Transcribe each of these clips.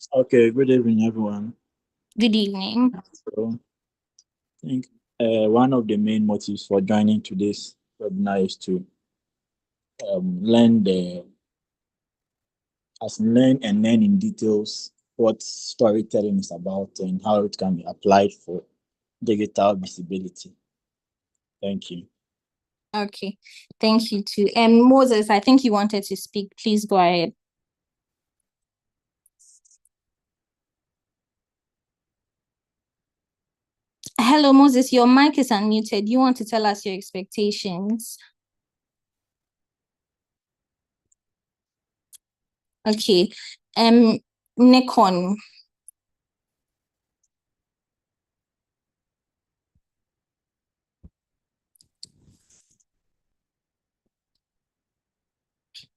Okay, good evening, everyone. Good evening. So, I think one of the main motives for joining today's webinar is to learn learn in details what storytelling is about and how it can be applied for digital visibility. Thank you. Okay, thank you too. And Moses, I think you wanted to speak. Please go ahead. Hello, Moses, your mic is unmuted. You want to tell us your expectations? Okay. Nikon.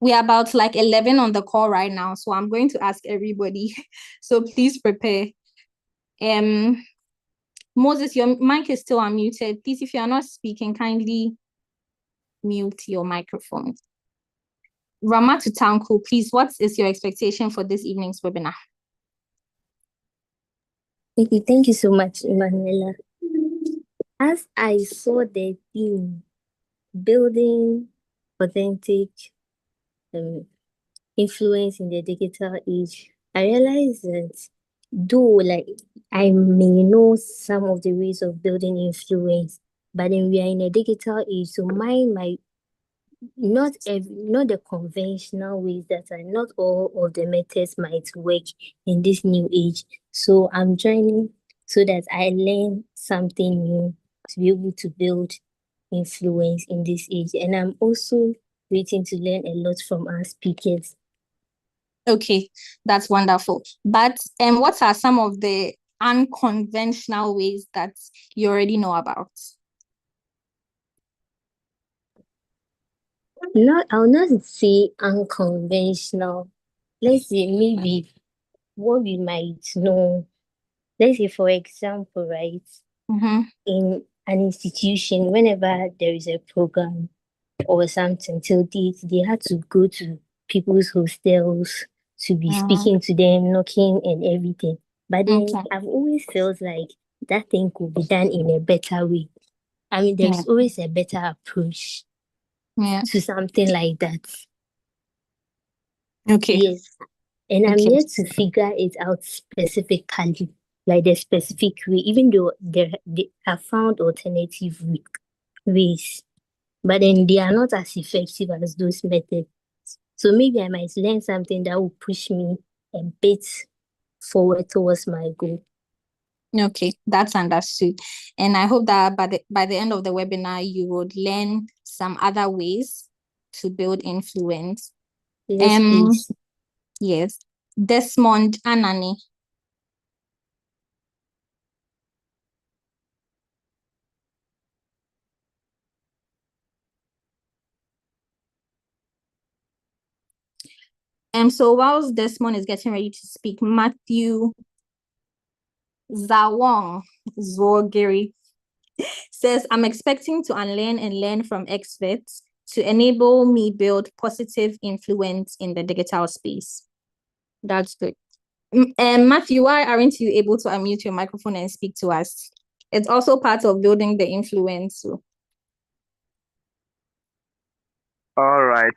We are about like 11 on the call right now, so I'm going to ask everybody. So please prepare. Moses, your mic is still unmuted. Please, if you are not speaking, kindly mute your microphone. Ramatu Tanku, please, what is your expectation for this evening's webinar? Okay, thank you so much, Emanuela. As I saw the theme, building authentic influence in the digital age, I realized that though like I may know some of the ways of building influence, but then we are in a digital age, so mine might not the conventional ways that are not all of the methods might work in this new age. So I'm joining so that I learn something new to be able to build influence in this age. And I'm also waiting to learn a lot from our speakers. Okay, that's wonderful. But what are some of the unconventional ways that you already know about? I'll not say unconventional. Let's say maybe what we might know. Let's say, for example, right, in an institution, whenever there is a program or something till date, they had to go to people's hostels to be speaking to them, knocking and everything. But then I've always felt like that thing could be done in a better way. I mean, there's always a better approach to something like that. Okay. Yes. And I'm yet to figure it out specifically, like the specific way, even though they have found alternative ways, but then they are not as effective as those methods. So maybe I might learn something that will push me a bit forward towards my goal. Okay, that's understood. And I hope that by the end of the webinar, you would learn some other ways to build influence. Yes, please. Yes. Desmond Anani. So whilst Desmond is getting ready to speak, Matthew Zawong Zwogiri says, I'm expecting to unlearn and learn from experts to enable me build positive influence in the digital space. That's good. Matthew, why aren't you able to unmute your microphone and speak to us? It's also part of building the influence. So. All right,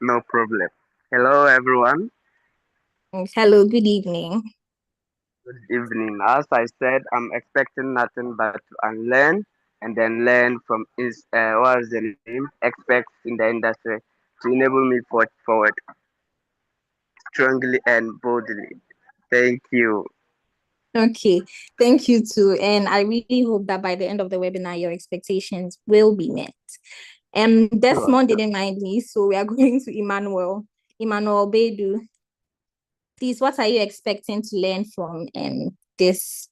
no problem. Hello, everyone. Hello, good evening. Good evening. As I said, I'm expecting nothing but to unlearn and then learn from what is the name? Experts in the industry to enable me forward strongly and boldly. Thank you. Okay, thank you too. And I really hope that by the end of the webinar, your expectations will be met. Desmond didn't mind me, so we are going to Emmanuel. Emmanuel Bedu. Please, what are you expecting to learn from this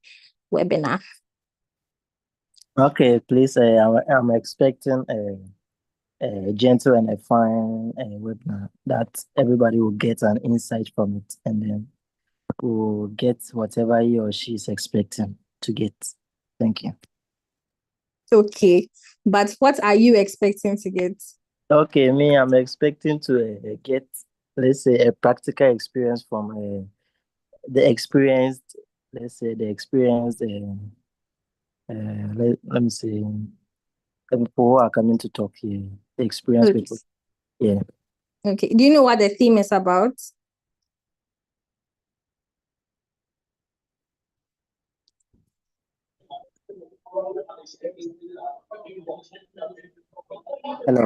webinar? Okay, please, I'm expecting a gentle and a fine webinar that everybody will get an insight from it, and then will get whatever he or she is expecting to get. Thank you. Okay, but what are you expecting to get? Okay, I'm expecting to get, let's say, a practical experience from the experienced, let's say the experienced, let me see, the people who are coming to talk here, the experienced Good. people. Yeah. Okay. Do you know what the theme is about? Hello.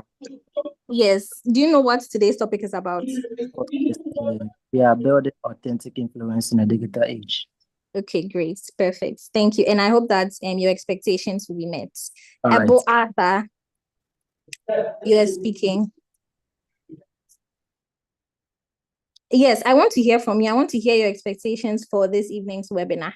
Yes. Do you know what today's topic is about? We are building authentic influence in a digital age. Okay, great. Perfect. Thank you. And I hope that your expectations will be met. All right. Ebo Arthur, you are speaking. Yes, I want to hear from you. I want to hear your expectations for this evening's webinar.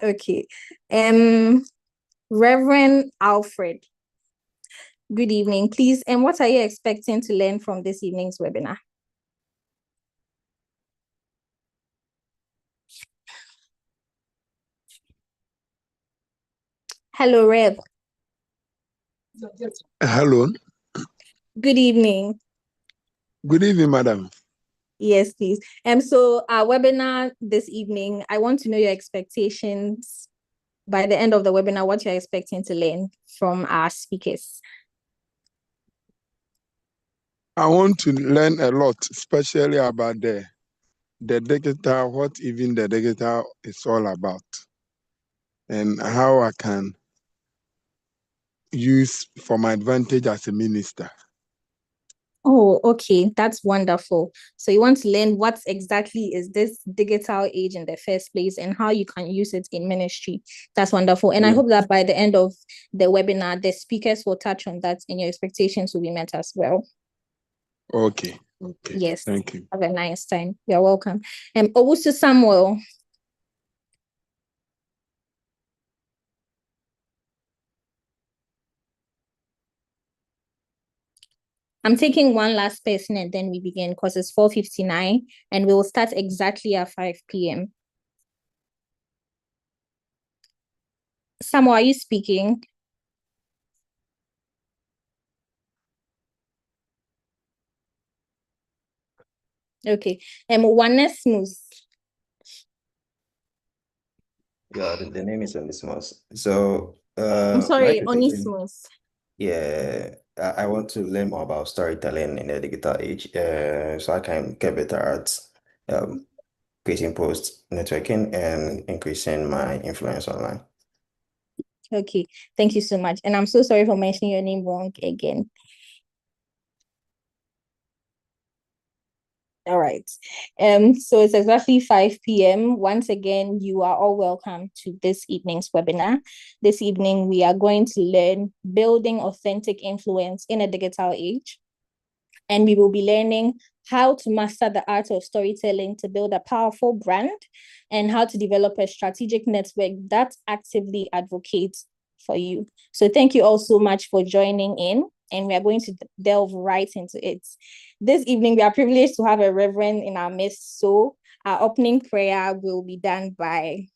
Okay. Reverend Alfred, good evening, please. And what are you expecting to learn from this evening's webinar? Hello, Rev. Hello. Good evening. Good evening, madam. Yes, please. So our webinar this evening, I want to know your expectations by the end of the webinar, what you're expecting to learn from our speakers. I want to learn a lot, especially about the digital, what even the digital is all about, and how I can use for my advantage as a minister. Oh, okay. That's wonderful. So you want to learn what exactly is this digital age in the first place and how you can use it in ministry. That's wonderful. And I hope that by the end of the webinar, the speakers will touch on that and your expectations will be met as well. Okay. Yes. Thank you. Have a nice time. You're welcome. Owusu Samuel. I'm taking one last person and then we begin because it's 4:59 and we will start exactly at 5 p.m. Samuel, are you speaking? Okay. Oneness News. Yeah, the name is Onesimus. So I'm sorry, Onesimus. Yeah, I want to learn more about storytelling in the digital age, so I can get better at creating posts, networking, and increasing my influence online. Okay, thank you so much. And I'm so sorry for mentioning your name wrong again. All right. So it's exactly 5 p.m. Once again, you are all welcome to this evening's webinar. This evening, we are going to learn building authentic influence in a digital age. And we will be learning how to master the art of storytelling to build a powerful brand and how to develop a strategic network that actively advocates for you. So thank you all so much for joining in, and we are going to delve right into it. This evening, we are privileged to have a reverend in our midst. So our opening prayer will be done by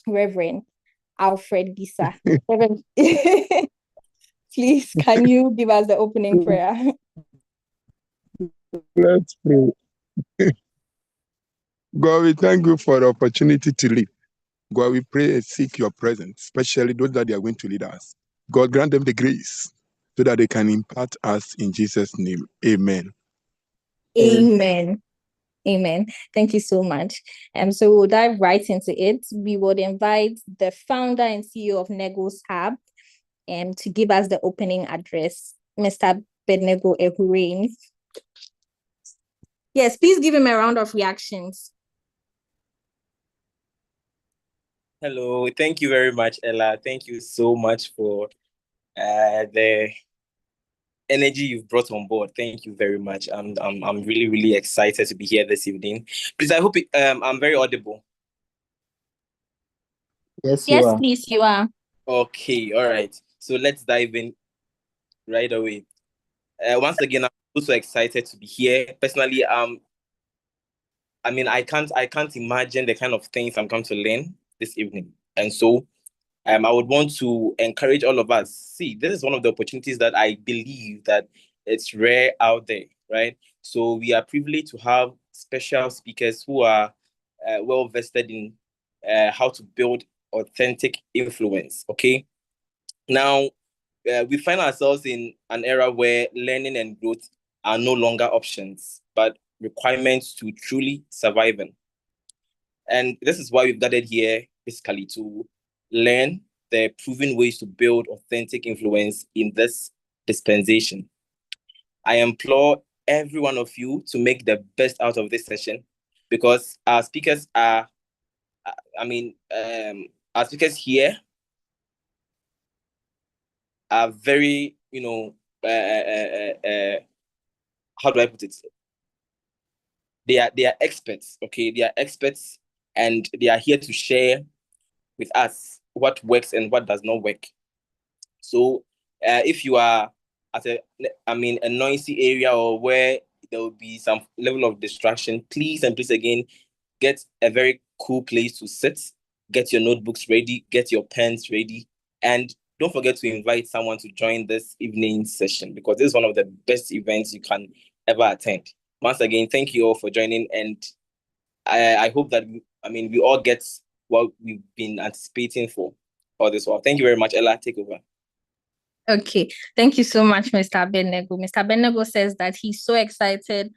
Reverend Alfred Bisa. Reverend, please, can you give us the opening prayer? Let's pray. God, we thank you for the opportunity to lead. God, we pray and seek your presence, especially those that they are going to lead us. God, grant them the grace so that they can impart us in Jesus' name. Amen. Amen. Amen. Thank you so much. So we'll dive right into it. We would invite the founder and CEO of Negos Hub to give us the opening address, Mr. Bednego Ehurain. Yes, please give him a round of reactions. Hello, thank you very much, Ella. Thank you so much for the energy you've brought on board. Thank you very much. I'm really excited to be here this evening. Please, I hope I'm very audible. Yes, yes, please, you are. Okay, all right. So let's dive in right away. Once again, I'm also excited to be here. Personally, I can't imagine the kind of things I'm going to learn this evening. And so I would want to encourage all of us. See, this is one of the opportunities that I believe that it's rare out there, right? So we are privileged to have special speakers who are well vested in how to build authentic influence, okay? Now, we find ourselves in an era where learning and growth are no longer options, but requirements to truly surviving. And this is why we've gathered here basically to learn the proven ways to build authentic influence in this dispensation. I implore every one of you to make the best out of this session, because our speakers are, our speakers here are very, how do I put it? They are experts, okay? They are experts, and they are here to share with us what works and what does not work. So if you are at a noisy area or where there will be some level of distraction, please again, get a very cool place to sit, get your notebooks ready, get your pens ready, and don't forget to invite someone to join this evening session, because this is one of the best events you can ever attend. Once again, thank you all for joining, and I hope that we all get what we've been anticipating for all this while. Thank you very much. Ella, take over. Okay, thank you so much, Mr. Benego. Mr. Benego says that he's so excited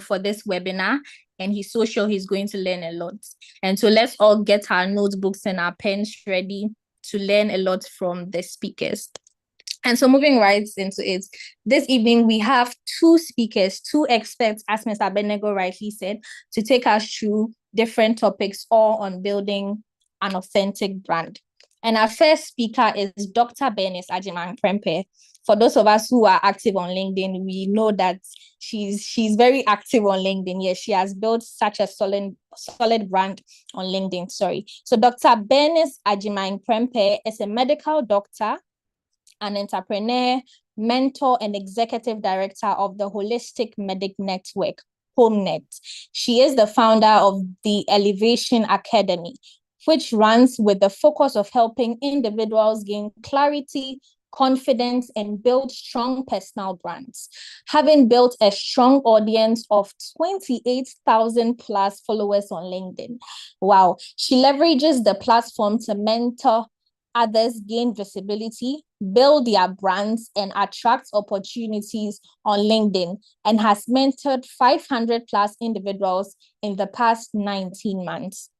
for this webinar, and he's so sure he's going to learn a lot. And so let's all get our notebooks and our pens ready to learn a lot from the speakers. And so moving right into it, this evening we have two speakers, two experts, as Mr. Benego rightly said, to take us through different topics, all on building an authentic brand. And our first speaker is Dr. Bernice Agyeman-Prempeh. For those of us who are active on LinkedIn, we know that she's very active on LinkedIn. Yes, she has built such a solid brand on LinkedIn. So Dr. Bernice Agyeman-Prempeh is a medical doctor, an entrepreneur, mentor, and executive director of the Holistic Medic Network, HomeNet. She is the founder of the Elevation Academy, which runs with the focus of helping individuals gain clarity, confidence, and build strong personal brands. Having built a strong audience of 28,000 plus followers on LinkedIn. Wow. She leverages the platform to mentor others, gain visibility, build their brands, and attract opportunities on LinkedIn, and has mentored 500 plus individuals in the past 19 months.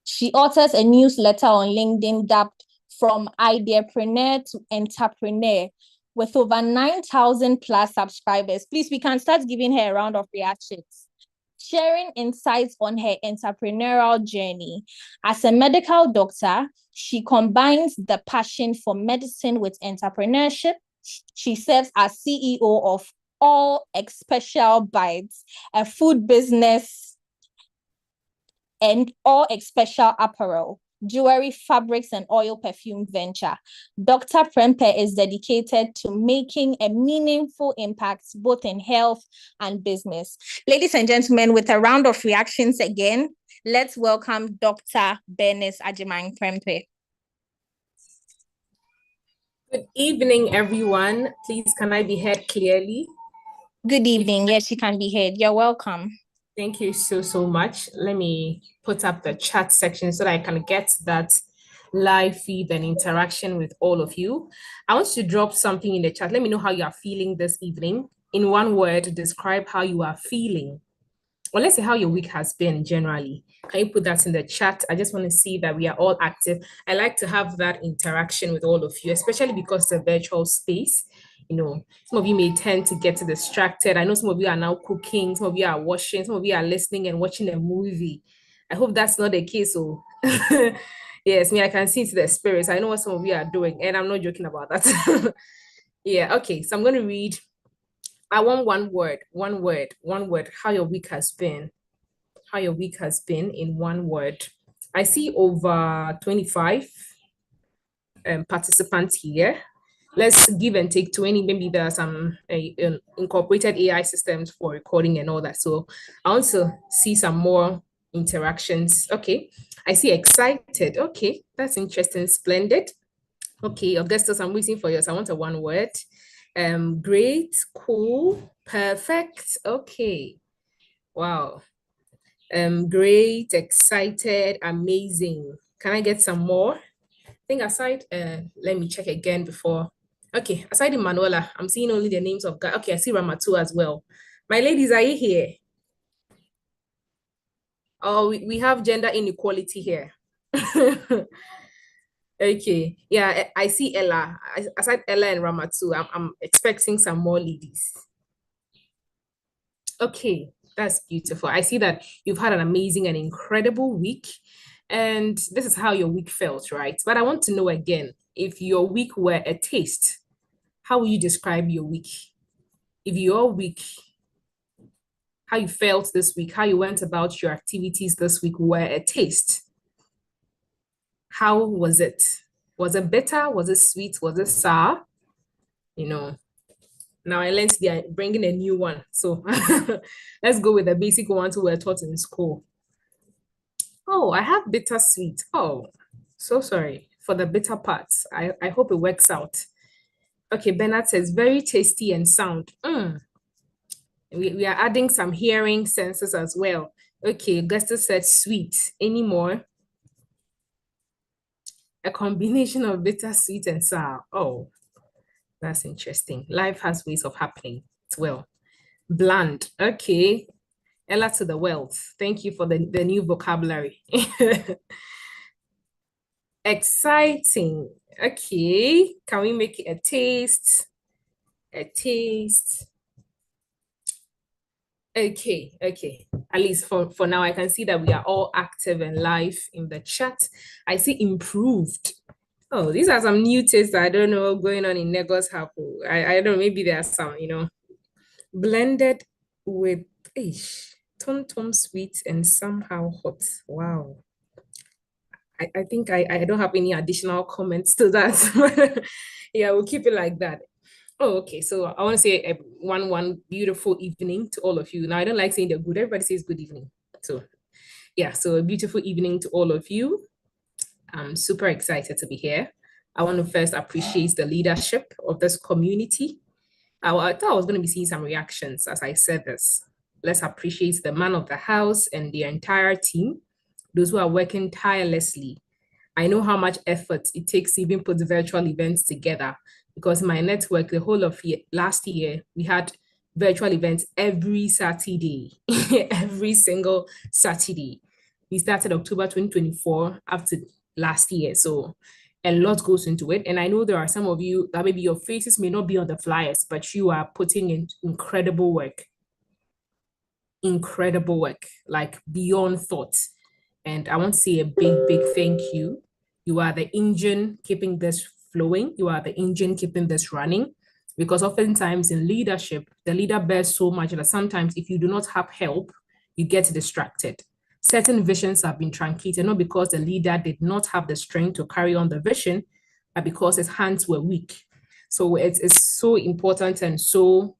She authors a newsletter on LinkedIn dubbed From Ideapreneur to Entrepreneur, with over 9,000 plus subscribers. Please, we can start giving her a round of reactions. Sharing insights on her entrepreneurial journey. As a medical doctor, she combines the passion for medicine with entrepreneurship. She serves as CEO of All Special Bites, a food business, and All Special Apparel, jewelry, fabrics, and oil perfume venture. Dr. Prempeh is dedicated to making a meaningful impact both in health and business. Ladies and gentlemen, with a round of reactions again, let's welcome Dr. Bernice Agyeman-Prempeh. Good evening, everyone. Please, can I be heard clearly? Good evening. Yes, you can be heard. You're welcome. Thank you so much. Let me put up the chat section so that I can get that live feed and interaction with all of you. I want you to drop something in the chat. Let me know how you are feeling this evening. In one word, describe how you are feeling. Or let's say how your week has been generally. Can you put that in the chat? I just want to see that we are all active. I like to have that interaction with all of you, especially because the virtual space. You know, some of you may tend to get distracted. I know some of you are now cooking, some of you are washing, some of you are listening and watching a movie. I hope that's not the case. So yes, I can see into the spirits. I know what some of you are doing, and I'm not joking about that. Yeah, okay. So I'm going to read. I want one word, how your week has been. How your week has been in one word. I see over 25 participants here. Let's give and take 20. Maybe there are some incorporated AI systems for recording and all that. So I want to see some more, interactions. Okay, I see excited. Okay, that's interesting. Splendid. Okay, Augustus, I'm waiting for yours. I want a one word. Great, cool, perfect. Okay, wow. Great, excited, amazing. Can I get some more? I think aside, let me check again before. Okay, aside Manuela, I'm seeing only the names of God. Okay, I see Ramatu as well. My ladies, are you here? Oh, we have gender inequality here. Okay, yeah, I see Ella. Aside Ella and Ramatu, I'm expecting some more ladies. Okay, that's beautiful. I see that you've had an amazing and incredible week, and this is how your week felt, right? But I want to know again, if your week were a taste, how will you describe your week? If your week, how you felt this week, how you went about your activities this week were a taste, how was it? Was it bitter? Was it sweet? Was it sour? You know, now I learned they are bringing a new one. So let's go with the basic ones who were taught in school. Oh, I have bittersweet. Oh, so sorry for the bitter parts. I hope it works out. Okay, Bernard says very tasty and sound. We are adding some hearing senses as well. Okay, Augustus said sweet. Any more? A combination of bitter, sweet, and sour. Oh, that's interesting. Life has ways of happening as well. Bland. Okay. Ella to the wealth. Thank you for the new vocabulary. Exciting. Okay. Can we make it a taste? A taste. Okay. At least for now, I can see that we are all active and live in the chat. I see improved. Oh, these are some new tastes I don't know going on in Negos Hapo. I don't know, maybe there are some, blended with tom sweet and somehow hot. Wow. I think I don't have any additional comments to that. Yeah, we'll keep it like that. Oh, okay. So I want to say one beautiful evening to all of you. Now, I don't like saying they're good. Everybody says good evening. So yeah, so a beautiful evening to all of you. I'm super excited to be here. I want to first appreciate the leadership of this community. I thought I was going to be seeing some reactions as I said this. Let's appreciate the man of the house and the entire team, those who are working tirelessly. I know how much effort it takes to even put the virtual events together, because my network, the whole of last year, we had virtual events every Saturday, every single Saturday. We started October 2024 up to last year. So a lot goes into it. And I know there are some of you that maybe your faces may not be on the flyers, but you are putting in incredible work, like beyond thought. And I want to say a big thank you. You are the engine keeping this flowing. You are the engine keeping this running, because oftentimes in leadership, the leader bears so much that sometimes if you do not have help, you get distracted. Certain visions have been truncated, not because the leader did not have the strength to carry on the vision, but because his hands were weak. So it's so important and so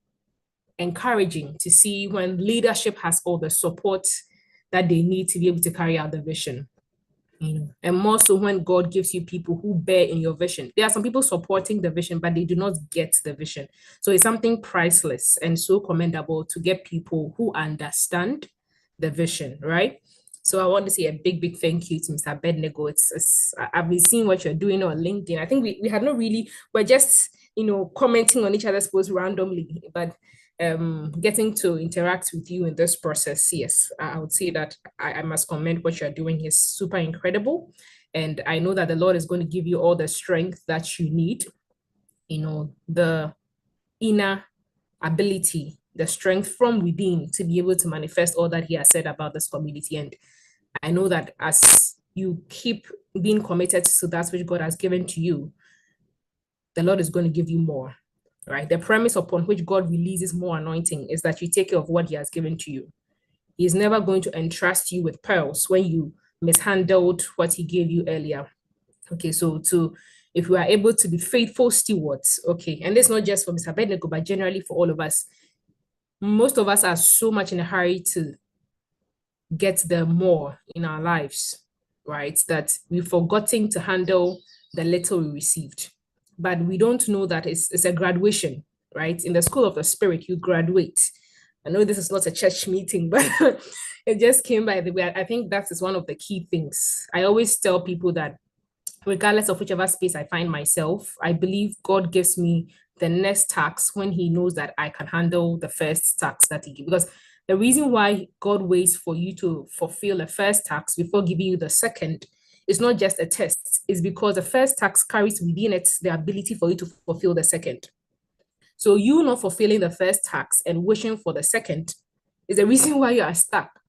encouraging to see when leadership has all the support that they need to be able to carry out the vision. And more so when God gives you people who bear in your vision. There are some people supporting the vision, but they do not get the vision. So it's something priceless and so commendable to get people who understand the vision, right? So I want to say a big thank you to Mr. Abednego. I've been seeing what you're doing on LinkedIn. I think we had not really, we're just, commenting on each other's posts randomly, but getting to interact with you in this process, yes, I would say that I must commend what you're doing is super incredible. And I know that the Lord is going to give you all the strength that you need, the inner ability, the strength from within to be able to manifest all that he has said about this community. And I know that as you keep being committed to that which God has given to you, the Lord is going to give you more. Right? The premise upon which God releases more anointing is that you take care of what he has given to you. He is never going to entrust you with pearls when you mishandled what he gave you earlier. Okay, so if we are able to be faithful stewards, okay, and it's not just for Mr. Abednego, but generally for all of us, most of us are so much in a hurry to get the more in our lives, right? That we've forgotten to handle the little we received. But we don't know that it's a graduation, right? In the school of the spirit, you graduate. I know this is not a church meeting, but it just came by the way. I think that is one of the key things. I always tell people that regardless of whichever space I find myself, I believe God gives me the next task when he knows that I can handle the first task that he gives. Because the reason why God waits for you to fulfill the first task before giving you the second is not just a test. It's because the first task carries within it the ability for you to fulfill the second. So you not fulfilling the first task and wishing for the second is the reason why you are stuck.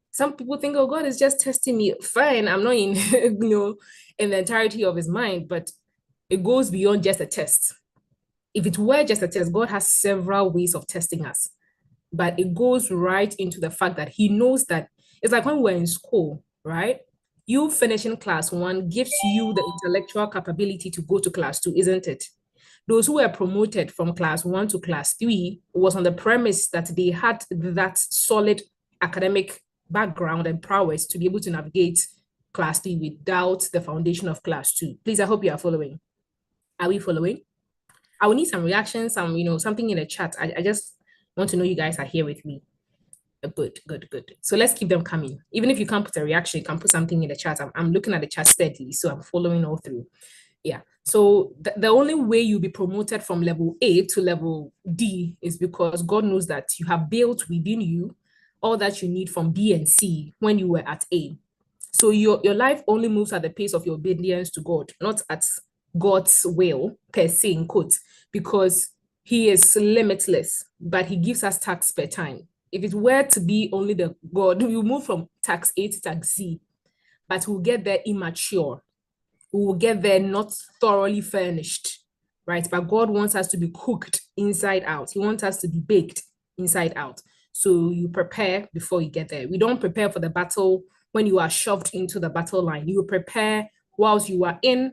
Some people think, oh, God is just testing me. Fine, I'm not in, in the entirety of his mind, but it goes beyond just a test. If it were just a test, God has several ways of testing us. But it goes right into the fact that he knows that it's like when we're in school, right? You finishing class 1 gives you the intellectual capability to go to class 2, isn't it? Those who were promoted from class 1 to class 3 was on the premise that they had that solid academic background and prowess to be able to navigate class 3 without the foundation of class 2. Please, I hope you are following. Are we following? I will need some reactions, something in the chat. I just want to know you guys are here with me. Good. So let's keep them coming. Even if you can't put a reaction, you can put something in the chat. I'm looking at the chat steadily, so I'm following all through. Yeah. So the only way you'll be promoted from level A to level D is because God knows that you have built within you all that you need from B and C when you were at A. So your life only moves at the pace of your obedience to God, not at God's will per se, in quotes, because he is limitless, but he gives us tasks per time. If it were to be only the God, we will move from task A to task Z, but we'll get there immature. We will get there not thoroughly furnished, right? But God wants us to be cooked inside out. He wants us to be baked inside out. So you prepare before you get there. We don't prepare for the battle when you are shoved into the battle line. You prepare whilst you are in.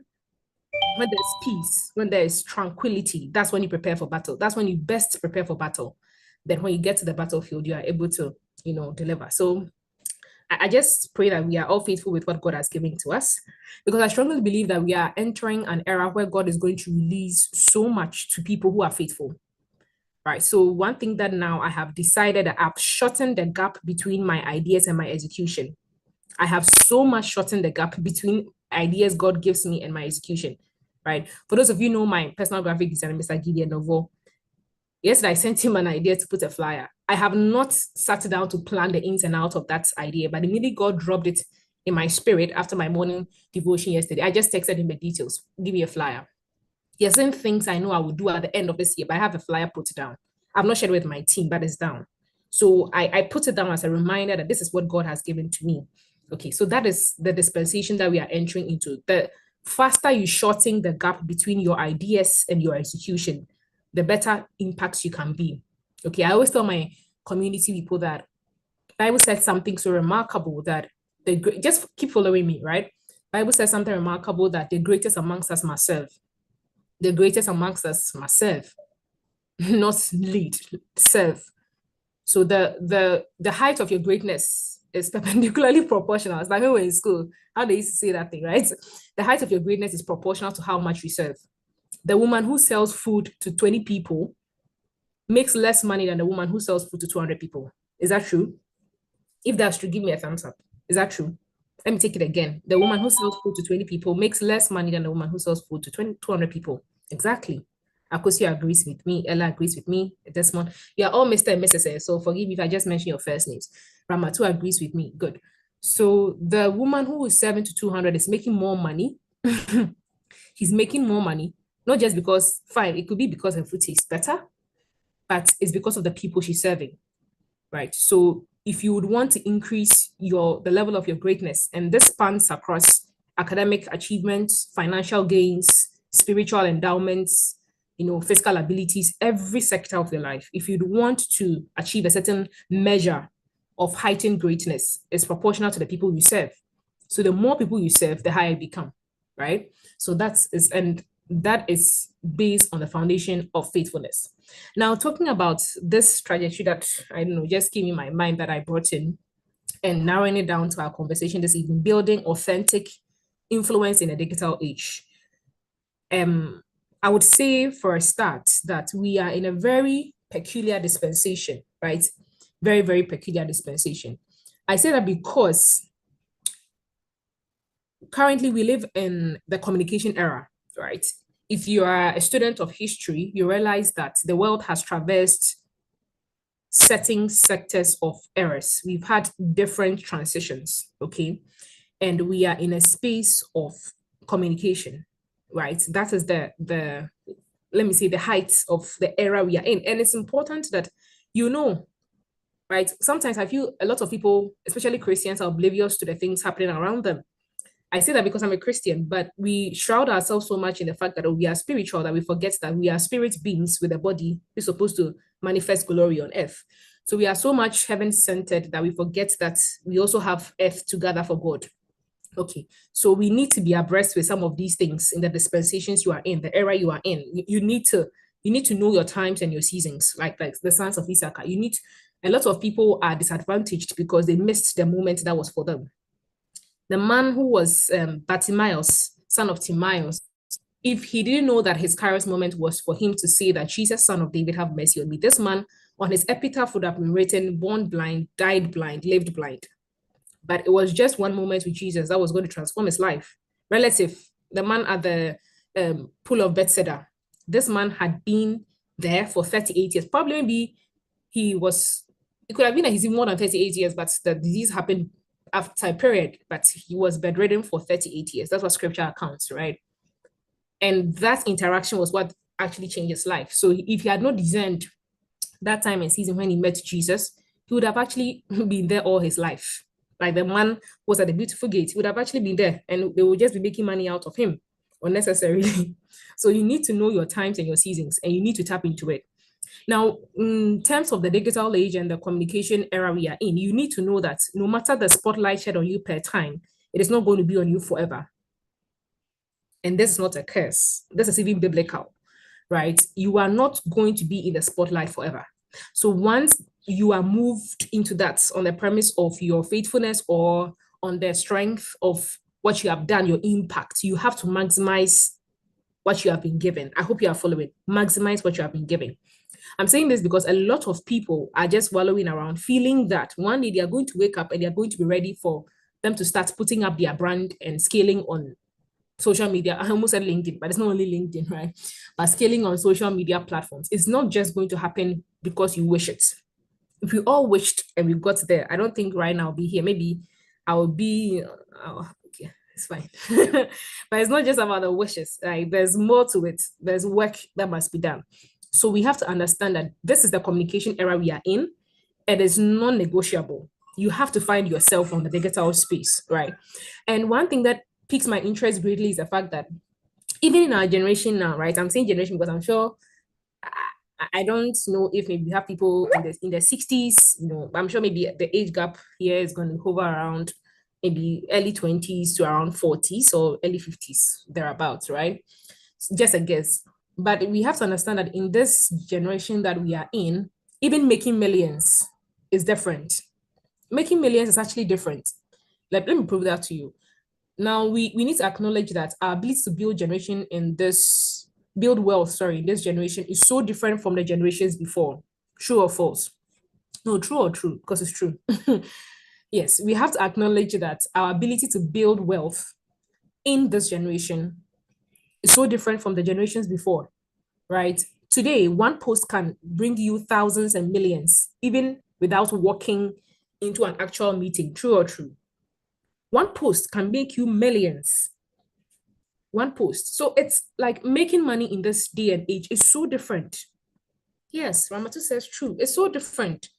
When there's peace, when there is tranquility, that's when you prepare for battle. That's when you best prepare for battle. Then when you get to the battlefield, you are able to, deliver. So I just pray that we are all faithful with what God has given to us, because I strongly believe that we are entering an era where God is going to release so much to people who are faithful. Right. So one thing that now I have decided that I've shortened the gap between my ideas and my execution. I have so much shortened the gap between ideas God gives me and my execution. Right. For those of you who know my personal graphic designer, Mr. Gideon Novo, yesterday I sent him an idea to put a flyer. I have not sat down to plan the ins and outs of that idea, but immediately God dropped it in my spirit after my morning devotion yesterday. I just texted him the details. Give me a flyer. There are certain things I know I will do at the end of this year, but I have a flyer put down. I've not shared with my team, but it's down. So I put it down as a reminder that this is what God has given to me. Okay, so that is the dispensation that we are entering into. The faster you shorten the gap between your ideas and your execution, the better impacts you can be. Okay, I always tell my community people that Bible said something so remarkable that just keep following me, right? Bible says something remarkable that the greatest amongst us must serve. The greatest amongst us must serve, not lead, serve. So the height of your greatness is perpendicularly proportional. It's like when we're in school, how they used to say that thing, right? The height of your greatness is proportional to how much you serve. The woman who sells food to 20 people makes less money than the woman who sells food to 200 people. Is that true? If that's true, give me a thumbs up. Is that true? Let me take it again. The woman who sells food to 20 people makes less money than the woman who sells food to 200 people. Exactly. Akosia agrees with me. Ella agrees with me. Desmond, you are all Mr. and Mrs. So forgive me if I just mention your first names. Ramatu agrees with me. Good. So the woman who is 7 to 200 is making more money. He's making more money, not just because, fine, it could be because her food tastes better, but it's because of the people she's serving, right? So if you would want to increase the level of your greatness, and this spans across academic achievements, financial gains, spiritual endowments, physical abilities, every sector of your life, if you'd want to achieve a certain measure of heightened greatness, it's proportional to the people you serve. So the more people you serve, the higher you become, right? So that is based on the foundation of faithfulness. Now, talking about this trajectory that, I don't know, just came in my mind that I brought in, and narrowing it down to our conversation this evening, building authentic influence in a digital age. I would say for a start that we are in a very peculiar dispensation, right? Very, very peculiar dispensation. I say that because currently we live in the communication era, right? If you are a student of history, you realize that the world has traversed certain sectors of eras. We've had different transitions, okay? And we are in a space of communication, right? That is the let me say, the height of the era we are in. And it's important that you know, right? Sometimes I feel a lot of people, especially Christians, are oblivious to the things happening around them. I say that because I'm a Christian, but we shroud ourselves so much in the fact that we are spiritual that we forget that we are spirit beings with a body who's supposed to manifest glory on earth. So we are so much heaven-centered that we forget that we also have earth to gather for God. Okay, so we need to be abreast with some of these things in the dispensations you are in, the era you are in. You need to know your times and your seasons, like the sons of Issachar. A lot of people are disadvantaged because they missed the moment that was for them. The man who was Bartimaeus, son of Timaeus, if he didn't know that his Kairos moment was for him to say that Jesus, son of David, have mercy on me, this man on his epitaph would have been written, born blind, died blind, lived blind. But it was just one moment with Jesus that was going to transform his life. Relative, the man at the pool of Bethesda, this man had been there for 38 years. Probably maybe it could have been that he's more than 38 years, but the disease happened after a period, but he was bedridden for 38 years. That's what scripture accounts, right? And that interaction was what actually changed his life. So if he had not discerned that time and season when he met Jesus, he would have actually been there all his life. Like the man was at the beautiful gate, he would have actually been there and they would just be making money out of him unnecessarily. So you need to know your times and your seasons and you need to tap into it. Now, in terms of the digital age and the communication era we are in, you need to know that no matter the spotlight shed on you per time, it is not going to be on you forever. And this is not a curse. This is even biblical, right? You are not going to be in the spotlight forever. So once you are moved into that on the premise of your faithfulness or on the strength of what you have done, your impact, you have to maximize what you have been given. I hope you are following. Maximize what you have been given. I'm saying this because a lot of people are just wallowing around feeling that one day they are going to wake up and they are going to be ready for them to start putting up their brand and scaling on social media. I almost said LinkedIn, but it's not only LinkedIn, right? But scaling on social media platforms. It's not just going to happen because you wish it. If we all wished and we got there, I don't think right now I'll be here. Maybe I'll be, okay, it's fine. But it's not just about the wishes. Like there's more to it. There's work that must be done. So we have to understand that this is the communication era we are in. It is non-negotiable. You have to find yourself on the digital space, right? And one thing that piques my interest greatly is the fact that even in our generation now, right? I'm saying generation because I'm sure I don't know if maybe we have people in the 60s, you know, I'm sure maybe the age gap here is going to hover around maybe early 20s to around 40s or early 50s, thereabouts, right? Just a guess. But we have to understand that in this generation that we are in, even making millions is different. Making millions is actually different. Like, let me prove that to you. Now, we need to acknowledge that our ability to build wealth in this generation is so different from the generations before. True or false? No, true or true, because it's true. Yes, we have to acknowledge that our ability to build wealth in this generation is so different from the generations before, right? Today, one post can bring you thousands and millions, even without walking into an actual meeting. True or true? One post can make you millions. One post. So it's like making money in this day and age is so different. Yes, Ramatu says true. It's so different,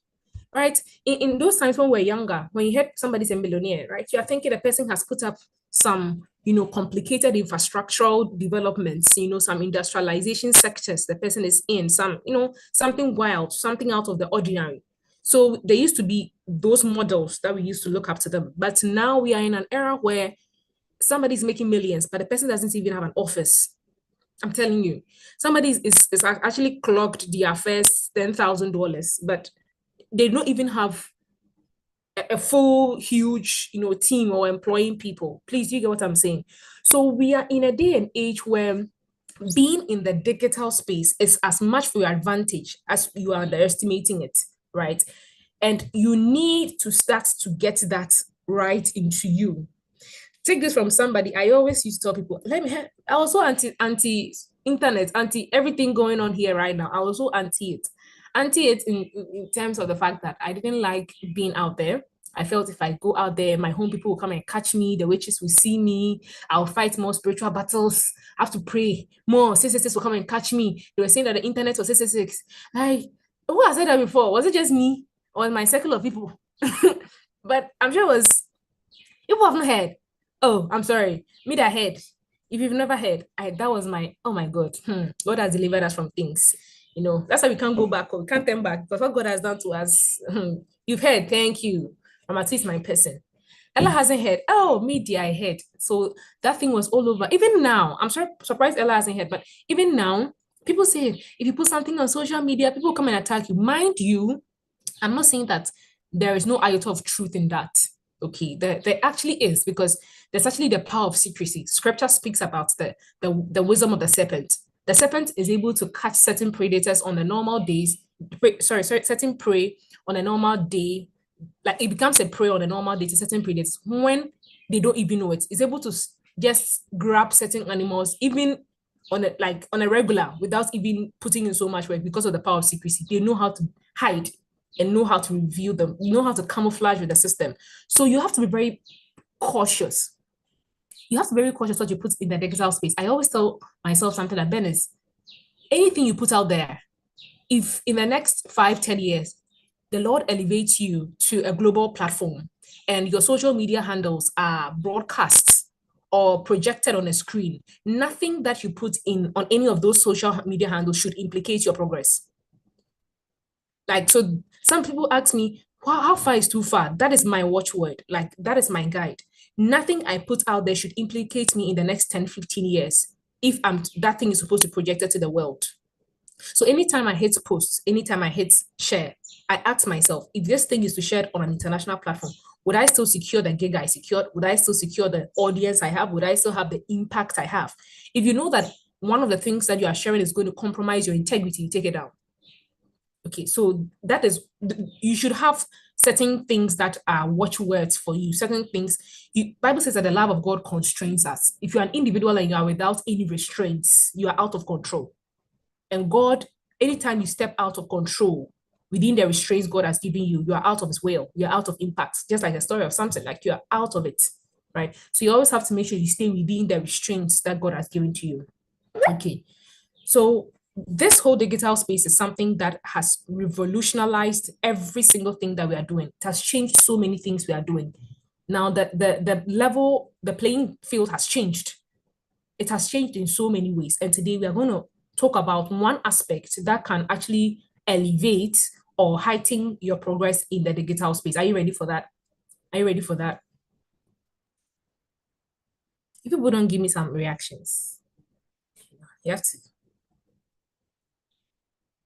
right? In those times when we're younger, when you heard somebody's a millionaire, right? You're thinking the person has put up some, complicated infrastructural developments, some industrialization sectors the person is in, something wild, something out of the ordinary. So there used to be those models that we used to look up to them. But now we are in an era where somebody's making millions, but the person doesn't even have an office. I'm telling you, somebody is actually clocked their first $10,000, but they don't even have a full, huge, team or employing people. Please, you get what I'm saying? So we are in a day and age where being in the digital space is as much for your advantage as you are underestimating it, right? And you need to start to get that right into you. Take this from somebody. I always used to tell people, I also anti internet, anti everything going on here right now. I also anti it in terms of the fact that I didn't like being out there. I felt if I go out there, my home people will come and catch me. The witches will see me. I'll fight more spiritual battles. I have to pray more. 666 will come and catch me. They were saying that the internet was 666. Like, who has said that before? Was it just me or my circle of people? But I'm sure it was, people haven't heard. Oh, I'm sorry. Me that heard. If you've never heard, that was my, oh my God. God has delivered us from things. That's why we can't go back or we can't turn back, because what God has done to us, you've heard, thank you. I'm at least my person. Ella hasn't heard. Oh, media, I heard. So that thing was all over. Even now, I'm surprised Ella hasn't heard, but even now, people say, if you put something on social media, people come and attack you. Mind you, I'm not saying that there is no iota of truth in that. Okay, there actually is, because there's actually the power of secrecy. Scripture speaks about the wisdom of the serpent. The serpent is able to catch certain predators on the normal days. Certain prey on a normal day. Like it becomes a prey on a normal day to certain predators when they don't even know it. It's able to just grab certain animals, even on a regular, without even putting in so much work, because of the power of secrecy. They know how to hide and know how to reveal them, know how to camouflage with the system. So you have to be very cautious. You have to be very cautious what you put in the digital space. I always tell myself something like, Dennis, anything you put out there, if in the next 5-10 years, the Lord elevates you to a global platform and your social media handles are broadcasts or projected on a screen, nothing that you put in on any of those social media handles should implicate your progress. Like, so some people ask me, wow, how far is too far? That is my watchword. Like, that is my guide. Nothing I put out there should implicate me in the next 10-15 years if that thing is supposed to be projected to the world. So anytime I hit post, anytime I hit share, I ask myself, if this thing is to share on an international platform, would I still secure the gig I secured? Would I still secure the audience I have? Would I still have the impact I have? If you know that one of the things that you are sharing is going to compromise your integrity, you take it down. Okay, so that is, you should have certain things that are watchwords for you, certain things. Bible says that the love of God constrains us. If you're an individual and you are without any restraints, you are out of control. And God, anytime you step out of control within the restraints God has given you, you are out of his will, you're out of impact, just like the story of Samson, like you're out of it, right? So you always have to make sure you stay within the restraints that God has given to you. Okay, so this whole digital space is something that has revolutionized every single thing that we are doing. It has changed so many things we are doing. Now that the level, the playing field has changed. It has changed in so many ways. And today we are going to talk about one aspect that can actually elevate or heighten your progress in the digital space. Are you ready for that? Are you ready for that? If people don't give me some reactions, you have to.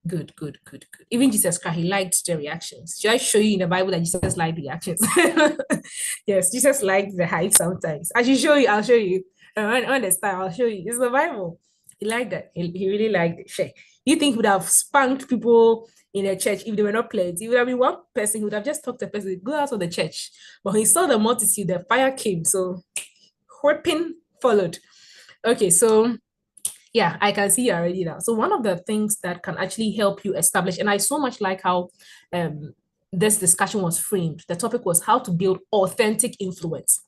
Good. Even Jesus Christ, he liked the reactions. Should I show you in the Bible that Jesus liked reactions? Yes, Jesus liked the hype sometimes. I should show you, I'll show you. When it's time, I'll show you. It's the Bible. He liked that. He really liked it. You think he would have spanked people in a church if they were not playing? It would have been one person who would have just talked to a person, go out of the church. But he saw the multitude, the fire came. So whipping followed. Okay, so yeah, I can see you already now. So one of the things that can actually help you establish, and I so much like how this discussion was framed. The topic was how to build authentic influence.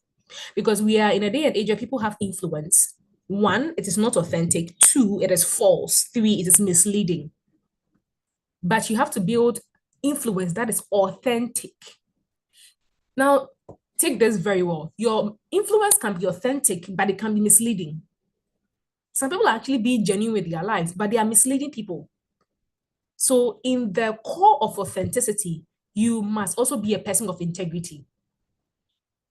Because we are in a day and age where people have influence. 1, it is not authentic. 2, it is false. 3, it is misleading. But you have to build influence that is authentic. Now, take this very well. Your influence can be authentic, but it can be misleading. Some people are actually being genuine with their lives, but they are misleading people. So in the core of authenticity, you must also be a person of integrity.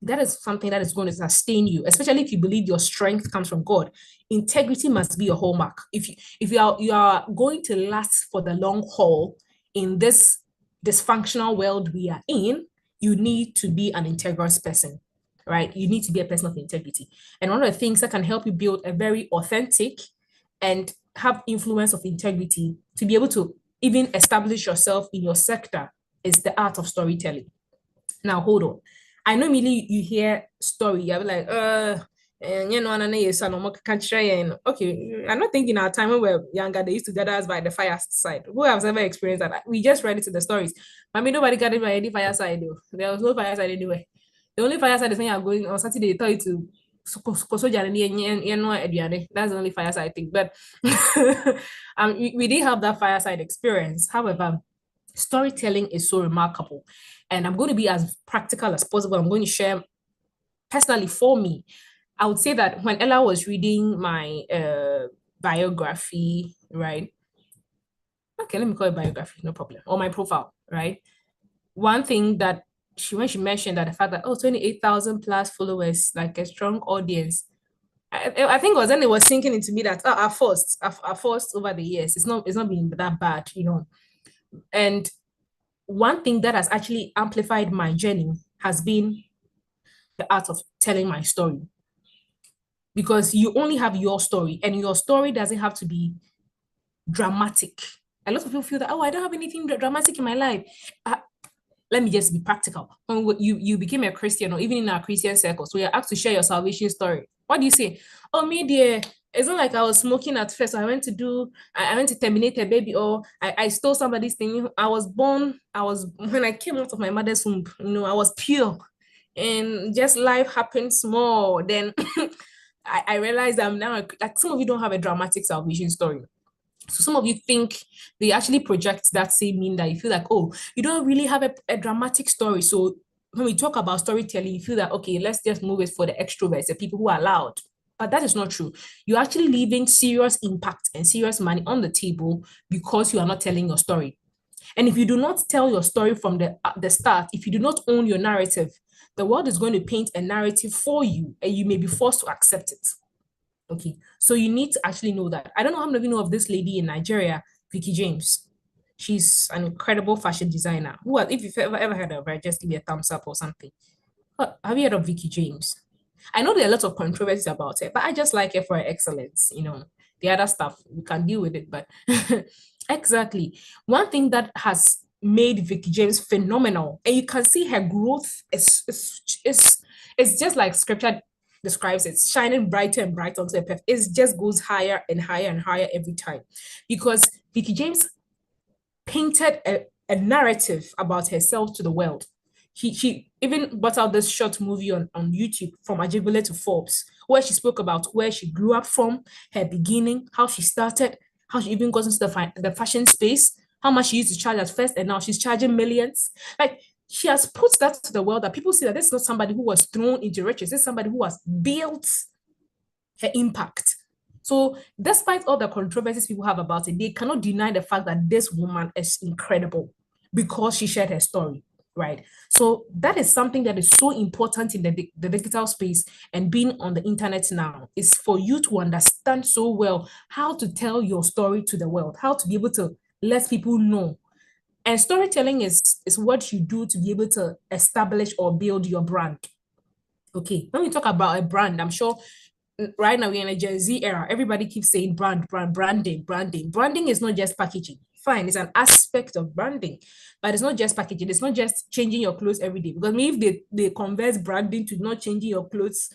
That is something that is going to sustain you, especially if you believe your strength comes from God. Integrity must be a hallmark. If you are going to last for the long haul in this dysfunctional world we are in, you need to be an integrous person, right? You need to be a person of integrity. And one of the things that can help you build a very authentic and have influence of integrity to be able to even establish yourself in your sector is the art of storytelling. Now, hold on. I know immediately you hear story, you're like, and you know, okay, I'm not thinking our time when we were younger, they used to gather us by the fireside. Who has ever experienced that? We just read it to the stories. I mean, nobody gathered by any fireside, though. There was no fireside anywhere. The only fireside is when you're going on Saturday, they tell you to. That's the only fireside thing. But we did have that fireside experience. However, storytelling is so remarkable. And I'm going to be as practical as possible. I'm going to share personally for me. I would say that when Ella was reading my biography, right? Okay, let me call it biography, no problem. Or my profile, right? One thing that when she mentioned that the fact that 28,000 plus followers, like a strong audience, I think it was then it was sinking into me that our first over the years, it's not been that bad, you know. And one thing that has actually amplified my journey has been the art of telling my story. Because you only have your story, and your story doesn't have to be dramatic. A lot of people feel that, I don't have anything dramatic in my life. Let me just be practical. When you became a Christian, or even in our Christian circles, so you're asked to share your salvation story. What do you say? Oh, me dear, it's not like I was smoking at first. I went to terminate a baby, or I stole somebody's thing. When I came out of my mother's womb, I was pure. And just life happened small. Then I realized I'm now, like, some of you don't have a dramatic salvation story. So some of you think they actually project that same mean that you feel like, you don't really have a dramatic story. So when we talk about storytelling, you feel that, okay, let's just move it for the extroverts, the people who are loud. But that is not true. You're actually leaving serious impact and serious money on the table because you are not telling your story. And if you do not tell your story from the start, if you do not own your narrative, the world is going to paint a narrative for you and you may be forced to accept it. Okay, so you need to actually know that. I don't know how many of you know of this lady in Nigeria, Vicky James. She's an incredible fashion designer. If you've ever heard of her, just give me a thumbs up or something. Have you heard of Vicky James? I know there are a lot of controversies about her, but I just like her for her excellence. The other stuff, we can deal with it, but exactly. One thing that has made Vicky James phenomenal, and you can see her growth is just like scripture describes it, shining brighter and brighter onto the path. It just goes higher and higher and higher every time, because Vicky James painted a narrative about herself to the world. She even brought out this short movie on YouTube, From Ajegunle to Forbes, where she spoke about where she grew up from, her beginning, how she started, how she even got into the fashion space, how much she used to charge at first, and now she's charging millions. Like, she has put that to the world, that people see that this is not somebody who was thrown into riches. This is somebody who has built her impact. So despite all the controversies people have about it, they cannot deny the fact that this woman is incredible because she shared her story, right? So that is something that is so important in the digital space, and being on the internet now, is for you to understand so well how to tell your story to the world, how to be able to let people know. And storytelling is what you do to be able to establish or build your brand. Okay, when we talk about a brand, I'm sure right now we're in a Gen Z era. Everybody keeps saying branding. Branding is not just packaging. Fine, it's an aspect of branding, but it's not just packaging. It's not just changing your clothes every day. Because if they convert branding to not changing your clothes,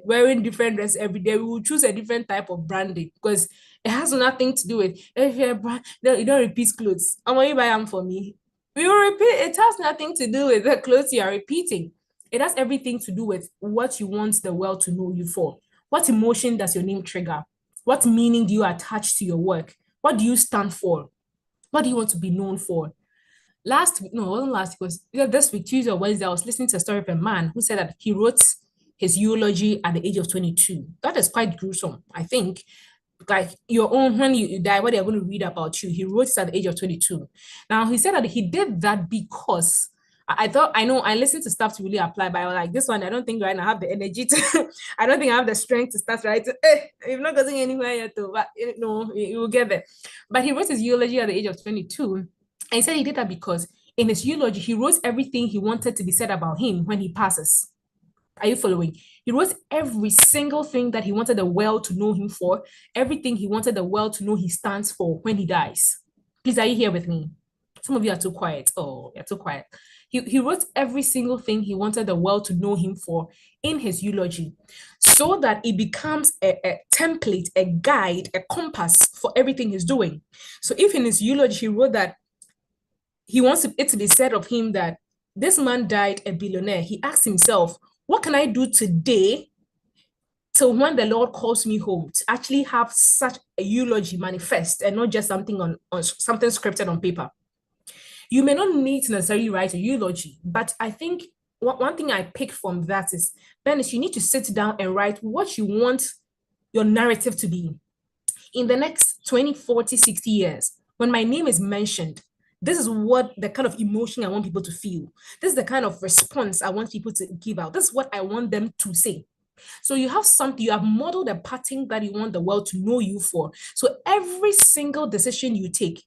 wearing different dresses every day, we will choose a different type of branding, because it has nothing to do with if you're a brand. No, you don't repeat clothes. I'm going to buy them for me. We will repeat. It has nothing to do with the clothes you are repeating. It has everything to do with what you want the world to know you for. What emotion does your name trigger? What meaning do you attach to your work? What do you stand for? What do you want to be known for? Last week, no, it wasn't last week, it was this week, Tuesday or Wednesday, I was listening to a story of a man who said that he wrote his eulogy at the age of 22. That is quite gruesome, I think. Like your own, when you die, what they're going to read about you. He wrote it at the age of 22. Now, he said that he did that because I listened to stuff to really apply, but I was like, this one, I don't think right now I have the energy to, I don't think I have the strength to start writing. You're not going anywhere yet, though, but you will get there. But he wrote his eulogy at the age of 22. And he said he did that because In his eulogy, he wrote everything he wanted to be said about him when he passes. Are you following? He wrote every single thing that he wanted the world to know him for, everything he wanted the world to know he stands for when he dies. Please, are you here with me? Some of you are too quiet. Oh, you're too quiet. He wrote every single thing he wanted the world to know him for in his eulogy, so that it becomes a template, a guide, a compass for everything he's doing. So if in his eulogy he wrote that he wants it to be said of him that this man died a billionaire, he asked himself, what can I do today till when the Lord calls me home to actually have such a eulogy manifest and not just something on something scripted on paper? You may not need to necessarily write a eulogy, but I think one thing I pick from that is, Bernice, you need to sit down and write what you want your narrative to be. In the next 20, 40, 60 years, when my name is mentioned, this is what the kind of emotion I want people to feel. This is the kind of response I want people to give out. This is what I want them to say. So you have something, you have modeled a pattern that you want the world to know you for. So every single decision you take,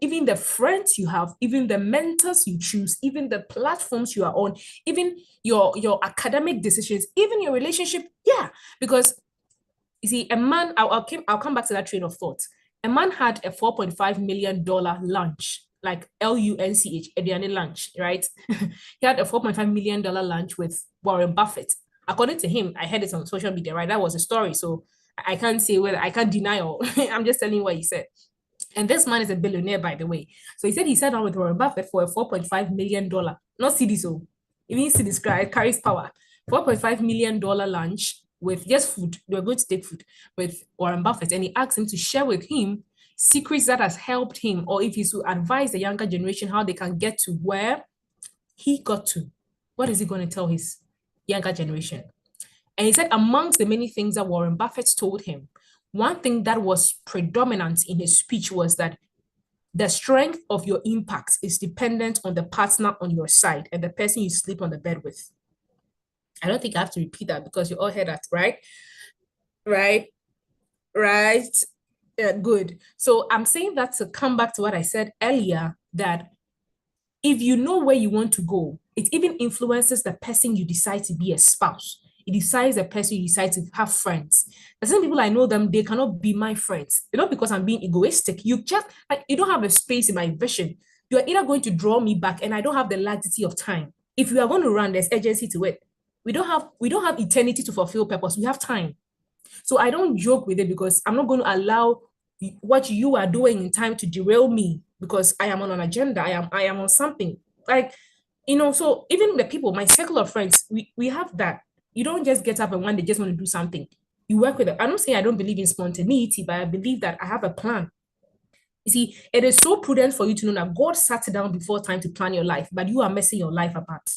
even the friends you have, even the mentors you choose, even the platforms you are on, even your academic decisions, even your relationship, because you see, a man, I'll come back to that train of thought. A man had a $4.5 million lunch, like LUNCH, Ediane lunch, right? He had a $4.5 million lunch with Warren Buffett. According to him, I heard it on social media, right? That was a story. So I can't say whether I can't deny or I'm just telling you what he said. And this man is a billionaire, by the way. So he said he sat down with Warren Buffett for a $4.5 million, not CDs, so even CDs carries power. $4.5 million lunch with just food. They were going to take food with Warren Buffett, and he asked him to share with him secrets that has helped him, or if he's to advise the younger generation how they can get to where he got to. What is he going to tell his younger generation? And he said amongst the many things that Warren Buffett told him, one thing that was predominant in his speech was that the strength of your impact is dependent on the partner on your side and the person you sleep on the bed with. I don't think I have to repeat that because you all heard that, right? Right. Good. So I'm saying that to come back to what I said earlier, that if you know where you want to go, it even influences the person you decide to be a spouse. It decides the person you decide to have friends. The same people I know them, they cannot be my friends. Not because I'm being egoistic. You just you don't have a space in my vision. You are either going to draw me back, and I don't have the laxity of time. If you are going to run, there's urgency to it. We don't have eternity to fulfill purpose. We have time. So I don't joke with it because I'm not going to allow what you are doing in time to derail me because I am on an agenda. I am on something. So even the people, my circle of friends, we have that. You don't just get up and one day just want to do something. You work with it. I don't say I don't believe in spontaneity, but I believe that I have a plan. You see, it is so prudent for you to know that God sat down before time to plan your life, but you are messing your life apart.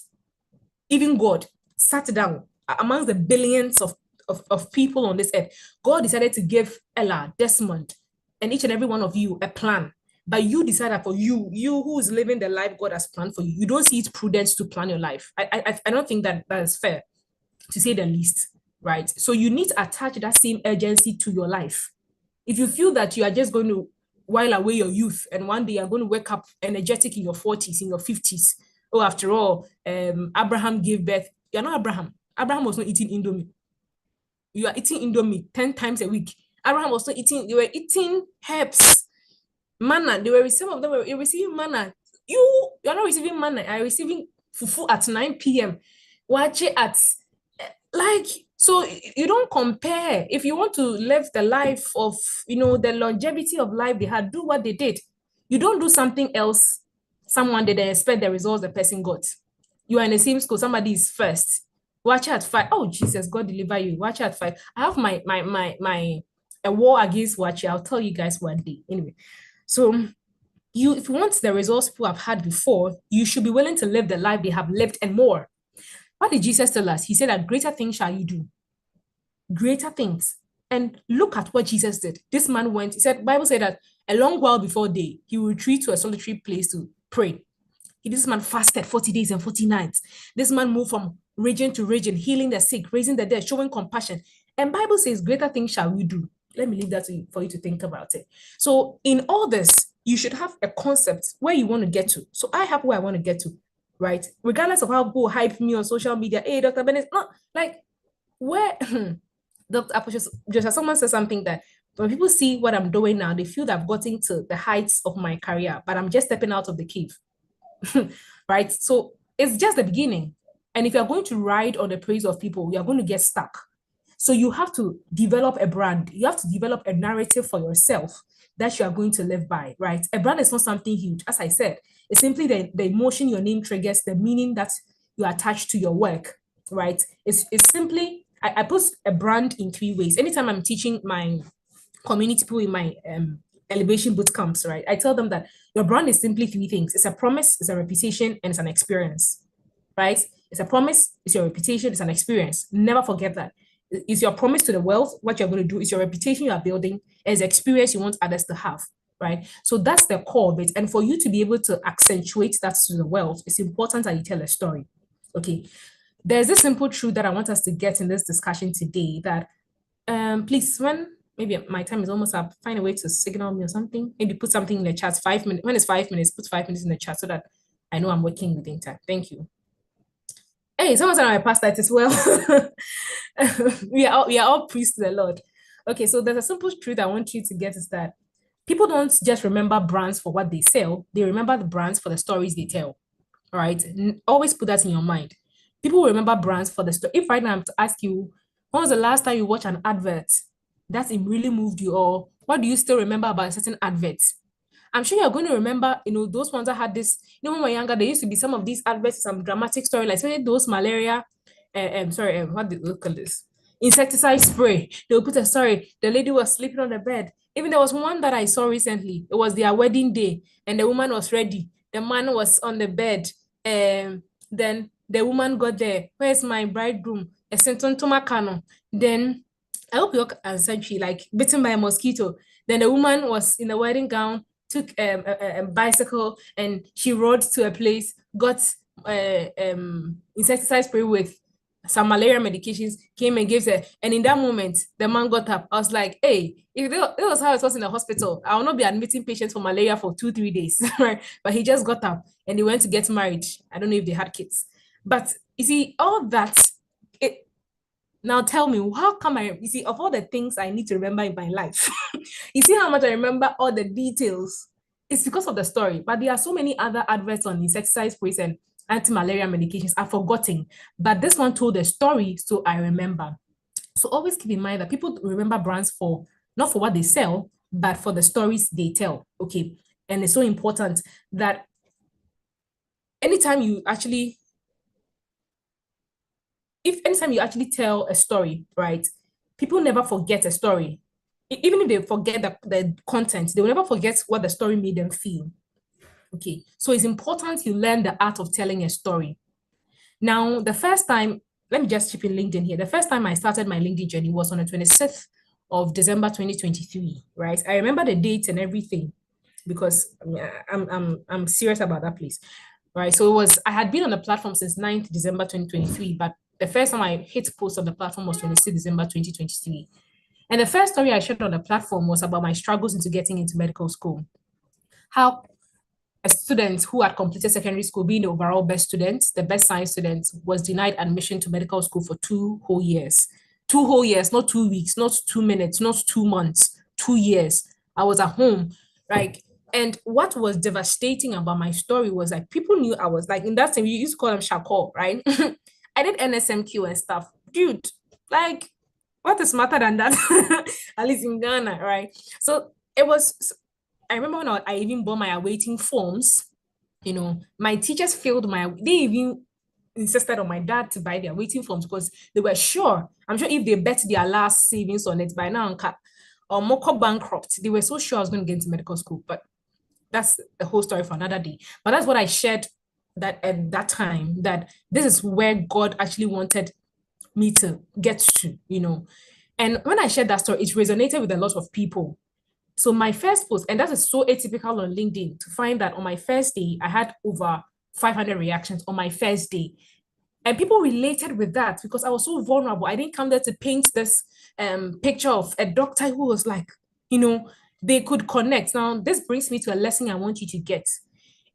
Even God sat down amongst the billions of people on this earth. God decided to give Ella, Desmond, and each and every one of you a plan. But you decided for you who is living the life God has planned for you. You don't see it prudent to plan your life. I don't think that is fair, to say the least, right? So you need to attach that same urgency to your life. If you feel that you are just going to while away your youth and one day you're going to wake up energetic in your 40s, in your 50s, after all, Abraham gave birth. You're not Abraham. Abraham was not eating Indomie. You are eating Indomie 10 times a week. Abraham was not eating, they were eating herbs, manna. Some of them were receiving manna. You're not receiving manna. I'm receiving fufu at 9 p.m. Watch it at, so you don't compare. If you want to live the life of, the longevity of life they had, do what they did. You don't do something else someone did and expect the results the person got. You are in the same school, somebody is first. Watch at 5. Oh, Jesus, God deliver you. Watch at 5. I have a war against watch. I'll tell you guys one day. Anyway, so if you want the results people have had before, you should be willing to live the life they have lived and more. What did Jesus tell us? He said that greater things shall you do. Greater things. And look at what Jesus did. This man went, Bible said that a long while before day, he would retreat to a solitary place to pray. This man fasted 40 days and 40 nights. This man moved from region to region, healing the sick, raising the dead, showing compassion. And Bible says, greater things shall we do. Let me leave that for you to think about it. So in all this, you should have a concept where you want to get to. So I have where I want to get to, right? Regardless of how people hype me on social media. Hey, Dr. Bennett, not like where just someone said something that when people see what I'm doing now, they feel that I've gotten to the heights of my career, but I'm just stepping out of the cave. Right? So it's just the beginning. And if you're going to ride on the praise of people, you're going to get stuck. So you have to develop a brand. You have to develop a narrative for yourself that you are going to live by, right? A brand is not something huge. As I said, it's simply the emotion your name triggers, the meaning that you attach to your work, right? It's simply, I put a brand in 3 ways. Anytime I'm teaching my community people in my elevation boot camps, right? I tell them that your brand is simply 3 things. It's a promise, it's a reputation, and it's an experience, right? It's a promise, it's your reputation, it's an experience. Never forget that. It's your promise to the world, what you're going to do, it's your reputation you are building, as experience you want others to have, right? So that's the core of it. And for you to be able to accentuate that to the world, it's important that you tell a story, okay? There's this simple truth that I want us to get in this discussion today that, please, when maybe my time is almost up, find a way to signal me or something, maybe put something in the chat, 5 minutes, when it's 5 minutes, put 5 minutes in the chat so that I know I'm working within time. Thank you. Hey, someone said I passed that as well. we are all priests to the Lord. Okay, so there's a simple truth I want you to get is that people don't just remember brands for what they sell, they remember the brands for the stories they tell. All right, always put that in your mind. People remember brands for the story. If right now I'm to ask you, when was the last time you watched an advert that it really moved you, or what do you still remember about a certain advert? I'm sure you're going to remember, those ones that had this, when we were younger, there used to be some of these adverts, some dramatic storylines, especially those malaria, what do we call this? Insecticide spray. They would put a story, the lady was sleeping on the bed. Even there was one that I saw recently. It was their wedding day, and the woman was ready. The man was on the bed. Then the woman got there. Where's my bridegroom? A sentontomakano. Then I hope you answered, she like bitten by a mosquito. Then the woman was in a wedding gown, took a bicycle, and she rode to a place, got insecticide spray with some malaria medications, came and gave her. And in that moment, the man got up. I was like, hey, if it was how it was in the hospital, I will not be admitting patients for malaria for 2-3 days, right? But he just got up and they went to get married. I don't know if they had kids. But you see, all that, now tell me, how come you see, of all the things I need to remember in my life, you see how much I remember all the details? It's because of the story. But there are so many other adverts on insecticide sprays and anti-malaria medications I've forgotten. But this one told a story, so I remember. So always keep in mind that people remember brands for, not for what they sell, but for the stories they tell, okay? And it's so important that anytime you actually tell a story, right, people never forget a story. Even if they forget the content, they will never forget what the story made them feel. Okay, so it's important you learn the art of telling a story. Now, the first time, let me just chip in LinkedIn here. The first time I started my LinkedIn journey was on the 26th of December 2023, right? I remember the dates and everything because I'm serious about that place, right? So I had been on the platform since 9th December 2023, but the first time I hit post on the platform was 26th December 2023. And the first story I shared on the platform was about my struggles into getting into medical school. How a student who had completed secondary school, being the overall best student, the best science student, was denied admission to medical school for 2 whole years. 2 whole years, not 2 weeks, not 2 minutes, not 2 months, 2 years. I was at home, like, and what was devastating about my story was like people knew I was like, in that time, you used to call them Shako, right? I did NSMQ and stuff. Dude, like, what is smarter than that? At least in Ghana, right? So it was, I remember when I even bought my awaiting forms, my teachers they even insisted on my dad to buy their awaiting forms because they were sure, I'm sure if they bet their last savings on it by now, or Moko bankrupt, they were so sure I was going to get into medical school. But that's the whole story for another day. But that's what I shared that at that time, that this is where God actually wanted me to get to, And when I shared that story, it resonated with a lot of people. So my first post, and that is so atypical on LinkedIn to find that on my first day, I had over 500 reactions on my first day. And people related with that because I was so vulnerable. I didn't come there to paint this picture of a doctor who was like, they could connect. Now, this brings me to a lesson I want you to get.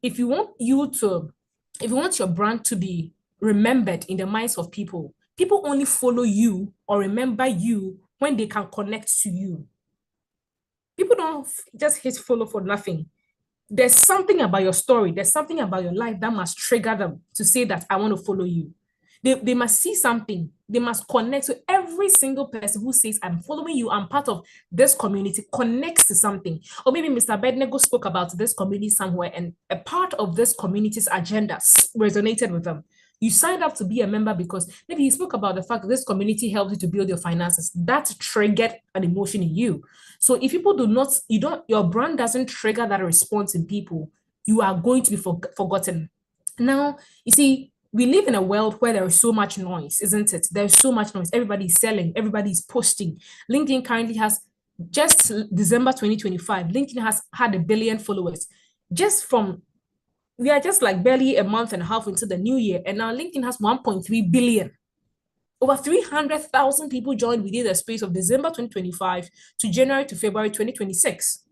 If you want your brand to be remembered in the minds of people, people only follow you or remember you when they can connect to you. People don't just hit follow for nothing. There's something about your story, there's something about your life that must trigger them to say that I want to follow you. They must see something. They must connect. So every single person who says, I'm following you, I'm part of this community, connects to something. Or maybe Mr. Bednego spoke about this community somewhere, and a part of this community's agenda resonated with them. You signed up to be a member because maybe he spoke about the fact that this community helps you to build your finances. That triggered an emotion in you. So if people your brand doesn't trigger that response in people, you are going to be forgotten. Now, you see, we live in a world where there is so much noise, isn't it? There's so much noise. Everybody's selling, everybody's posting. LinkedIn currently has, just December 2025, LinkedIn has had 1 billion followers. We are just like barely a month and a half into the new year, and now LinkedIn has 1.3 billion. Over 300,000 people joined within the space of December 2025 to January to February 2026.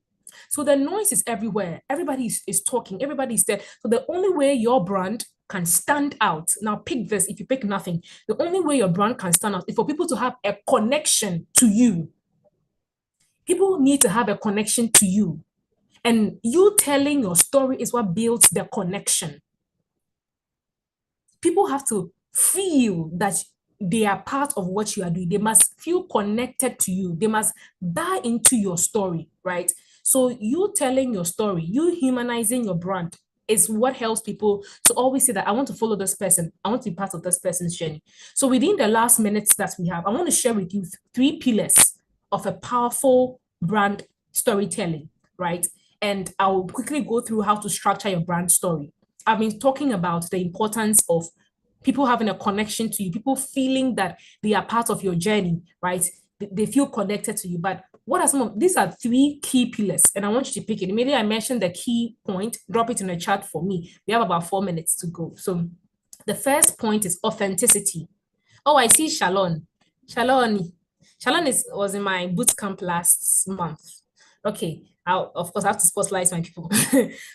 So the noise is everywhere. Everybody is talking, everybody's there. So the only way your brand can stand out, now pick this, if you pick nothing, the only way your brand can stand out is for people to have a connection to you. People need to have a connection to you. And you telling your story is what builds the connection. People have to feel that they are part of what you are doing. They must feel connected to you. They must buy into your story, right? So you telling your story, you humanizing your brand is what helps people to always say that I want to follow this person. I want to be part of this person's journey. So within the last minutes that we have, I want to share with you 3 pillars of a powerful brand storytelling, right? And I'll quickly go through how to structure your brand story. I've been talking about the importance of people having a connection to you, people feeling that they are part of your journey, right? They feel connected to you. But what are these are 3 key pillars, and I want you to pick it. Immediately I mentioned the key point, drop it in the chat for me. We have about 4 minutes to go. So the first point is authenticity. Oh, I see Shalon. Shalon was in my boot camp last month. Okay, of course I have to spotlight my people.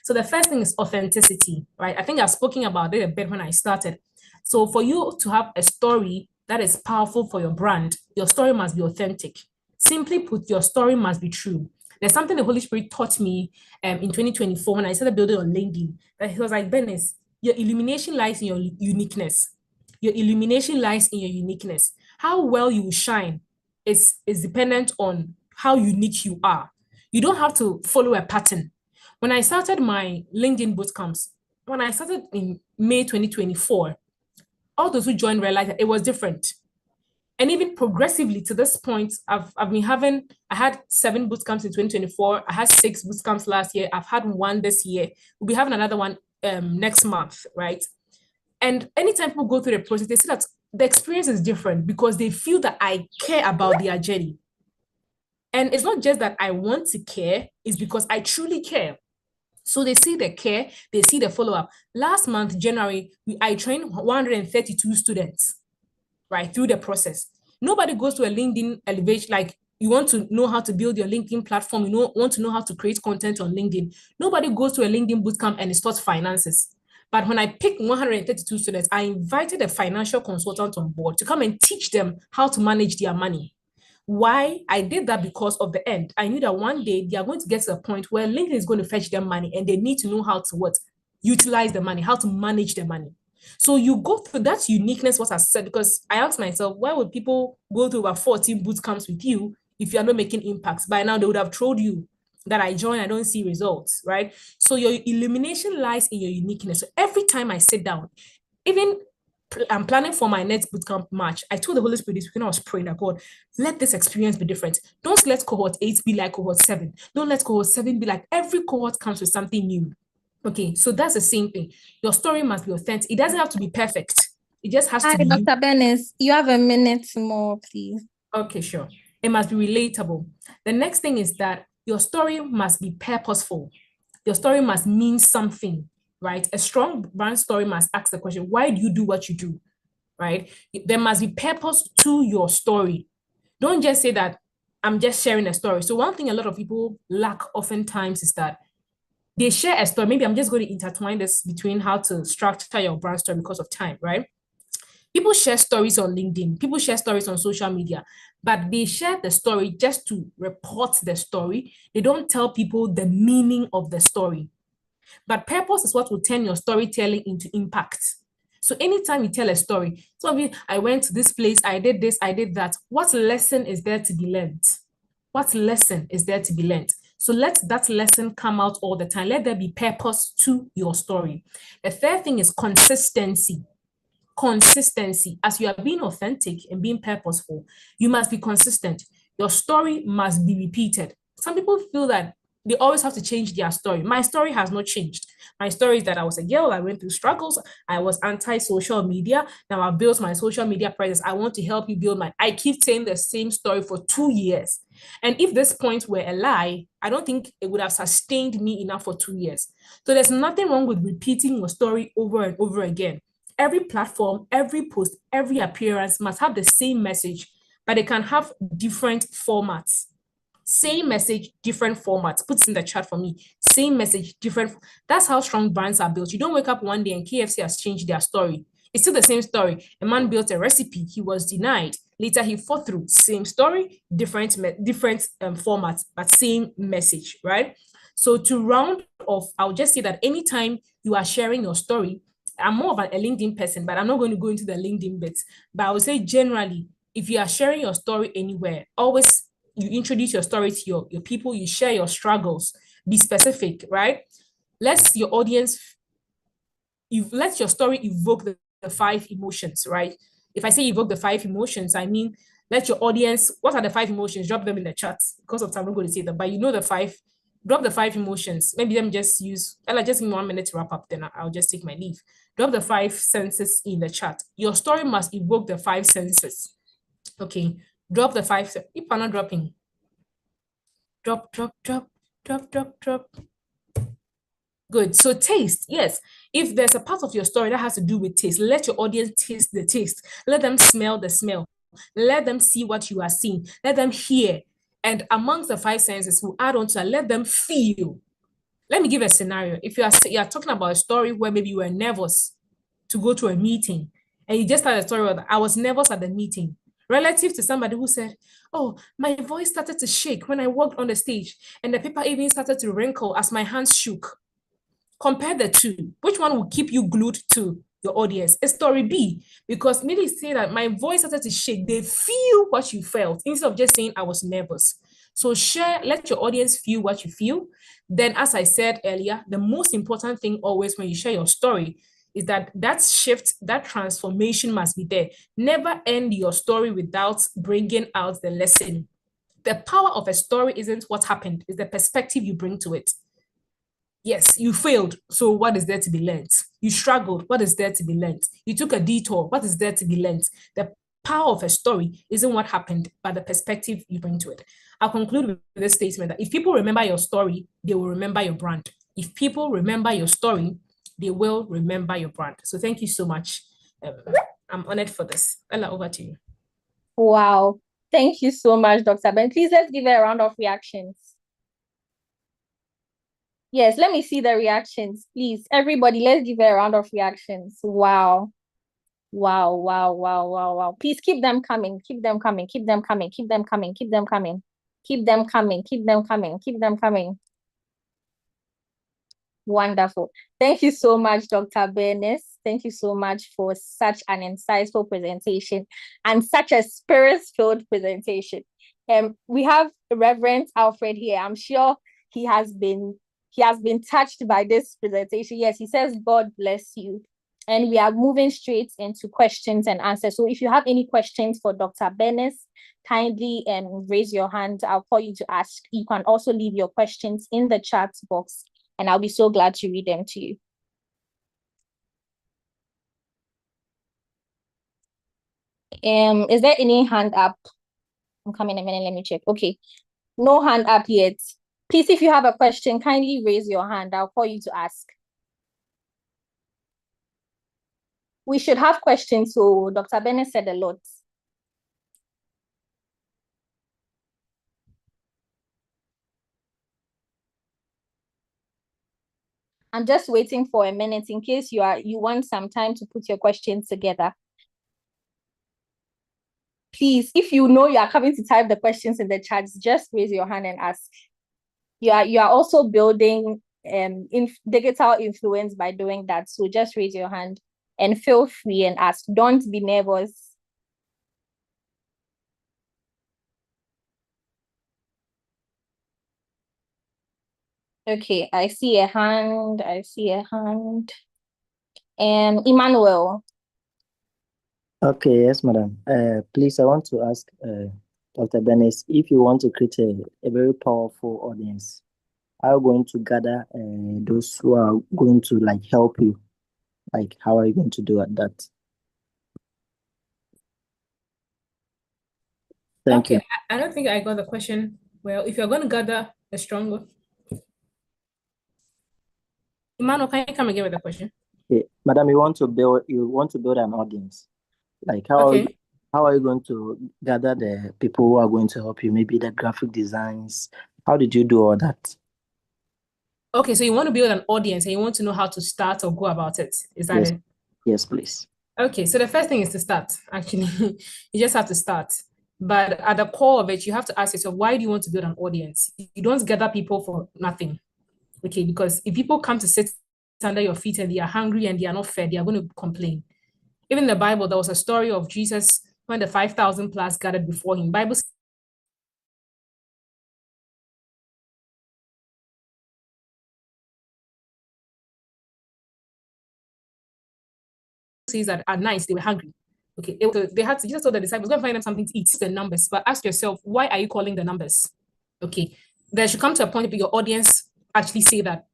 So the first thing is authenticity, right? I think I've spoken about it a bit when I started. So for you to have a story that is powerful for your brand, your story must be authentic. Simply put, your story must be true. There's something the Holy Spirit taught me in 2024 when I started building on LinkedIn, that he was like, Benes, your illumination lies in your uniqueness. Your illumination lies in your uniqueness. How well you shine is dependent on how unique you are. You don't have to follow a pattern. When I started my LinkedIn bootcamps, when I started in May 2024, all those who joined realized that it was different. And even progressively to this point, I had 7 bootcamps in 2024. I had 6 bootcamps last year. I've had 1 this year. We'll be having another one next month, right? And anytime people go through the process, they see that the experience is different because they feel that I care about their journey. And it's not just that I want to care, it's because I truly care. So they see the care, they see the follow-up. Last month, January, I trained 132 students, right, through the process. Nobody goes to a LinkedIn elevation, like you want to know how to build your LinkedIn platform, want to know how to create content on LinkedIn. Nobody goes to a LinkedIn bootcamp and it starts finances. But when I picked 132 students, I invited a financial consultant on board to come and teach them how to manage their money. Why? I did that because of the end. I knew that one day they are going to get to a point where LinkedIn is going to fetch them money and they need to know how to utilize the money, how to manage the money. So you go through that uniqueness, what I said, because I asked myself, why would people go through about 14 boot camps with you if you are not making impacts? By now, they would have told you that I joined, I don't see results, right? So your illumination lies in your uniqueness. So every time I sit down, even I'm planning for my next bootcamp March, I told the Holy Spirit this when I was praying that God, let this experience be different. Don't let cohort 8 be like cohort 7. Don't let cohort 7 be like every cohort comes with something new. Okay, so that's the same thing. Your story must be authentic. It doesn't have to be perfect. It just has to be. Dr. Benes, you have a minute more, please. Okay, sure. It must be relatable. The next thing is that your story must be purposeful. Your story must mean something, right? A strong brand story must ask the question, why do you do what you do, right? There must be purpose to your story. Don't just say that I'm just sharing a story. So one thing a lot of people lack oftentimes is that they share a story. Maybe I'm just going to intertwine this between how to structure your brand story because of time, right? People share stories on LinkedIn, people share stories on social media, but they share the story just to report the story. They don't tell people the meaning of the story. But purpose is what will turn your storytelling into impact. So anytime you tell a story, so I went to this place, I did this, I did that. What lesson is there to be learned? What lesson is there to be learned? So let that lesson come out all the time. Let there be purpose to your story. The third thing is consistency. Consistency. As you are being authentic and being purposeful, you must be consistent. Your story must be repeated. Some people feel that they always have to change their story. My story has not changed. My story is that I was a girl, I went through struggles, I was anti-social media. Now I've built my social media presence. I want to help you build I keep saying the same story for 2 years. And if this point were a lie, I don't think it would have sustained me enough for 2 years. So there's nothing wrong with repeating your story over and over again. Every platform, every post, every appearance must have the same message, but it can have different formats. Same message, different formats. Put it in the chat for me. Same message, different. That's how strong brands are built. You don't wake up one day and KFC has changed their story. It's still the same story. A man built a recipe. He was denied. Later, he fought through. Same story, different formats, but same message, right? So to round off, I'll just say that anytime you are sharing your story, I'm more of a LinkedIn person, but I'm not going to go into the LinkedIn bits. But I would say generally, if you are sharing your story anywhere, always you introduce your story to your people, you share your struggles, be specific, right? Let your audience, let your story evoke the 5 emotions, right? If I say evoke the 5 emotions, I mean, let your audience, what are the 5 emotions? Drop them in the chat. Because of time, I'm not going to say them, but you know the 5, drop the 5 emotions. Maybe them just use, Ella, just give me 1 minute to wrap up, then I'll just take my leave. Drop the 5 senses in the chat. Your story must evoke the 5 senses. Okay, drop the 5. If I'm not dropping, drop. Good. So taste, yes. If there's a part of your story that has to do with taste, let your audience taste the taste. Let them smell the smell. Let them see what you are seeing. Let them hear. And amongst the 5 senses, we'll add on to that, let them feel. Let me give a scenario. If you are talking about a story where maybe you were nervous to go to a meeting, and you just started a story about, I was nervous at the meeting, relative to somebody who said, oh, my voice started to shake when I walked on the stage, and the paper even started to wrinkle as my hands shook. Compare the two. Which one will keep you glued to your audience? It's story B, because maybe say that my voice started to shake. They feel what you felt instead of just saying I was nervous. So share, let your audience feel what you feel. Then, as I said earlier, the most important thing always when you share your story is that shift, that transformation must be there. Never end your story without bringing out the lesson. The power of a story isn't what happened, it's the perspective you bring to it. Yes, you failed. So what is there to be learned? You struggled. What is there to be learned? You took a detour. What is there to be learned? The power of a story isn't what happened, but the perspective you bring to it. I'll conclude with this statement that if people remember your story, they will remember your brand. If people remember your story, they will remember your brand. So thank you so much. I'm honored for this. Ella, over to you. Wow. Thank you so much, Dr. Ben. Please, let's give her a round of reactions. Yes, let me see the reactions, please. Everybody, let's give her a round of reactions. Wow. Wow, wow, wow, wow, wow. Please keep them coming, keep them coming, keep them coming, keep them coming, keep them coming, keep them coming, keep them coming, keep them coming. Wonderful. Thank you so much, Dr. Bernice. Thank you so much for such an insightful presentation and such a spirit-filled presentation. We have Reverend Alfred here. I'm sure he has been touched by this presentation. Yes, he says, God bless you. And we are moving straight into questions and answers. So if you have any questions for Dr. Bernice, kindly raise your hand. I'll call you to ask. You can also leave your questions in the chat box, and I'll be so glad to read them to you. Is there any hand up? I'm coming in a minute, let me check. Okay, no hand up yet. Please, if you have a question, kindly raise your hand. I'll call you to ask. We should have questions, so Dr. Bennett said a lot. I'm just waiting for a minute in case you want some time to put your questions together. Please, if you know you are coming to type the questions in the chat, just raise your hand and ask. You are also building digital influence by doing that. So just raise your hand and feel free and ask. Don't be nervous. Okay, I see a hand. And Emmanuel. Okay, yes, madam. Please, I want to ask Dr. Dennis, if you want to create a very powerful audience, how are you going to gather those who are going to like help you? Like, how are you going to do that? Thank you. I don't think I got the question. Well, if you're going to gather a stronger, Emmanuel, can you come again with the question? Okay. Madam, you want to build an audience. Like, how are you going to gather the people who are going to help you? Maybe the graphic designs. How did you do all that? Okay, so you want to build an audience and you want to know how to start or go about it. Is that it? Yes, please. Okay, so the first thing is to start, actually. You just have to start. But at the core of it, you have to ask yourself, why do you want to build an audience? You don't gather people for nothing. Okay, because if people come to sit under your feet and they are hungry and they are not fed, they are going to complain. Even in the Bible, there was a story of Jesus when the 5,000 plus gathered before him. Bible says that at night they were hungry. Okay, Jesus told the disciples, go and find them something to eat, the numbers. But ask yourself, why are you calling the numbers? Okay, there should come to a point where your audience actually say that,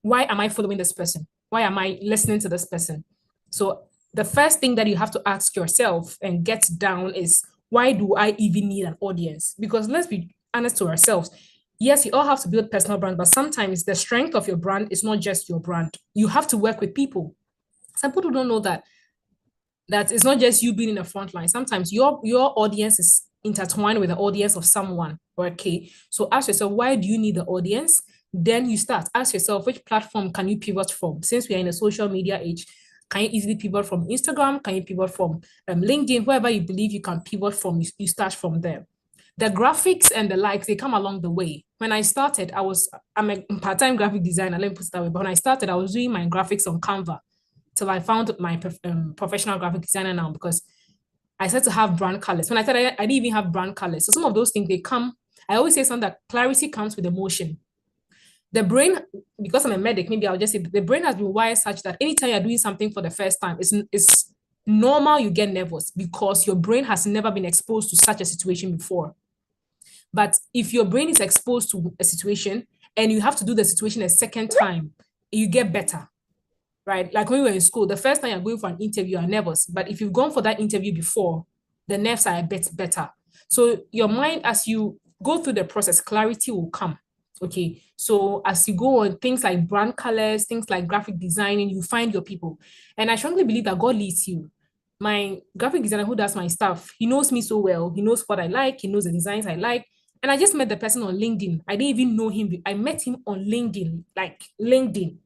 why am I following this person? Why am I listening to this person? So the first thing that you have to ask yourself and get down is, why do I even need an audience? Because let's be honest to ourselves. Yes, you all have to build personal brand, but sometimes the strength of your brand is not just your brand. You have to work with people. Some people don't know that it's not just you being in the front line. Sometimes your audience is intertwined with the audience of someone. Okay, so ask yourself, why do you need the audience? Then you start. Ask yourself, which platform can you pivot from? Since we are in a social media age, can you easily pivot from Instagram? Can you pivot from LinkedIn? Wherever you believe you can pivot from, you start from there. The graphics and the likes, they come along the way. When I started, I'm a part-time graphic designer, let me put it that way. But when I started, I was doing my graphics on Canva till I found my professional graphic designer now, because I started to have brand colors. When I started, I didn't even have brand colors. So some of those things, they come, I always say something that clarity comes with emotion. The brain, because I'm a medic, maybe I'll just say the brain has been wired such that anytime you're doing something for the first time, it's normal you get nervous because your brain has never been exposed to such a situation before. But if your brain is exposed to a situation and you have to do the situation a second time, you get better, right? Like when you were in school, the first time you're going for an interview, you're nervous. But if you've gone for that interview before, the nerves are a bit better. So your mind, as you go through the process, clarity will come. Okay, so as you go on, things like brand colors, things like graphic designing, you find your people. And I strongly believe that God leads you. My graphic designer who does my stuff, he knows me so well. He knows what I like. He knows the designs I like. And I just met the person on LinkedIn. I didn't even know him. I met him on LinkedIn, like LinkedIn.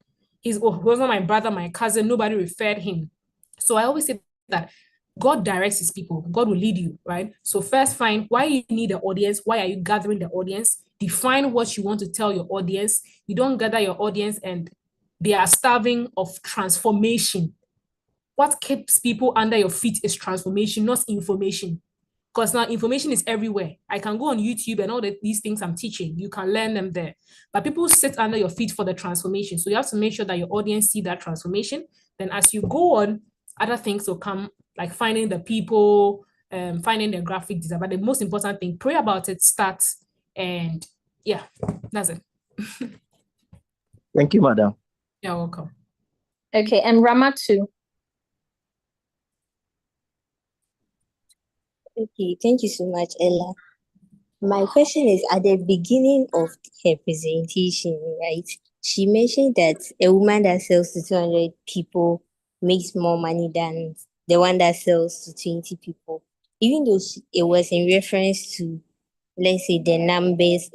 He wasn't my brother, my cousin. Nobody referred him. So I always say that God directs his people. God will lead you, right? So first find why you need the audience. Why are you gathering the audience? Define what you want to tell your audience. You don't gather your audience and they are starving of transformation. What keeps people under your feet is transformation, not information. Because now information is everywhere. I can go on YouTube and all these things I'm teaching. You can learn them there. But people sit under your feet for the transformation. So you have to make sure that your audience see that transformation. Then as you go on, other things will come, like finding the people, finding the graphic design. But the most important thing, pray about it, start, and yeah, that's it. Thank you, madam. You're welcome. Okay, and Ramatu. Okay, thank you so much, Ella. My question is, at the beginning of her presentation, right, she mentioned that a woman that sells to 200 people makes more money than the one that sells to 20 people, even though it was in reference to, let's say, the numbers.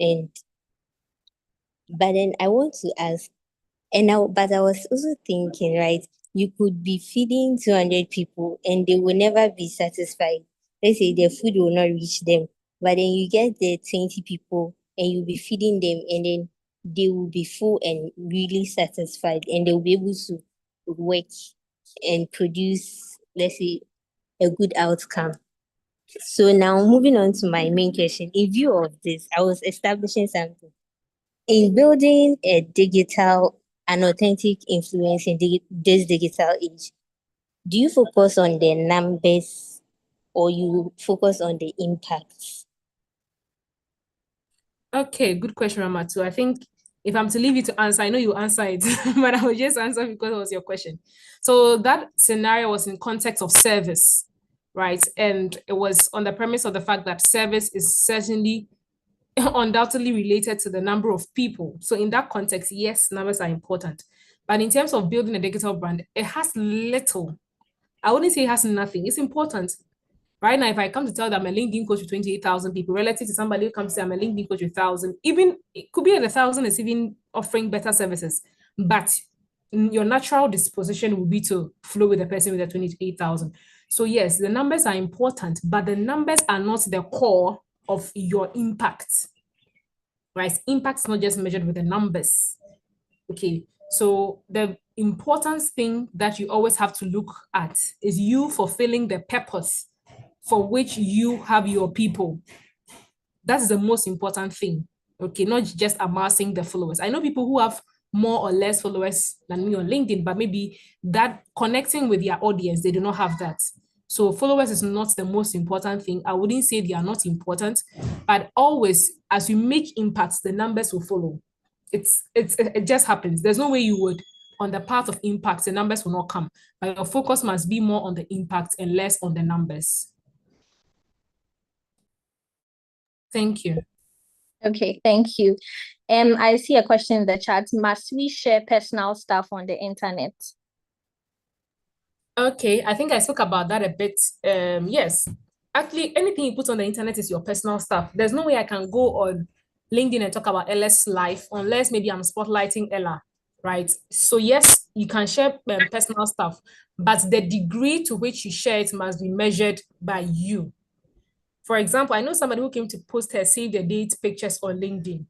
But then I want to ask, But I was also thinking, right? You could be feeding 200 people and they will never be satisfied. Let's say their food will not reach them, but then you get the 20 people and you'll be feeding them, and then they will be full and really satisfied, and they'll be able to work and produce, let's say, a good outcome. So now moving on to my main question. In view of this, I was establishing something. In building an authentic influence in this digital age, do you focus on the numbers or you focus on the impacts? Okay, good question, Ramatu. I think if I'm to leave you to answer, I know you answer it, but I will just answer because it was your question. So that scenario was in context of service, right? And it was on the premise of the fact that service is certainly undoubtedly related to the number of people. So in that context, yes, numbers are important. But in terms of building a digital brand, it has little. I wouldn't say it has nothing. It's important. Right now, if I come to tell that I'm a LinkedIn coach with 28,000 people, relative to somebody who comes to say I'm a LinkedIn coach with 1,000, even it could be at 1,000 is even offering better services. But your natural disposition will be to flow with the person with the 28,000. So yes, the numbers are important, but the numbers are not the core of your impact. Right? Impact is not just measured with the numbers. Okay. So the important thing that you always have to look at is you fulfilling the purpose for which you have your people. That's the most important thing. Okay, not just amassing the followers. I know people who have more or less followers than me on LinkedIn, but maybe that connecting with their audience, they do not have that. So followers is not the most important thing. I wouldn't say they are not important, but always as you make impacts, the numbers will follow. It just happens. There's no way you would on the path of impact, the numbers will not come. But your focus must be more on the impact and less on the numbers. Thank you. Okay, thank you. I see a question in the chat. Must we share personal stuff on the internet? Okay, I think I spoke about that a bit. Yes, actually, anything you put on the internet is your personal stuff. There's no way I can go on LinkedIn and talk about Ella's life unless maybe I'm spotlighting Ella, right? So yes, you can share personal stuff, but the degree to which you share it must be measured by you. For example, I know somebody who came to post her save the date pictures on LinkedIn.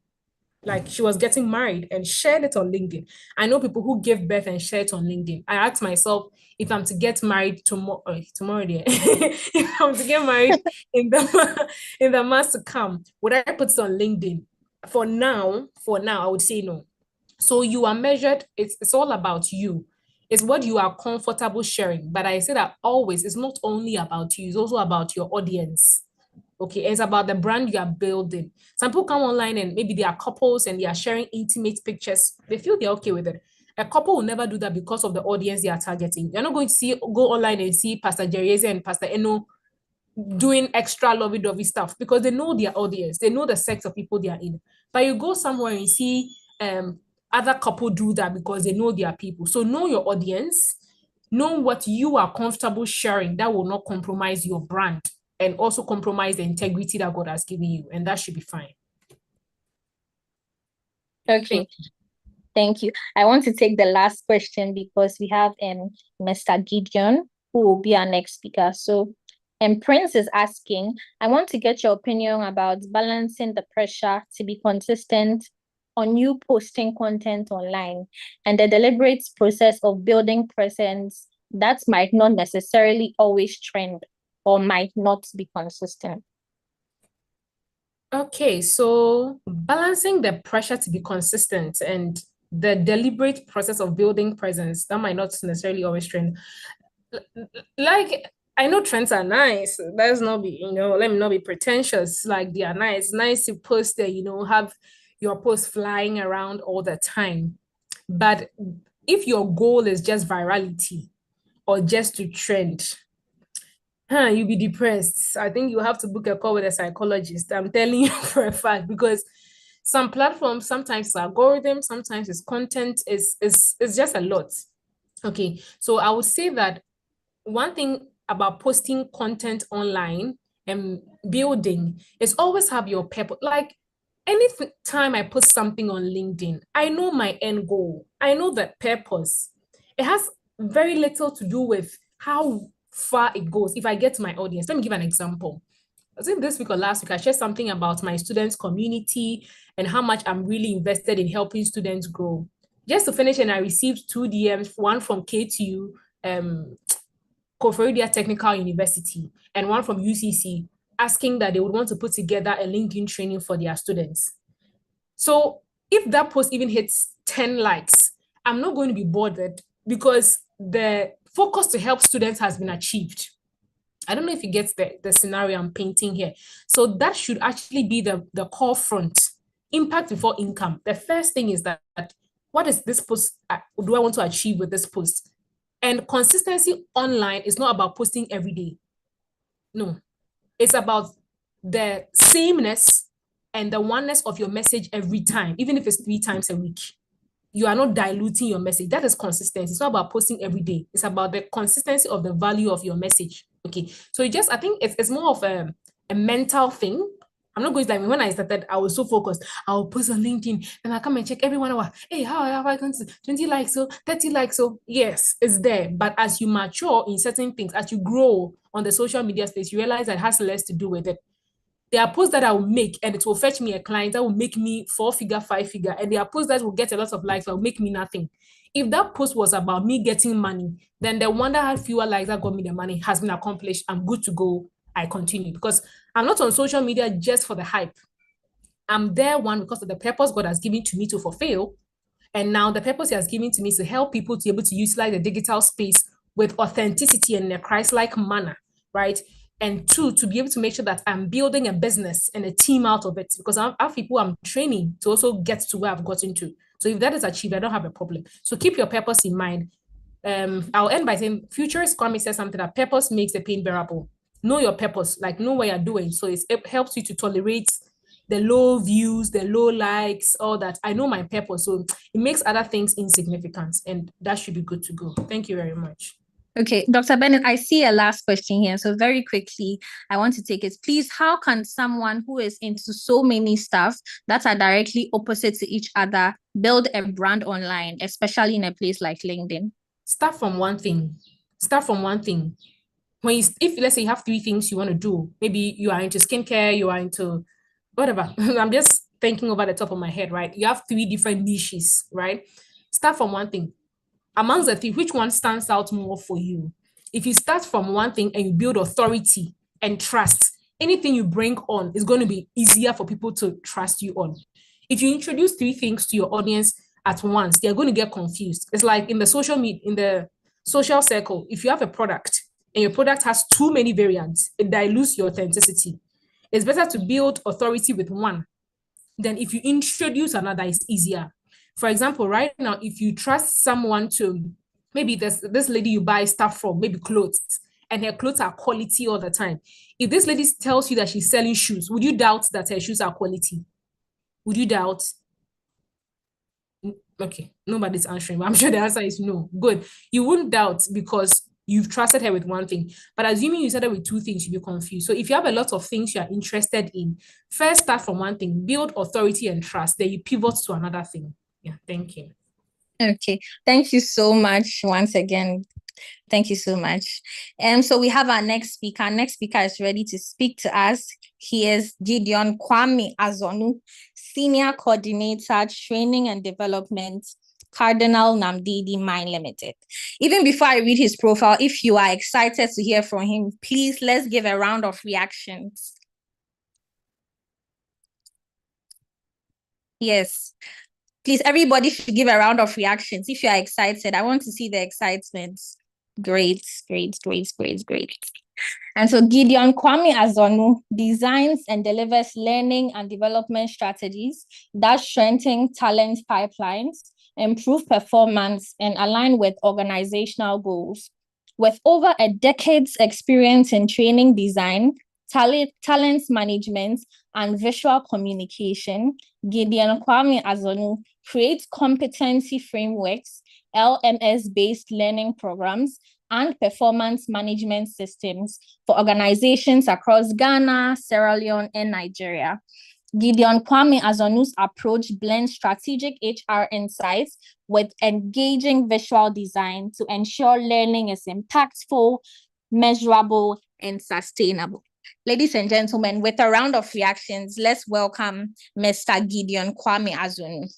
Like she was getting married and shared it on LinkedIn. I know people who give birth and share it on LinkedIn. I asked myself, if I'm to get married tomorrow, if I'm to get married in the months to come, would I put it on LinkedIn? For now, I would say no. So you are measured. It's all about you. It's what you are comfortable sharing. But I say that always, it's not only about you, it's also about your audience. Okay, it's about the brand you are building. Some people come online and maybe they are couples and they are sharing intimate pictures. They feel they're okay with it. A couple will never do that because of the audience they are targeting. You're not going to go online and see Pastor Jerry and Pastor Eno doing extra lovey-dovey stuff because they know their audience. They know the sex of people they are in. But you go somewhere and you see other couple do that because they know their people. So know your audience. Know what you are comfortable sharing that will not compromise your brand and also compromise the integrity that God has given you. And that should be fine. Okay. Thank you. I want to take the last question because we have Mr. Gideon, who will be our next speaker. So, Prince is asking, I want to get your opinion about balancing the pressure to be consistent on you posting content online and the deliberate process of building presence that might not necessarily always trend or might not be consistent. Okay, so balancing the pressure to be consistent and the deliberate process of building presence that might not necessarily always trend. Like, I know trends are nice. Let's not be, let me not be pretentious. Like, they are nice. Nice to post there, have your post flying around all the time. But if your goal is just virality or just to trend, you'll be depressed. I think you have to book a call with a psychologist. I'm telling you for a fact, because some platforms, sometimes it's algorithm, sometimes it's content, it's just a lot. Okay, so I would say that one thing about posting content online and building is always have your purpose. Like any time I put something on LinkedIn, I know my end goal. I know the purpose. It has very little to do with how far it goes. If I get to my audience, let me give an example. I think this week or last week, I shared something about my students' community and how much I'm really invested in helping students grow. Just to finish, and I received 2 DMs, one from KTU, Koforidua Technical University, and one from UCC, asking that they would want to put together a LinkedIn training for their students. So if that post even hits 10 likes, I'm not going to be bothered because the focus to help students has been achieved. I don't know if you get the scenario I'm painting here. So that should actually be the core front. Impact before income. The first thing is that what is this post? Do I want to achieve with this post? And consistency online is not about posting every day. No, it's about the sameness and the oneness of your message every time, even if it's 3 times a week. You are not diluting your message. That is consistency. It's not about posting every day. It's about the consistency of the value of your message. Okay. So I think it's more of a mental thing. I'm not going to, like, when I started, I was so focused. I'll post on LinkedIn and I come and check every 1 hour. Hey, how have I done? 20 likes, so 30 likes. So yes, it's there. But as you mature in certain things, as you grow on the social media space, you realize that it has less to do with it. There are posts that I will make and it will fetch me a client that will make me 4-figure, 5-figure. And there are posts that will get a lot of likes that will make me nothing. If that post was about me getting money, then the one that had fewer likes that got me the money has been accomplished. I'm good to go. I continue because I'm not on social media just for the hype. I'm there, one, because of the purpose God has given to me to fulfill. And now the purpose He has given to me is to help people to be able to utilize the digital space with authenticity and in a Christ-like manner, right? And 2, to be able to make sure that I'm building a business and a team out of it, because I have people I'm training to also get to where I've gotten to. So if that is achieved, I don't have a problem. So keep your purpose in mind. I'll end by saying Futurist Kwame says something that purpose makes the pain bearable. Know your purpose, like know what you're doing. So it helps you to tolerate the low views, the low likes, all that. I know my purpose, so it makes other things insignificant, and that should be good to go. Thank you very much. Okay, Dr. Bennett, I see a last question here. So very quickly, I want to take it. Please, how can someone who is into so many stuff that are directly opposite to each other build a brand online, especially in a place like LinkedIn? Start from one thing. If let's say you have 3 things you want to do, maybe you are into skincare, you are into whatever. I'm just thinking over the top of my head, right? You have 3 different niches, right? Start from one thing. Amongst the 3, which one stands out more for you? If you start from one thing and you build authority and trust, anything you bring on is going to be easier for people to trust you on. If you introduce 3 things to your audience at once, they're going to get confused. It's like in the social circle, if you have a product and your product has too many variants, it dilutes your authenticity. It's better to build authority with one than if you introduce another, it's easier. For example, right now, if you trust someone to, maybe this lady you buy stuff from, maybe clothes, and her clothes are quality all the time. If this lady tells you that she's selling shoes, would you doubt that her shoes are quality? Would you doubt? Okay, nobody's answering, but I'm sure the answer is no. Good. You wouldn't doubt because you've trusted her with one thing. But assuming you started with 2 things, you'll be confused. So if you have a lot of things you are interested in, first start from one thing, build authority and trust, then you pivot to another thing. Yeah, thank you. Okay, thank you so much once again. Thank you so much. So we have our next speaker. Our next speaker is ready to speak to us. He is Gideon Kwame Azonu, Senior Coordinator, Training and Development, Cardinal Namdidi Mine Limited. Even before I read his profile, if you are excited to hear from him, please let's give a round of reactions. Yes. Please, everybody should give a round of reactions. If you are excited, I want to see the excitement. Great. And so Gideon Kwame Azonu designs and delivers learning and development strategies that strengthen talent pipelines, improve performance, and align with organizational goals. With over a decade's experience in training design, talent management, and visual communication, Gideon Kwame Azonu creates competency frameworks, LMS-based learning programs, and performance management systems for organizations across Ghana, Sierra Leone, and Nigeria. Gideon Kwame Azonu's approach blends strategic HR insights with engaging visual design to ensure learning is impactful, measurable, and sustainable. Ladies and gentlemen, with a round of reactions, let's welcome Mr. Gideon Kwame Azonu.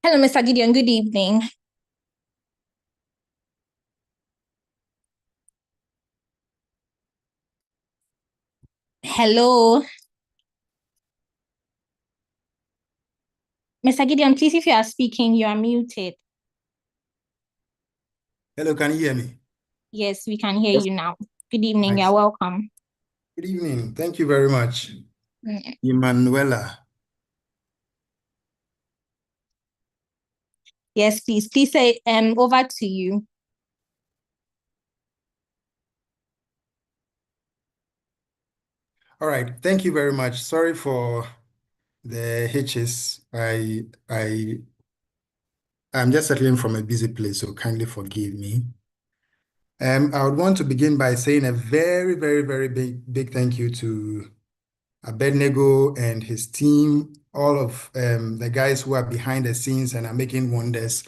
Hello, Mr. Gideon. Good evening. Hello. Mr. Gideon, please, if you are speaking, you are muted. Hello, can you hear me? Yes, we can hear you now. Good evening. Nice. You're welcome. Good evening. Thank you very much, Emanuela. Yes, please. Please say over to you. All right. Thank you very much. Sorry for the hitches. I'm just settling from a busy place, so kindly forgive me. I would want to begin by saying a very, very, very big thank you to Abednego and his team, all of the guys who are behind the scenes and are making wonders.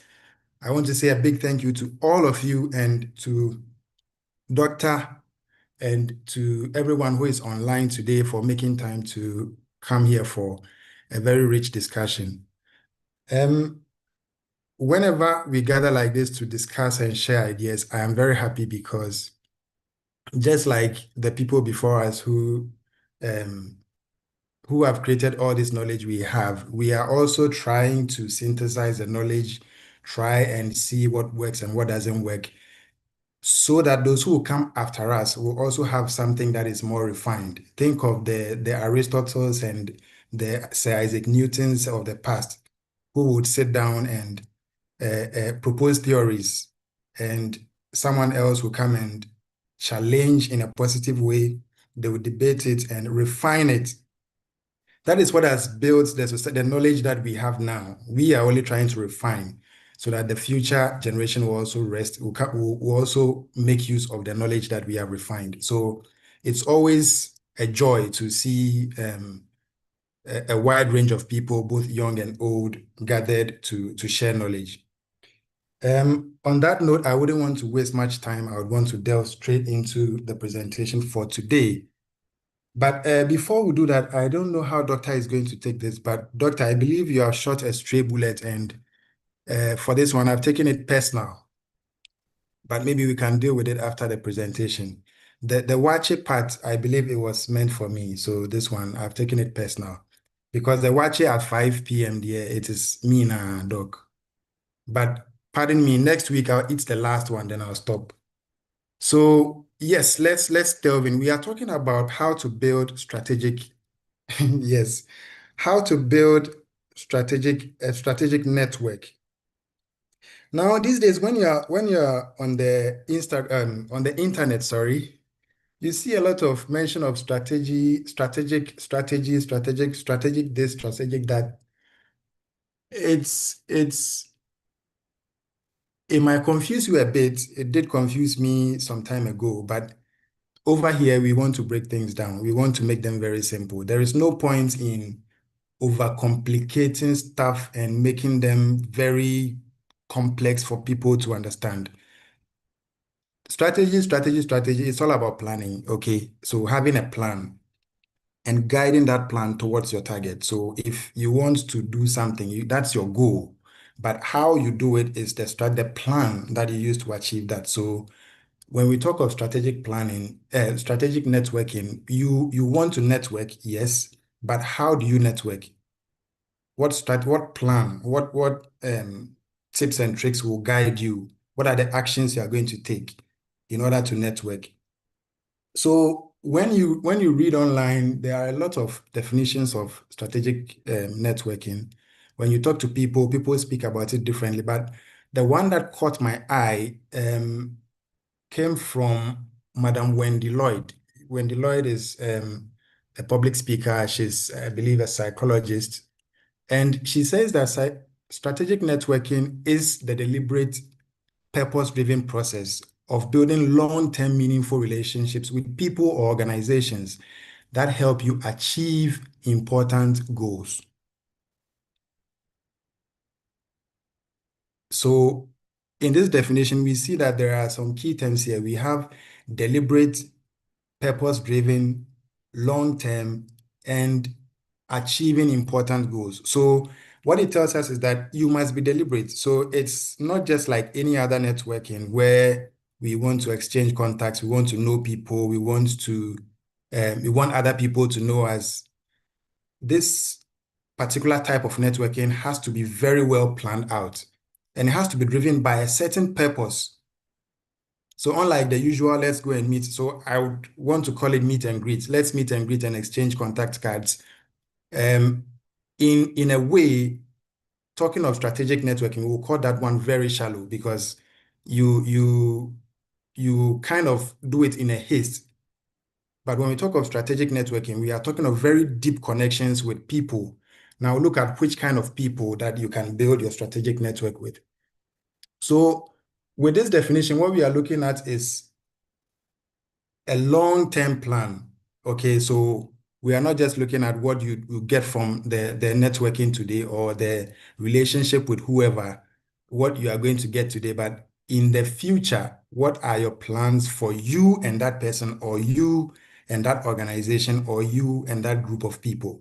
I want to say a big thank you to all of you and to Dr. and to everyone who is online today for making time to come here for a very rich discussion. Whenever we gather like this to discuss and share ideas, I am very happy because just like the people before us who have created all this knowledge we have, we are also trying to synthesize the knowledge, try and see what works and what doesn't work, so that those who come after us will also have something that is more refined. Think of the Aristotles and the Sir Isaac Newtons of the past, who would sit down and propose theories, and someone else will come and challenge in a positive way. They will debate it and refine it. That is what has built the knowledge that we have now. We are only trying to refine so that the future generation will also will also make use of the knowledge that we have refined. So it's always a joy to see a wide range of people, both young and old, gathered to share knowledge. On that note, I wouldn't want to waste much time. I would want to delve straight into the presentation for today. But before we do that, I don't know how Doctor is going to take this, but Doctor, I believe you have shot a stray bullet, and for this one, I've taken it personal. But maybe we can deal with it after the presentation. The Wache part, I believe it was meant for me. So this one, I've taken it personal. Because the Wache at 5 p.m. there, it is me now, Doc. But pardon me, next week I'll eat the last one, then I'll stop. So yes, let's delve in. We are talking about how to build strategic, yes, how to build a strategic network. Now these days, when you're on the internet, sorry, you see a lot of mention of strategic this, strategic that. It might confuse you a bit. It did confuse me some time ago, but over here, we want to break things down. We want to make them very simple. There is no point in overcomplicating stuff and making them very complex for people to understand. Strategy, it's all about planning, okay? So having a plan and guiding that plan towards your target. So if you want to do something, that's your goal. But how you do it is the plan that you use to achieve that. So when we talk of strategic planning, strategic networking, you want to network, yes, but how do you network? What plan, what tips and tricks will guide you? What are the actions you are going to take in order to network? So when you read online, there are a lot of definitions of strategic networking. When you talk to people speak about it differently. But the one that caught my eye came from Madam Wendy Lloyd. Wendy Lloyd is a public speaker. She's, I believe, a psychologist. And she says that strategic networking is the deliberate, purpose-driven process of building long-term meaningful relationships with people or organizations that help you achieve important goals. So in this definition, we see that there are some key terms here. We have deliberate, purpose-driven, long-term, and achieving important goals. So what it tells us is that you must be deliberate. So it's not just like any other networking where we want to exchange contacts, we want to know people, we want other people to know us. This particular type of networking has to be very well planned out, and it has to be driven by a certain purpose. So unlike the usual, let's go and meet. So I would want to call it meet and greet. Let's meet and greet and exchange contact cards. In a way, talking of strategic networking, we'll call that one very shallow, because you kind of do it in a haste. But when we talk of strategic networking, we are talking of very deep connections with people. Now look at which kind of people that you can build your strategic network with. So with this definition, what we are looking at is a long-term plan. Okay, so we are not just looking at what you get from the networking today or the relationship with whoever, what you are going to get today, but in the future, what are your plans for you and that person, or you and that organization, or you and that group of people?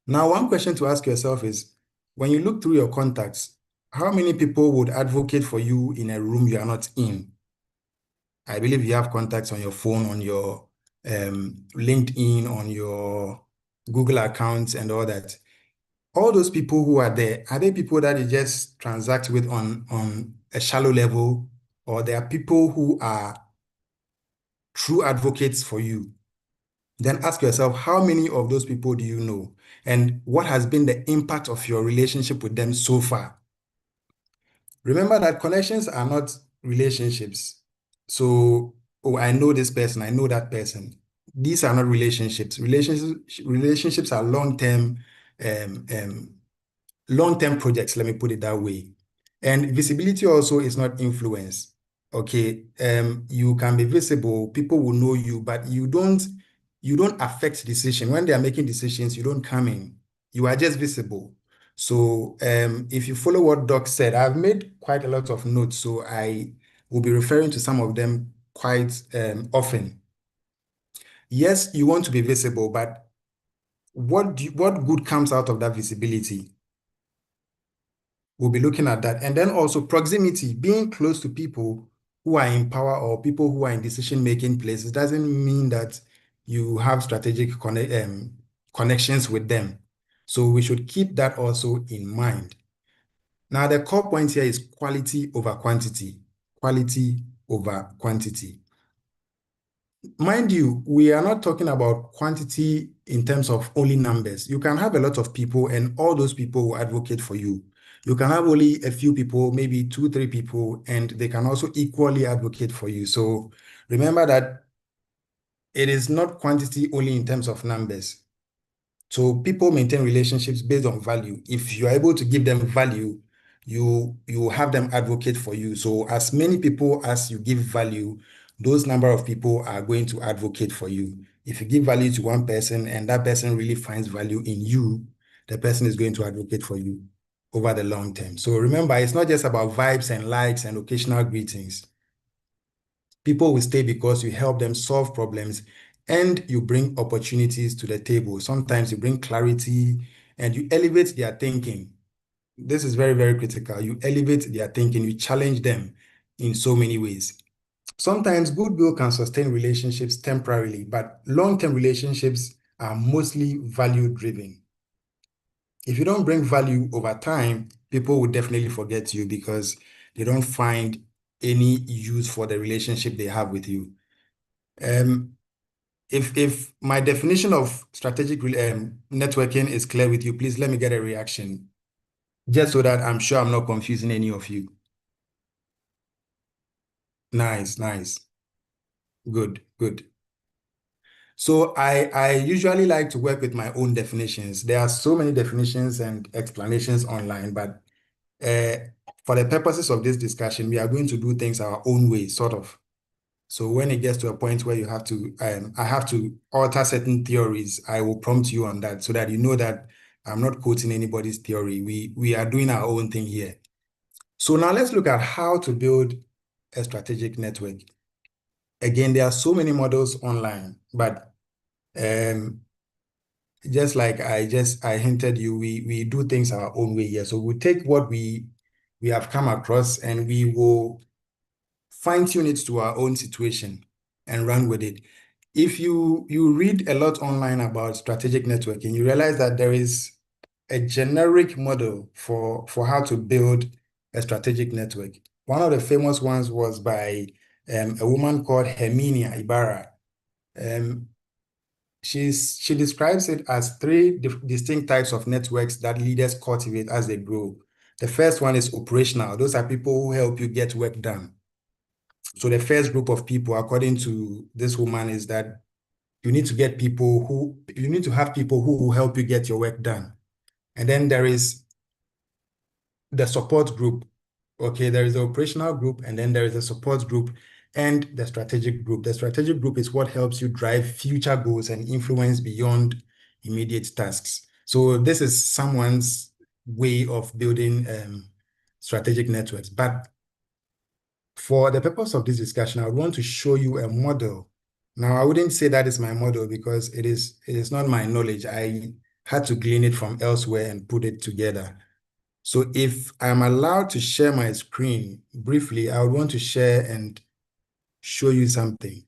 Now, one question to ask yourself is, when you look through your contacts, how many people would advocate for you in a room you are not in? I believe you have contacts on your phone, on your LinkedIn, on your Google accounts and all that. All those people who are there, are they people that you just transact with on a shallow level, or there are people who are true advocates for you? Then ask yourself, how many of those people do you know? And what has been the impact of your relationship with them so far? Remember that connections are not relationships. So, oh, I know this person, I know that person. These are not relationships. Relationships are long-term projects, let me put it that way. And visibility also is not influence. Okay, you can be visible, people will know you, but you don't affect decision. When they are making decisions, you don't come in. You are just visible. So if you follow what Doc said, I've made quite a lot of notes, so I will be referring to some of them quite often. Yes, you want to be visible, but what good comes out of that visibility? We'll be looking at that. And then also proximity, being close to people who are in power or people who are in decision-making places doesn't mean that you have strategic connections with them. So we should keep that also in mind. Now, the core point here is quality over quantity. Quality over quantity. Mind you, we are not talking about quantity in terms of only numbers. You can have a lot of people and all those people will advocate for you. You can have only a few people, maybe 2, 3 people, and they can also equally advocate for you. So remember that it is not quantity only in terms of numbers. So people maintain relationships based on value. If you are able to give them value, you have them advocate for you. So as many people as you give value, those number of people are going to advocate for you. If you give value to one person and that person really finds value in you, the person is going to advocate for you over the long term. So remember, it's not just about vibes and likes and occasional greetings. People will stay because you help them solve problems and you bring opportunities to the table. Sometimes you bring clarity and you elevate their thinking. This is very, very critical. You elevate their thinking, you challenge them in so many ways. Sometimes goodwill can sustain relationships temporarily, but long-term relationships are mostly value-driven. If you don't bring value over time, people will definitely forget you because they don't find any use for the relationship they have with you. If my definition of strategic networking is clear with you, please let me get a reaction, just so that I'm sure I'm not confusing any of you. Nice, nice. Good, good. So I usually like to work with my own definitions. There are so many definitions and explanations online, but for the purposes of this discussion, we are going to do things our own way, sort of. So when it gets to a point where you have to, I have to alter certain theories, I will prompt you on that so that you know that I'm not quoting anybody's theory. We are doing our own thing here. So now let's look at how to build a strategic network. Again, there are so many models online, but just like I hinted you, we do things our own way here. So we take what we have come across and we will fine-tune it to our own situation and run with it. If you read a lot online about strategic networking, you realize that there is a generic model for how to build a strategic network. One of the famous ones was by a woman called Herminia Ibarra. She describes it as three distinct types of networks that leaders cultivate as they grow. The first one is operational. Those are people who help you get work done. So the first group of people, according to this woman, is that you need to have people who will help you get your work done. And then there is the support group. Okay, there is the operational group, and then there is the support group and the strategic group. The strategic group is what helps you drive future goals and influence beyond immediate tasks. So this is someone's way of building strategic networks. But for the purpose of this discussion, I would want to show you a model. Now, I wouldn't say that is my model because it is not my knowledge. I had to glean it from elsewhere and put it together. So if I'm allowed to share my screen briefly, I would want to share and show you something.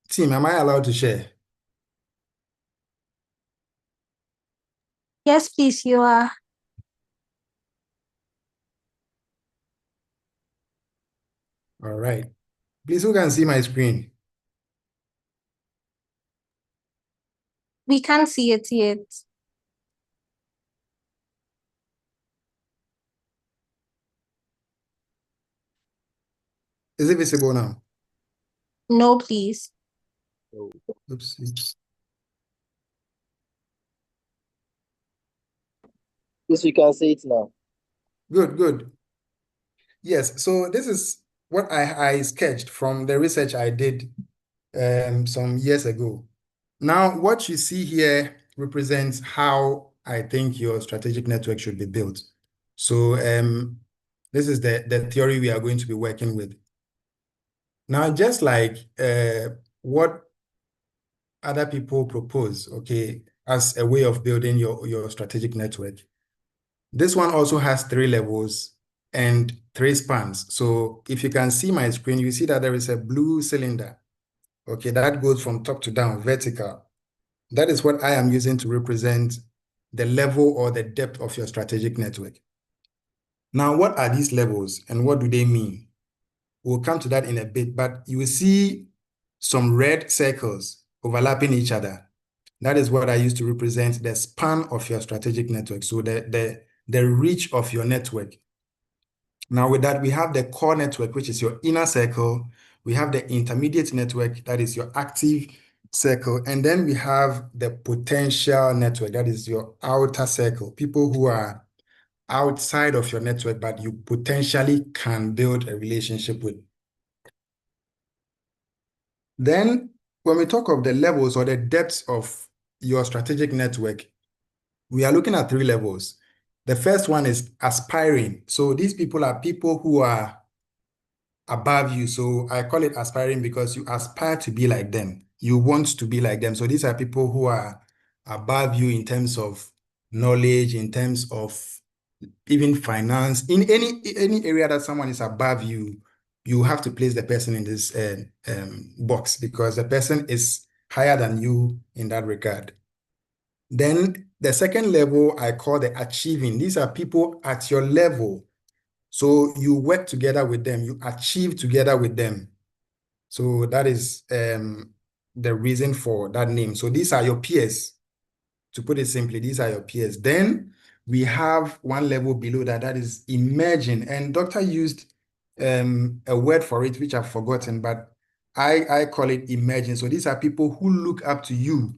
Team, am I allowed to share? Yes, please, you are. All right. Please, who can see my screen? We can't see it yet. Is it visible now? No, please. Oopsie. Yes, we can see it now. Good, good. Yes, so this is what I sketched from the research I did some years ago. Now, what you see here represents how I think your strategic network should be built. So this is the theory we are going to be working with. Now, just like what other people propose, okay, as a way of building your strategic network, this one also has 3 levels and 3 spans. So if you can see my screen, you see that there is a blue cylinder. Okay, that goes from top to down, vertical. That is what I am using to represent the level or the depth of your strategic network. Now, what are these levels and what do they mean? We'll come to that in a bit, but you will see some red circles overlapping each other. That is what I use to represent the span of your strategic network. So the reach of your network. Now with that, we have the core network, which is your inner circle. We have the intermediate network, that is your active circle. And then we have the potential network, that is your outer circle. People who are outside of your network, but you potentially can build a relationship with. Then when we talk of the levels or the depths of your strategic network, we are looking at 3 levels. The first one is aspiring. So these people are people who are above you. So I call it aspiring because you aspire to be like them. You want to be like them. So these are people who are above you in terms of knowledge, in terms of even finance. In any area that someone is above you, you have to place the person in this box because the person is higher than you in that regard. Then the second level I call the achieving. These are people at your level. So you work together with them, you achieve together with them. So that is the reason for that name. So these are your peers. To put it simply, these are your peers. Then we have one level below that, that is emerging. And Doctor used a word for it, which I've forgotten, but I call it emerging. So these are people who look up to you.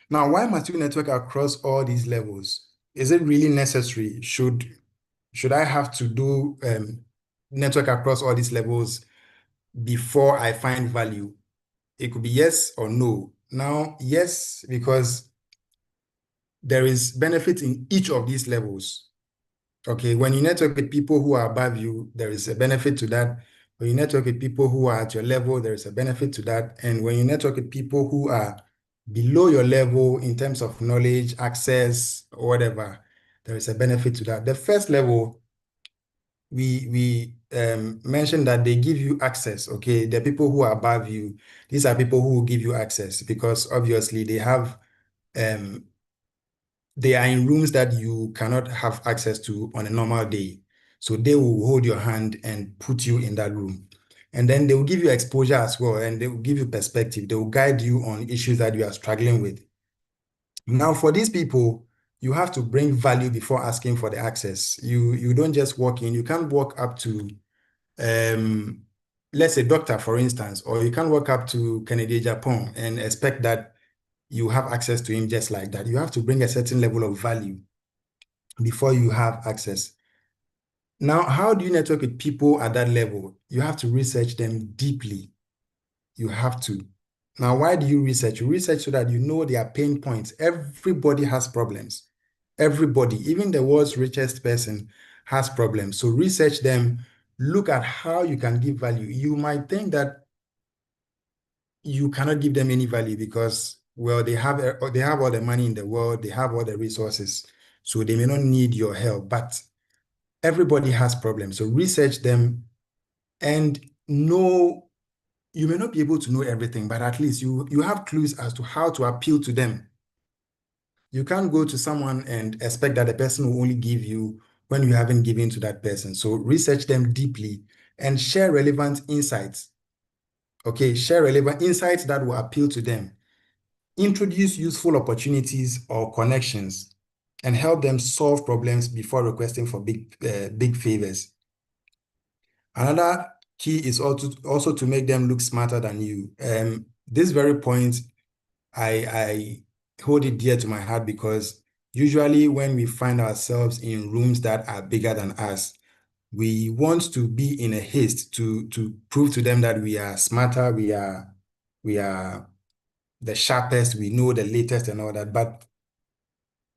Now, why must you network across all these levels? Is it really necessary? Should I have to do network across all these levels before I find value? It could be yes or no. Now, yes, because there is benefit in each of these levels. Okay, when you network with people who are above you, there is a benefit to that. When you network with people who are at your level, there is a benefit to that. And when you network with people who are below your level in terms of knowledge, access, or whatever, there is a benefit to that. The first level, we mentioned that they give you access. Okay, the people who are above you, these are people who will give you access because obviously they have they are in rooms that you cannot have access to on a normal day. So they will hold your hand and put you in that room. And then they will give you exposure as well, and they will give you perspective. They will guide you on issues that you are struggling with. Now, for these people, you have to bring value before asking for the access. You don't just walk in. You can't walk up to, let's say, doctor, for instance, or you can't walk up to Kennedy Japan and expect that you have access to him just like that. You have to bring a certain level of value before you have access. Now, how do you network with people at that level? You have to research them deeply. You have to. Now, why do you research? You research so that you know their pain points. Everybody has problems. Everybody, even the world's richest person, has problems. So research them. Look at how you can give value. You might think that you cannot give them any value because, well, they have all the money in the world, they have all the resources, so they may not need your help. But everybody has problems. So research them and know. You may not be able to know everything, but at least you have clues as to how to appeal to them. You can't go to someone and expect that the person will only give you when you haven't given to that person. So research them deeply and share relevant insights. Okay, share relevant insights that will appeal to them. Introduce useful opportunities or connections and help them solve problems before requesting for big favors. Another key is also to make them look smarter than you. This very point, I hold it dear to my heart because usually when we find ourselves in rooms that are bigger than us, we want to be in a haste to prove to them that we are smarter, we are the sharpest, we know the latest and all that. But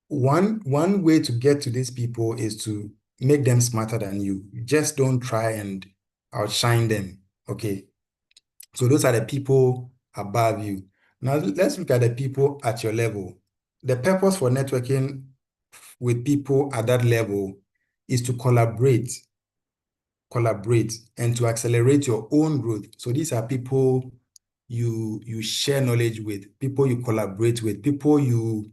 one way to get to these people is to make them smarter than you. Just don't try and outshine them. Okay. So those are the people above you. Now let's look at the people at your level. The purpose for networking with people at that level is to collaborate and to accelerate your own growth. So these are people you share knowledge with, people you collaborate with, people you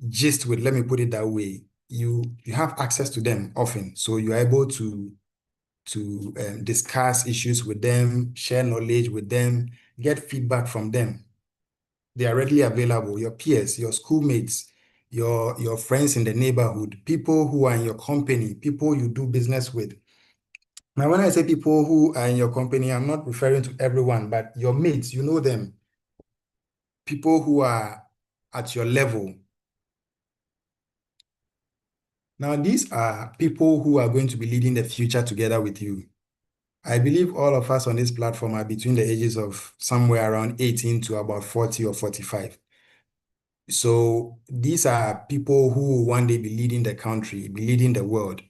gist with, let me put it that way. You have access to them often, so you're able to discuss issues with them, share knowledge with them, get feedback from them. They are readily available. Your peers, your schoolmates, your friends in the neighborhood, people who are in your company, people you do business with. Now, when I say people who are in your company, I'm not referring to everyone, but your mates, you know them. People who are at your level. Now, these are people who are going to be leading the future together with you. I believe all of us on this platform are between the ages of somewhere around 18 to about 40 or 45. So these are people who will one day be leading the country, be leading the world.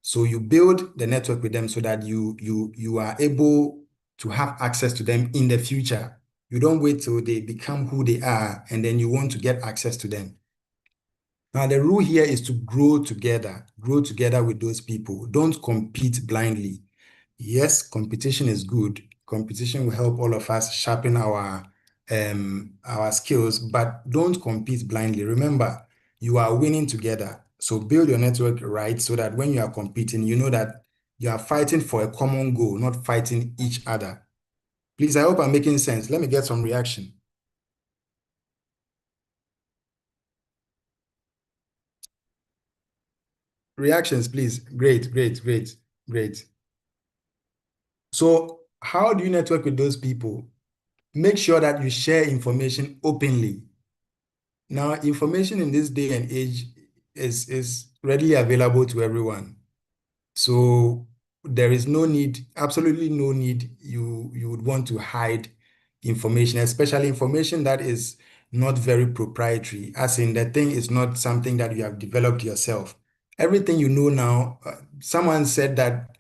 So you build the network with them so that you are able to have access to them in the future. You don't wait till they become who they are and then you want to get access to them. Now, the rule here is to grow together with those people. Don't compete blindly. Yes, competition is good. Competition will help all of us sharpen our skills, but don't compete blindly. Remember, you are winning together. So build your network right so that when you are competing, you know that you are fighting for a common goal, not fighting each other. Please, I hope I'm making sense. Let me get some reaction. Reactions, please. Great, great, great, great. So how do you network with those people? Make sure that you share information openly. Now, information in this day and age is readily available to everyone. So there is no need, absolutely no need you would want to hide information, especially information that is not very proprietary, as in the thing is not something that you have developed yourself. Everything you know now, someone said that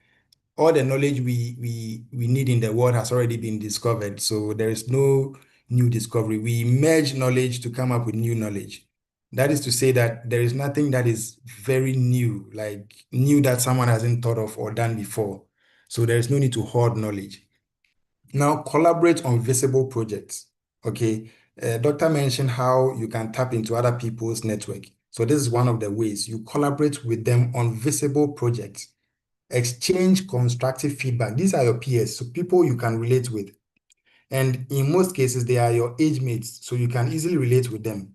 all the knowledge we need in the world has already been discovered. So there is no new discovery. We merge knowledge to come up with new knowledge. That is to say that there is nothing that is very new, like new that someone hasn't thought of or done before. So there is no need to hoard knowledge. Now, collaborate on visible projects. Okay. Doctor mentioned how you can tap into other people's network. So this is one of the ways you collaborate with them on visible projects. Exchange constructive feedback. These are your peers, so people you can relate with. And in most cases, they are your age mates, so you can easily relate with them.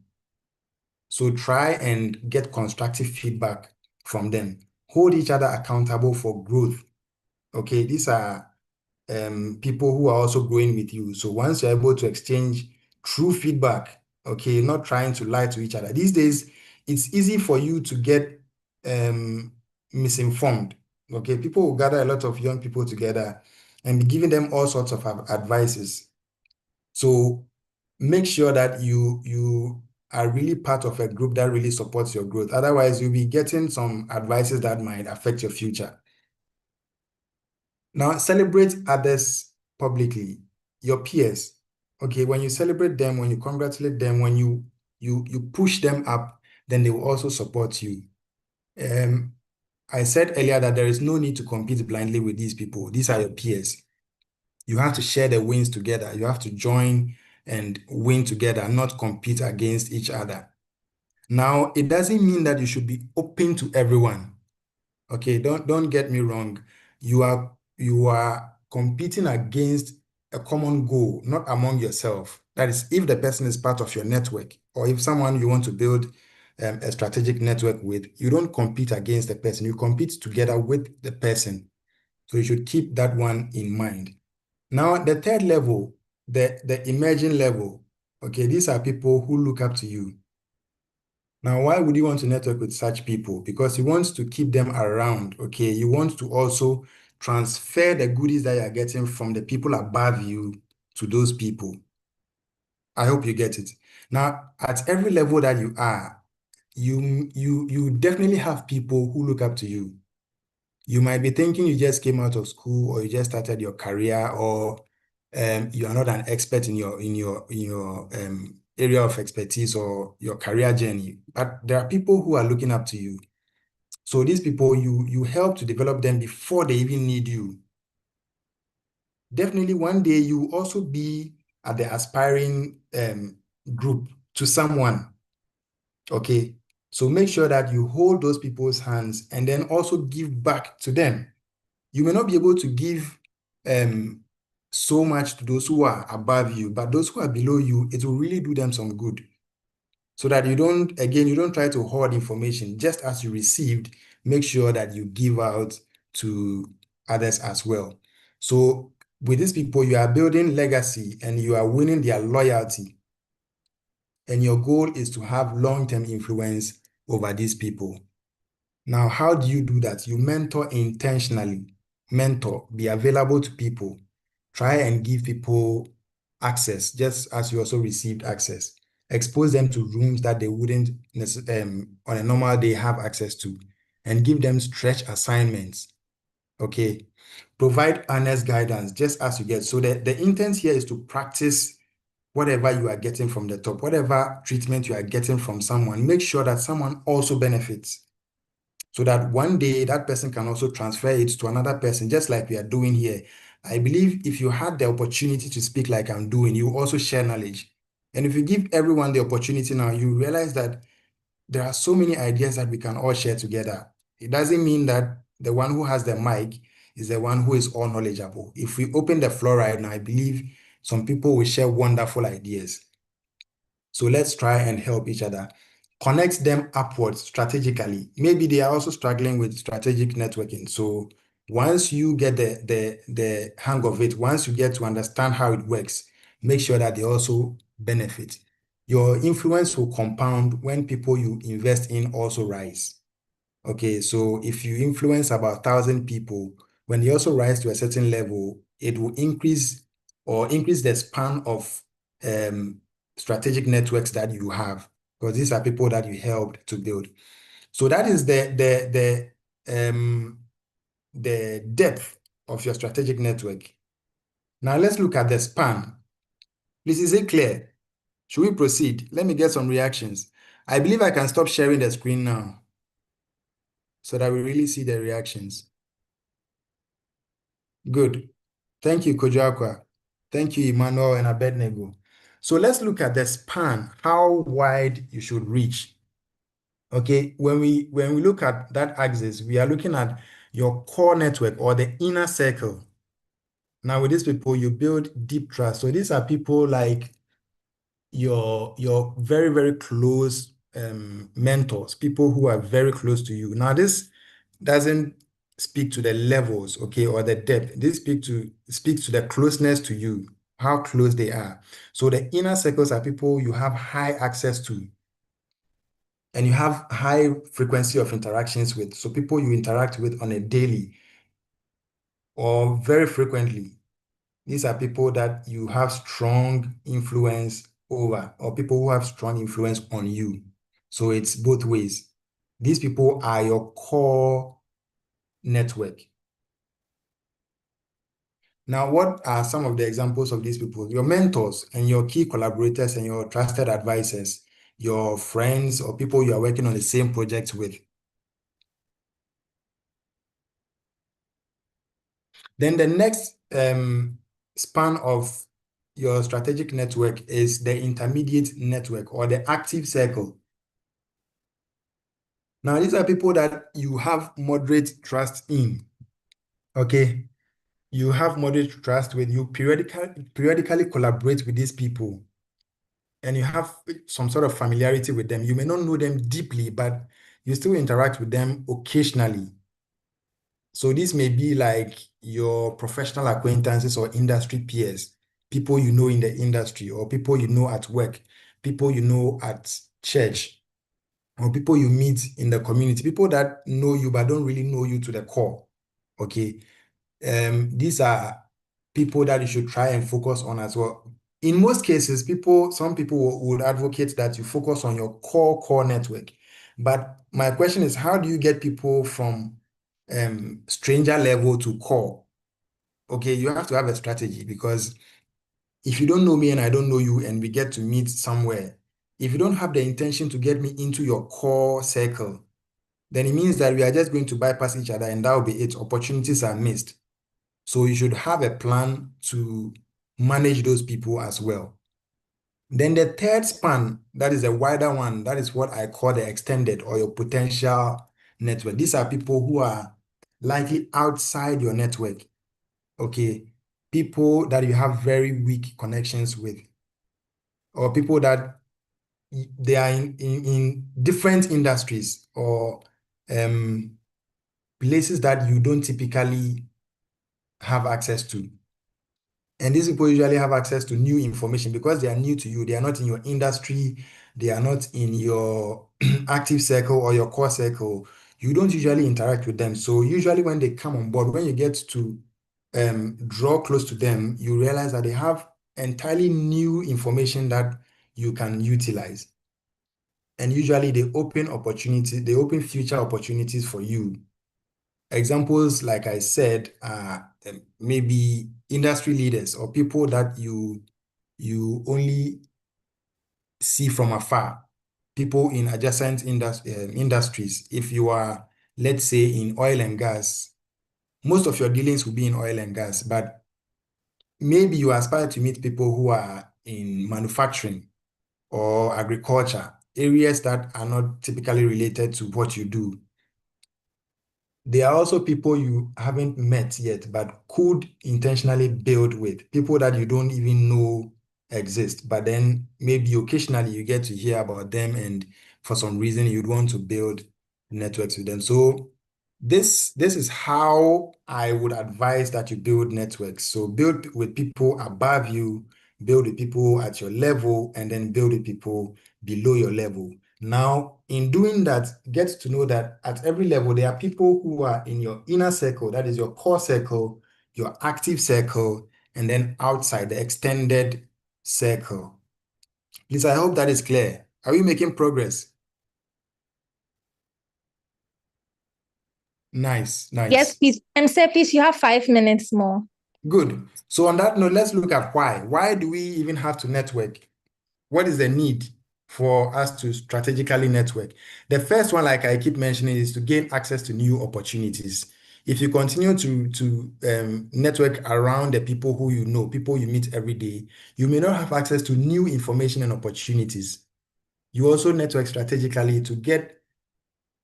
So try and get constructive feedback from them. Hold each other accountable for growth. Okay, these are people who are also growing with you. So once you're able to exchange true feedback, okay, not trying to lie to each other. These days, it's easy for you to get misinformed. Okay, people will gather a lot of young people together and be giving them all sorts of advices. So make sure that you are really part of a group that really supports your growth. Otherwise, you'll be getting some advices that might affect your future. Now, celebrate others publicly, your peers. Okay, when you celebrate them, when you congratulate them, when you push them up, then they will also support you. I said earlier that there is no need to compete blindly with these people. These are your peers. You have to share the wins together. You have to join and win together, not compete against each other. Now, it doesn't mean that you should be open to everyone. Okay, don't get me wrong. You are competing against a common goal, not among yourself. That is, if the person is part of your network, or if someone you want to build a strategic network with, you don't compete against the person. You compete together with the person. So you should keep that one in mind. Now, the third level, the emerging level, okay, these are people who look up to you. Now, why would you want to network with such people? Because you want to keep them around, okay? You want to also transfer the goodies that you're getting from the people above you to those people. I hope you get it. Now, at every level that you are, you definitely have people who look up to you. You might be thinking you just came out of school, or you just started your career, or you are not an expert in your area of expertise or your career journey, but there are people who are looking up to you. So these people, you help to develop them before they even need you. Definitely one day you will also be at the aspiring group to someone. Okay, so make sure that you hold those people's hands and then also give back to them. You may not be able to give so much to those who are above you, but those who are below you, it will really do them some good. So that you don't try to hoard information. Just as you received, make sure that you give out to others as well. So with these people, you are building legacy and you are winning their loyalty. And your goal is to have long-term influence over these people. Now, how do you do that? You mentor intentionally. Mentor, be available to people. Try and give people access, just as you also received access. Expose them to rooms that they wouldn't on a normal day have access to, and give them stretch assignments. Okay. Provide honest guidance, just as you get. So the intent here is to practice whatever you are getting from the top, whatever treatment you are getting from someone. Make sure that someone also benefits, so that one day that person can also transfer it to another person, just like we are doing here. I believe if you had the opportunity to speak like I'm doing, you also share knowledge. And if you give everyone the opportunity now, you realize that there are so many ideas that we can all share together. It doesn't mean that the one who has the mic is the one who is all knowledgeable. If we open the floor right now, I believe some people will share wonderful ideas. So let's try and help each other. Connect them upwards strategically. Maybe they are also struggling with strategic networking. So once you get the hang of it, once you get to understand how it works, make sure that they also benefit. your influence will compound when people you invest in also rise. Okay, so if you influence about 1,000 people, when they also rise to a certain level, it will increase the span of strategic networks that you have, because these are people that you helped to build. So that is the depth of your strategic network. Now let's look at the span. Please, is it clear? Should we proceed? Let me get some reactions. I believe I can stop sharing the screen now so that we really see the reactions. Good. Thank you, Kojakwa. Thank you, Emmanuel and Abednego. So let's look at the span, how wide you should reach. Okay, when we look at that axis, we are looking at your core network or the inner circle. Now with these people, you build deep trust. So these are people like your very, very close mentors, people who are very close to you. Now this doesn't speak to the levels, okay, or the depth. This speaks to the closeness to you, how close they are. So the inner circles are people you have high access to and you have high frequency of interactions with. So people you interact with on a daily or very frequently. These are people that you have strong influence over, or people who have strong influence on you. So it's both ways. These people are your core network. Now, what are some of the examples of these people? Your mentors and your key collaborators and your trusted advisors, your friends or people you are working on the same project with. Then the next span of your strategic network is the intermediate network or the active circle. Now, these are people that you have moderate trust in, okay? You have moderate trust with, you periodically collaborate with these people, and you have some sort of familiarity with them. You may not know them deeply, but you still interact with them occasionally. So this may be like your professional acquaintances or industry peers, people you know in the industry, or people you know at work, people you know at church, or people you meet in the community, people that know you but don't really know you to the core, okay? These are people that you should try and focus on as well. In most cases, some people would advocate that you focus on your core network. But my question is, how do you get people from stranger level to core? Okay, you have to have a strategy, because if you don't know me and I don't know you and we get to meet somewhere, if you don't have the intention to get me into your core circle, then it means that we are just going to bypass each other and that will be it. Opportunities are missed. So you should have a plan to manage those people as well. Then the third span, that is a wider one, that is what I call the extended or your potential network. These are people who are likely outside your network, okay? People that you have very weak connections with, or people that they are in different industries or places that you don't typically have access to. And these people usually have access to new information because they are new to you. They are not in your industry. They are not in your active circle or your core circle. You don't usually interact with them. So usually when they come on board, when you get to draw close to them, you realize that they have entirely new information that you can utilize. And usually they open future opportunities for you. Examples, like I said, are maybe industry leaders or people that you only see from afar, people in adjacent industries. If you are, let's say, in oil and gas, most of your dealings will be in oil and gas, but maybe you aspire to meet people who are in manufacturing or agriculture, areas that are not typically related to what you do. There are also people you haven't met yet, but could intentionally build with, people that you don't even know exist, but then maybe occasionally you get to hear about them and for some reason you'd want to build networks with them. So this is how I would advise that you build networks. So build with people above you build with people at your level, and then build with people below your level. Now, in doing that, get to know that at every level, there are people who are in your inner circle, that is your core circle, your active circle, and then outside the extended circle. Please, I hope that is clear. Are we making progress? Nice, nice. Yes, please. And sir, please, you have 5 minutes more. Good. So on that note, let's look at why. Why do we even have to network? What is the need for us to strategically network? The first one, like I keep mentioning, is to gain access to new opportunities. If you continue to network around the people who you know, people you meet every day, you may not have access to new information and opportunities. You also network strategically to get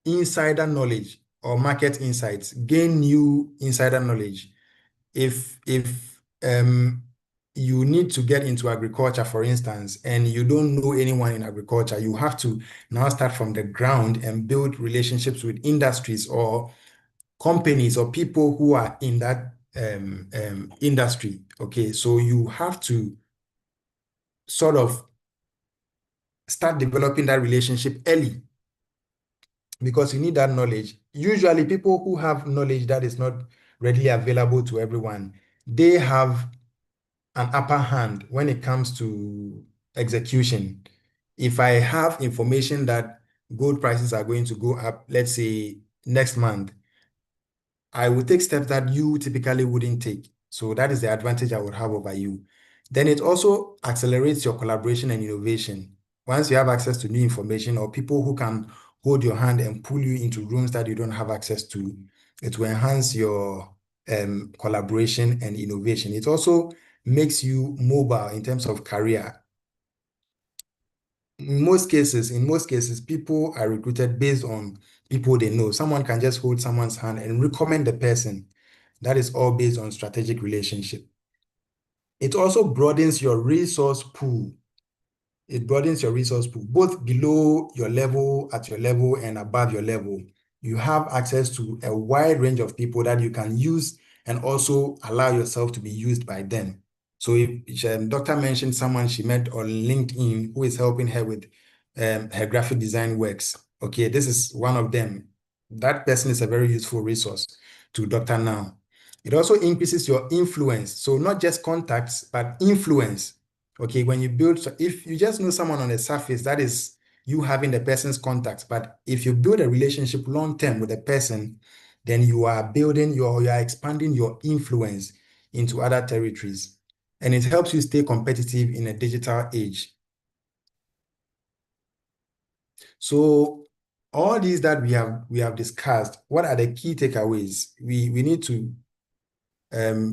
insider knowledge or market insights, gain new insider knowledge. If you need to get into agriculture, for instance, and you don't know anyone in agriculture, you have to now start from the ground and build relationships with industries or companies or people who are in that industry. Okay, so you have to sort of start developing that relationship early because you need that knowledge. Usually people who have knowledge that is not readily available to everyone, they have an upper hand when it comes to execution. If I have information that gold prices are going to go up, let's say next month, I will take steps that you typically wouldn't take. So that is the advantage I would have over you. Then it also accelerates your collaboration and innovation. Once you have access to new information or people who can hold your hand and pull you into rooms that you don't have access to, it will enhance your collaboration and innovation. It also makes you mobile in terms of career. In most cases, people are recruited based on people they know. Someone can just hold someone's hand and recommend the person. That is all based on strategic relationship. It also broadens your resource pool. It broadens your resource pool, both below your level, at your level, and above your level. You have access to a wide range of people that you can use and also allow yourself to be used by them. So if Doctor mentioned someone she met on LinkedIn who is helping her with her graphic design works, okay, this is one of them. That person is a very useful resource to Doctor now. It also increases your influence. So not just contacts, but influence. Okay, when you build, so if you just know someone on the surface, that is you having the person's contacts. But if you build a relationship long-term with a person, then you are building you are expanding your influence into other territories. And it helps you stay competitive in a digital age. So all these that we have discussed, what are the key takeaways? We need to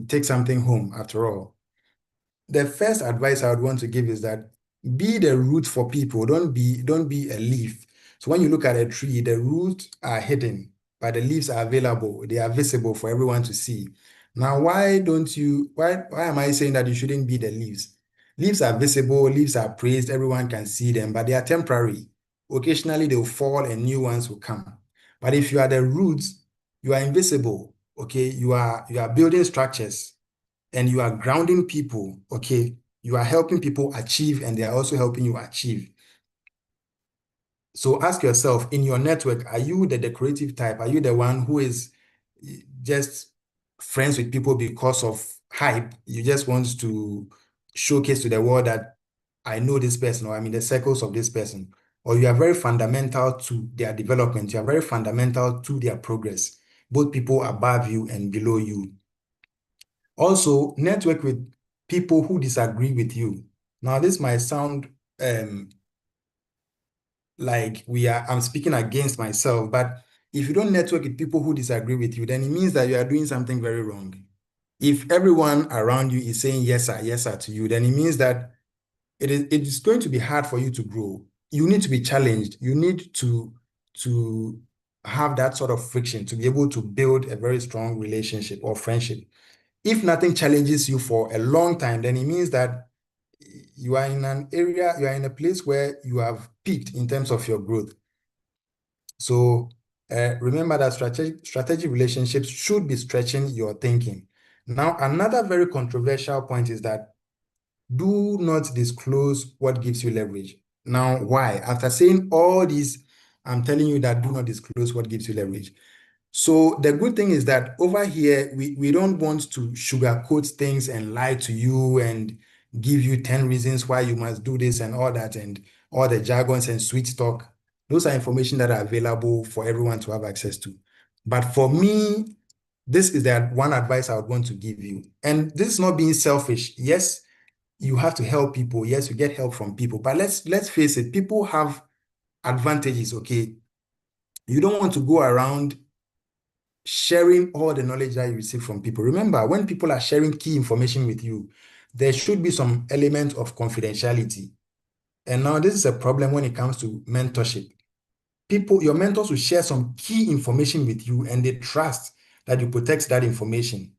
take something home after all. The first advice I would want to give is that be the root for people. Don't be a leaf. So when you look at a tree, the roots are hidden, but the leaves are available. They are visible for everyone to see. Now, why am I saying that you shouldn't be the leaves? Leaves are visible, leaves are praised, everyone can see them, but they are temporary. Occasionally they'll fall and new ones will come. But if you are the roots, you are invisible. Okay, you are building structures and you are grounding people. Okay, you are helping people achieve and they are also helping you achieve. So ask yourself, in your network, are you the decorative type? Are you the one who is just friends with people because of hype? You just want to showcase to the world that I know this person or I'm in the circles of this person. Or you are very fundamental to their development. You are very fundamental to their progress, both people above you and below you. Also, network with people who disagree with you. Now, this might sound like I'm speaking against myself, but if you don't network with people who disagree with you, then it means that you are doing something very wrong. If everyone around you is saying yes sir to you, then it means that it is going to be hard for you to grow. You need to be challenged. You need to have that sort of friction to be able to build a very strong relationship or friendship. If nothing challenges you for a long time, then it means that you are in an area, you are in a place where you have peaked in terms of your growth. So remember that strategic relationships should be stretching your thinking. Now, another very controversial point is that do not disclose what gives you leverage. Now, why? After saying all these, I'm telling you that do not disclose what gives you leverage. So the good thing is that over here, we don't want to sugarcoat things and lie to you and give you 10 reasons why you must do this and all that and all the jargons and sweet talk. Those are information that are available for everyone to have access to. But for me, this is the one advice I would want to give you. And this is not being selfish. Yes, you have to help people. Yes, you get help from people. But let's face it, people have advantages, okay? You don't want to go around sharing all the knowledge that you receive from people. Remember, when people are sharing key information with you, there should be some element of confidentiality. And now this is a problem when it comes to mentorship. People, your mentors will share some key information with you and they trust that you protect that information.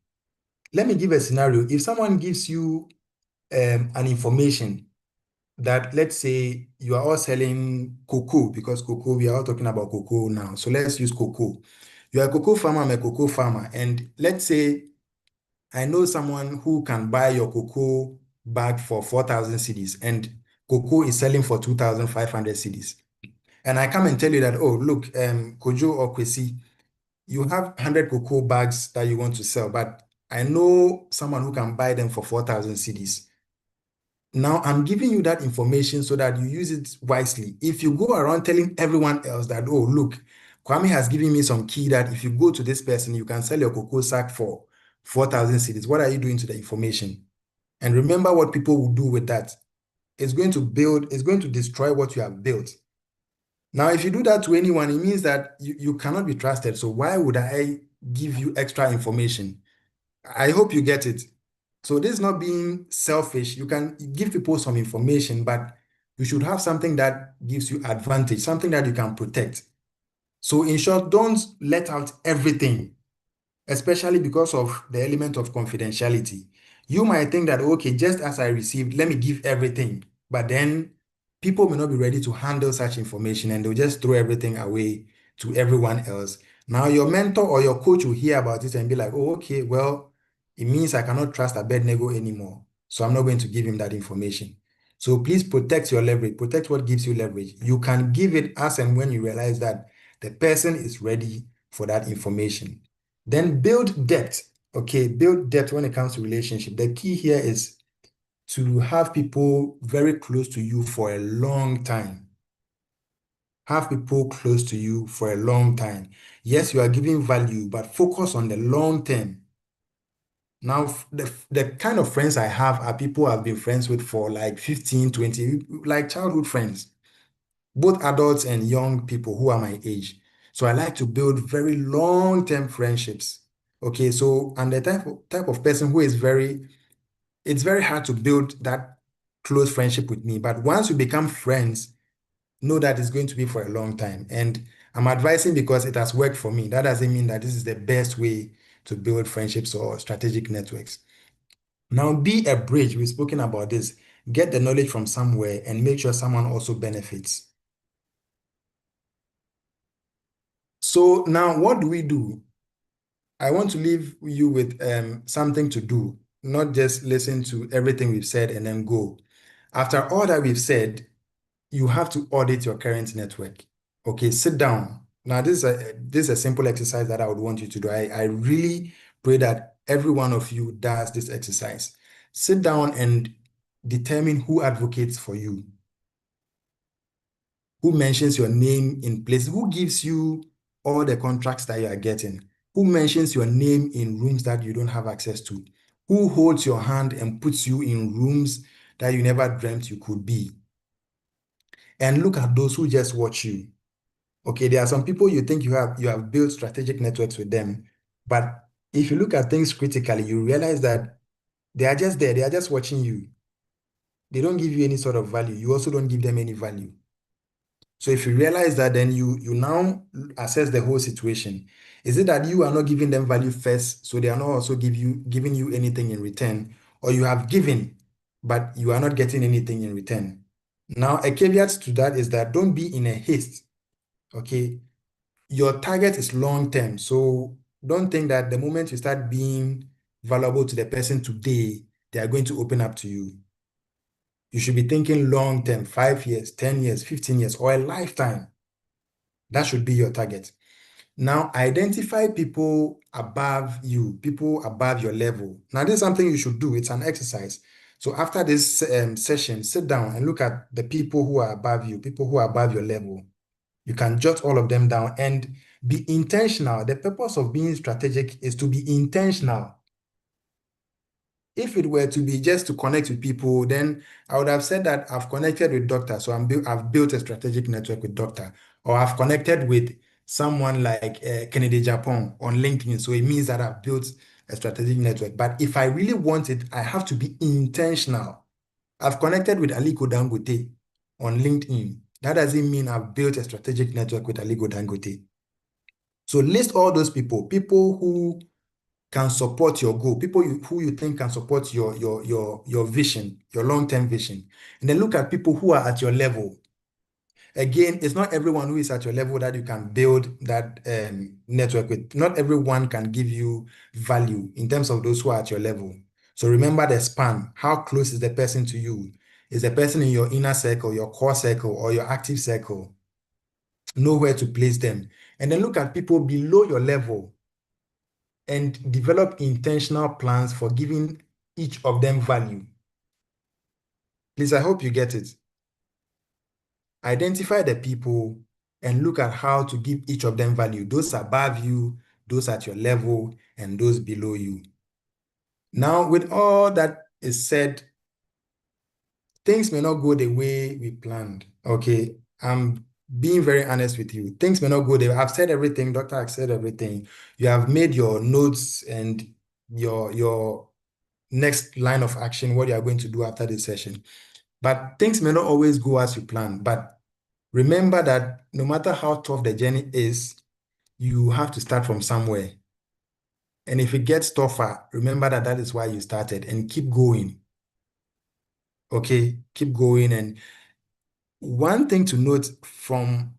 Let me give a scenario. If someone gives you an information that, let's say you are all selling cocoa, because cocoa, we are all talking about cocoa now. So let's use cocoa. You are a cocoa farmer, I'm a cocoa farmer. And let's say I know someone who can buy your cocoa bag for 4,000 cedis and cocoa is selling for 2,500 cedis. And I come and tell you that, oh, look, Kojo or Kwesi, you have 100 cocoa bags that you want to sell, but I know someone who can buy them for 4,000 cedis. Now I'm giving you that information so that you use it wisely. If you go around telling everyone else that, oh, look, Kwame has given me some key that if you go to this person, you can sell your cocoa sack for 4,000 cedis. What are you doing to the information? And remember what people will do with that. It's going to destroy what you have built. Now, if you do that to anyone, it means that you cannot be trusted. So why would I give you extra information? I hope you get it. So this is not being selfish. You can give people some information, but you should have something that gives you advantage, something that you can protect. So in short, don't let out everything, especially because of the element of confidentiality. You might think that, okay, just as I received, let me give everything. But then people may not be ready to handle such information and they'll just throw everything away to everyone else. Now your mentor or your coach will hear about it and be like, oh, okay, well, it means I cannot trust Abednego anymore. So I'm not going to give him that information. So please protect your leverage, protect what gives you leverage. You can give it as and when you realize that the person is ready for that information. Then build depth. Okay, build depth when it comes to relationship. The key here is to have people very close to you for a long time. Have people close to you for a long time. Yes, you are giving value, but focus on the long term. Now, the kind of friends I have are people I've been friends with for like 15, 20, like childhood friends, both adults and young people who are my age. So I like to build very long-term friendships. Okay, so I'm the type of person who is it's very hard to build that close friendship with me. But once we become friends, know that it's going to be for a long time. And I'm advising because it has worked for me. That doesn't mean that this is the best way to build friendships or strategic networks. Now, be a bridge. We've spoken about this. Get the knowledge from somewhere and make sure someone also benefits. So now what do we do? I want to leave you with something to do, not just listen to everything we've said and then go. After all that we've said, you have to audit your current network. Okay, sit down. Now, this is a simple exercise that I would want you to do. I really pray that every one of you does this exercise. Sit down and determine who advocates for you, who mentions your name in places, who gives you all the contracts that you are getting, who mentions your name in rooms that you don't have access to, who holds your hand and puts you in rooms that you never dreamt you could be. And look at those who just watch you. Okay, there are some people you think you have built strategic networks with them, but if you look at things critically, you realize that they are just there, they are just watching you. They don't give you any sort of value. You also don't give them any value. So if you realize that, then you now assess the whole situation. Is it that you are not giving them value first, so they are not also giving you anything in return, or you have given, but you are not getting anything in return? Now, a caveat to that is that don't be in a haste. Okay, your target is long term, so don't think that the moment you start being valuable to the person today, they are going to open up to you. You should be thinking long term, 5 years, 10 years, 15 years, or a lifetime. That should be your target. Now, identify people above you, people above your level. Now, this is something you should do. It's an exercise. So after this session, sit down and look at the people who are above you, people who are above your level. You can jot all of them down and be intentional. The purpose of being strategic is to be intentional. If it were to be just to connect with people, then I would have said that I've connected with doctors, so I've built a strategic network with doctor, or I've connected with someone like Kennedy Japan on LinkedIn, so it means that I've built a strategic network. But if I really want it, I have to be intentional. I've connected with Aliko Dangote on LinkedIn. That doesn't mean I've built a strategic network with Aliko Dangote. So list all those people who can support your goal, people who you think can support your vision, your long-term vision. And then look at people who are at your level. Again, it's not everyone who is at your level that you can build that network with. Not everyone can give you value in terms of those who are at your level. So remember the span. How close is the person to you? Is the person in your inner circle, your core circle, or your active circle? Know where to place them. And then look at people below your level and develop intentional plans for giving each of them value. Please, I hope you get it. Identify the people and look at how to give each of them value. Those above you, those at your level, and those below you. Now, with all that is said, things may not go the way we planned, okay? I'm being very honest with you. Things may not go the way. I've said everything, Doctor has said everything. You have made your notes and your next line of action, what you are going to do after this session. But things may not always go as you plan. But remember that no matter how tough the journey is, you have to start from somewhere. And if it gets tougher, remember that that is why you started, and keep going. Okay, keep going. And one thing to note from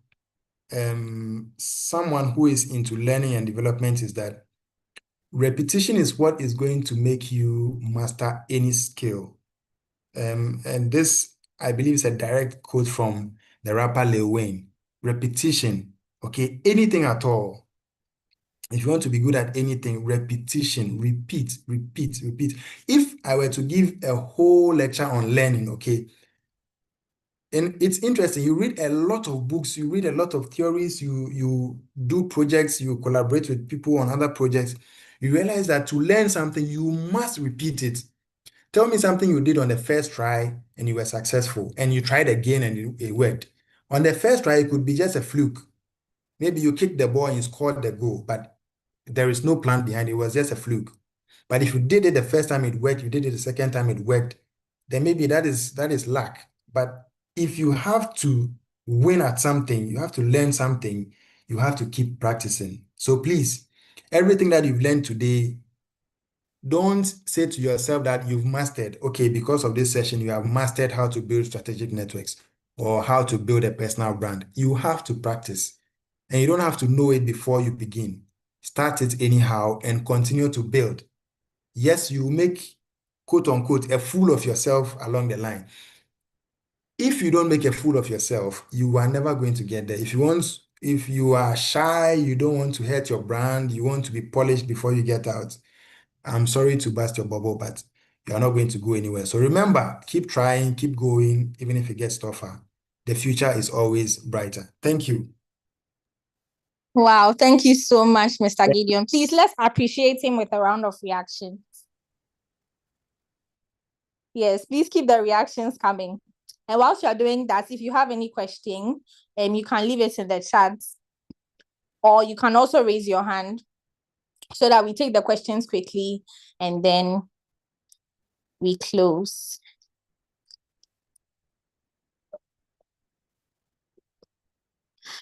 someone who is into learning and development is that repetition is what is going to make you master any skill. And this, I believe, is a direct quote from the rapper Lil Wayne. Repetition, okay? Anything at all. If you want to be good at anything, repetition, repeat, repeat, repeat. If I were to give a whole lecture on learning, okay, and it's interesting, you read a lot of books, you read a lot of theories, you do projects, you collaborate with people on other projects, you realize that to learn something, you must repeat it. Tell me something you did on the first try and you were successful, and you tried again and it worked. On the first try, it could be just a fluke. Maybe you kicked the ball and you scored the goal, but there is no plan behind it. It was just a fluke. But if you did it the first time it worked, you did it the second time it worked, then maybe that is luck. But if you have to win at something, you have to learn something, you have to keep practicing. So please, everything that you've learned today, don't say to yourself that you've mastered, okay, because of this session, you have mastered how to build strategic networks or how to build a personal brand. You have to practice, and you don't have to know it before you begin. Start it anyhow and continue to build. Yes, you make, quote unquote, a fool of yourself along the line. If you don't make a fool of yourself, you are never going to get there. If you are shy, you don't want to hurt your brand, you want to be polished before you get out, I'm sorry to burst your bubble, but you're not going to go anywhere. So remember, keep trying, keep going, even if it gets tougher. The future is always brighter. Thank you. Wow, thank you so much, Mr. Gideon. Please, let's appreciate him with a round of reaction. Yes, please keep the reactions coming. And whilst you're doing that, if you have any question, you can leave it in the chat, or you can also raise your hand so that we take the questions quickly and then we close.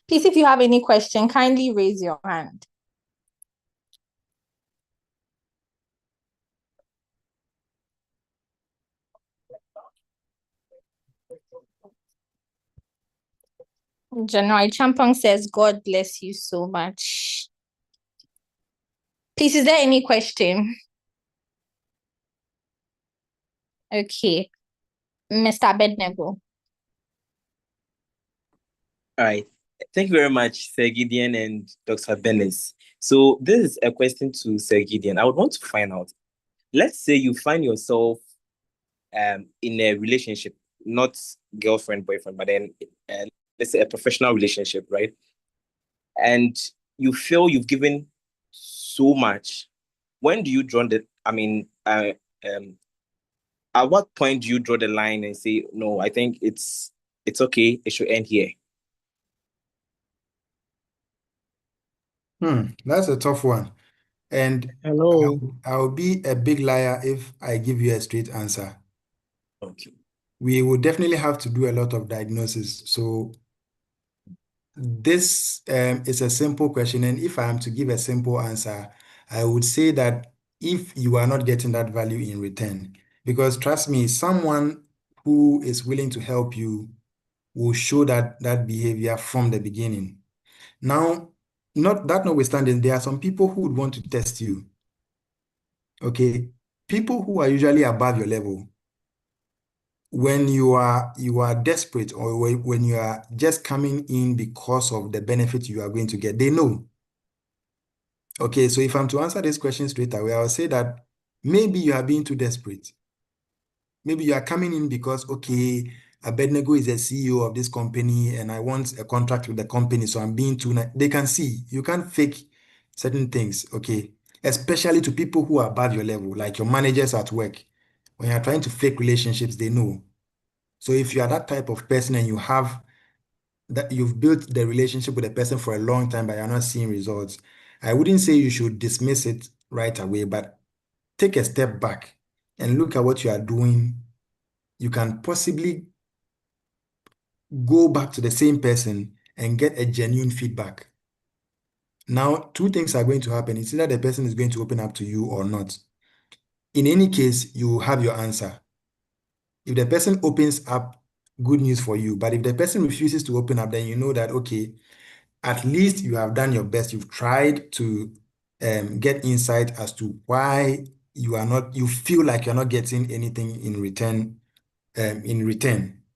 Please, if you have any question, kindly raise your hand. January Champong says, God bless you so much. Please, is there any question? Okay. Mr. Abednego. All right. Thank you very much, Sir Gideon and Dr. Benes. So this is a question to Sir Gideon. I would want to find out, let's say you find yourself in a relationship, not girlfriend, boyfriend, but then let's say a professional relationship, right? And you feel you've given so much. When do you draw the, at what point do you draw the line and say, no, I think it's okay, it should end here? That's a tough one. And Hello. I'll be a big liar if I give you a straight answer. Okay. We will definitely have to do a lot of diagnosis. So this is a simple question. And if I am to give a simple answer, I would say that if you are not getting that value in return, because trust me, someone who is willing to help you will show that behavior from the beginning. Now, notwithstanding, there are some people who would want to test you. Okay, people who are usually above your level, when you are desperate, or when you are just coming in because of the benefit you are going to get, they know. Okay, so if I'm to answer this question straight away, I'll say that maybe you are being too desperate. Maybe you are coming in because, okay, Abednego is the CEO of this company and I want a contract with the company, so I'm being too nice. They can see. You can't fake certain things, okay? Especially to people who are above your level, like your managers at work. When you're trying to fake relationships, they know. So if you are that type of person and you've built the relationship with a person for a long time, but you're not seeing results, I wouldn't say you should dismiss it right away, but take a step back and look at what you are doing. You can possibly go back to the same person and get a genuine feedback. Now, two things are going to happen. It's either the person is going to open up to you or not. In any case, you have your answer. If the person opens up, good news for you. But if the person refuses to open up, then you know that, okay, at least you have done your best. You've tried to get insight as to why you feel like you're not getting anything in return.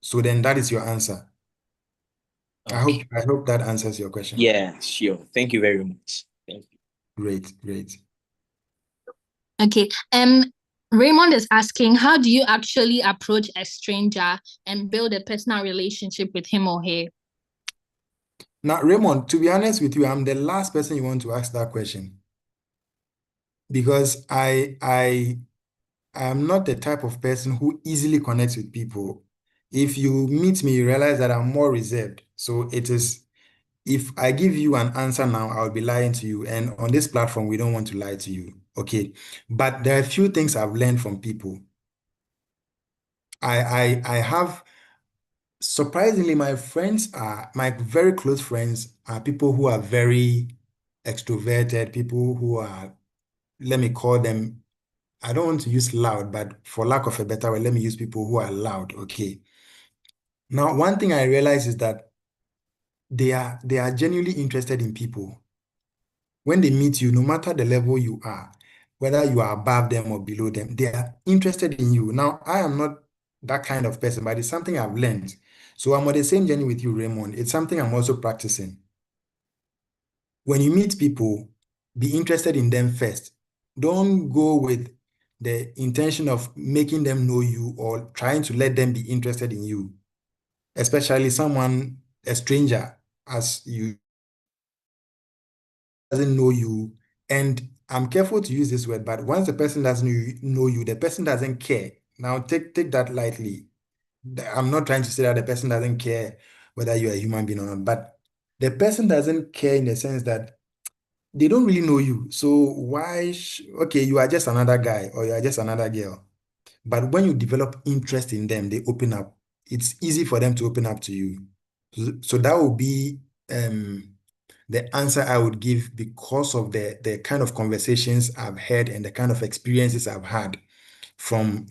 So then that is your answer. Okay. I hope that answers your question. Yeah, sure. Thank you very much. Thank you. Great. Okay. Raymond is asking, how do you actually approach a stranger and build a personal relationship with him or her? Now, Raymond, to be honest with you, I'm the last person you want to ask that question, because I am not the type of person who easily connects with people. If you meet me, you realize that I'm more reserved. So if I give you an answer now, I'll be lying to you. And on this platform, we don't want to lie to you. Okay. But there are a few things I've learned from people. I have, surprisingly, my very close friends are people who are very extroverted, people who are, let me call them, I don't want to use loud, but for lack of a better word, let me use people who are loud. Okay. Now, one thing I realize is that they are genuinely interested in people. When they meet you, no matter the level you are, whether you are above them or below them, they are interested in you. Now, I am not that kind of person, but it's something I've learned. So I'm on the same journey with you, Raymond. It's something I'm also practicing. When you meet people, be interested in them first. Don't go with the intention of making them know you or trying to let them be interested in you, especially a stranger, as you doesn't know you. And I'm careful to use this word, but once the person doesn't know you, the person doesn't care. Now take that lightly. I'm not trying to say that the person doesn't care whether you're a human being or not, but the person doesn't care in the sense that they don't really know you. So okay, you are just another guy or you are just another girl. But when you develop interest in them, they open up. It's easy for them to open up to you. So that would be the answer I would give, because of the kind of conversations I've had and the kind of experiences I've had from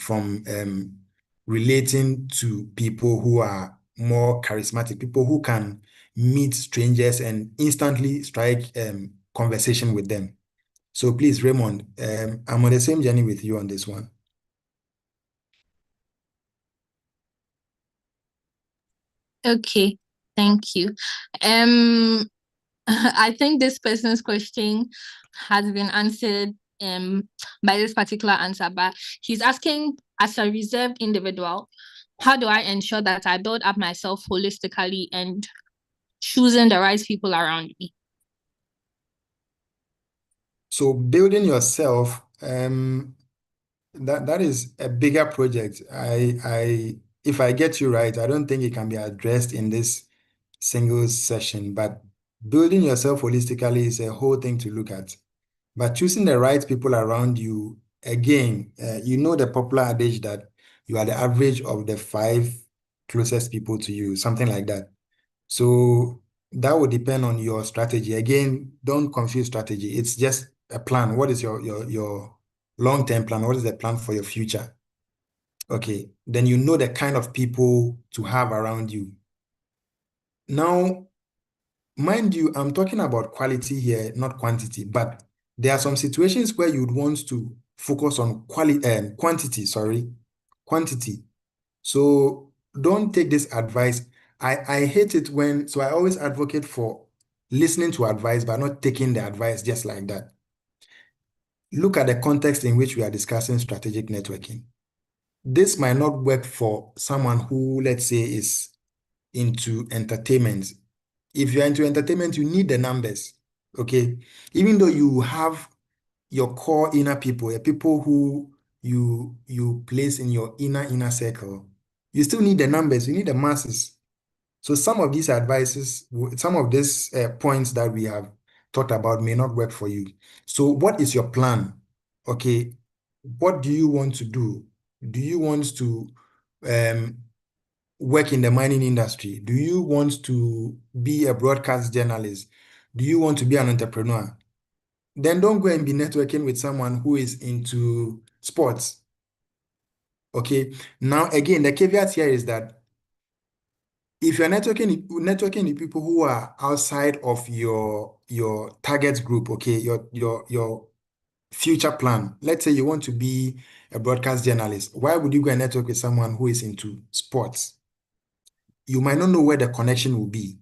relating to people who are more charismatic, people who can meet strangers and instantly strike conversation with them. So please, Raymond, I'm on the same journey with you on this one. Okay, thank you. I think this person's question has been answered by this particular answer, but he's asking, as a reserved individual, how do I ensure that I build up myself holistically and choosing the right people around me? So building yourself, that is a bigger project. If I get you right, I don't think it can be addressed in this single session, but building yourself holistically is a whole thing to look at. But choosing the right people around you, again, you know the popular adage that you are the average of the 5 closest people to you, something like that. So that would depend on your strategy. Again, don't confuse strategy. It's just a plan. What is your long-term plan? What is the plan for your future? Okay, then you know the kind of people to have around you. Now, mind you, I'm talking about quality here, not quantity, but there are some situations where you'd want to focus on quantity. So don't take this advice. I hate it so I always advocate for listening to advice, but not taking the advice just like that. Look at the context in which we are discussing strategic networking. This might not work for someone who, let's say, is into entertainment. If you're into entertainment, you need the numbers, okay? Even though you have your core inner people, people who you place in your inner circle, you still need the numbers, you need the masses. So some of these advices, some of these points that we have talked about may not work for you. So what is your plan? Okay, what do you want to do? Do you want to work in the mining industry? Do you want to be a broadcast journalist? Do you want to be an entrepreneur? Then don't go and be networking with someone who is into sports. Okay. Now, again, the caveat here is that if you're networking with people who are outside of your target group, okay, your future plan. Let's say you want to be a broadcast journalist. Why would you go and network with someone who is into sports? You might not know where the connection will be.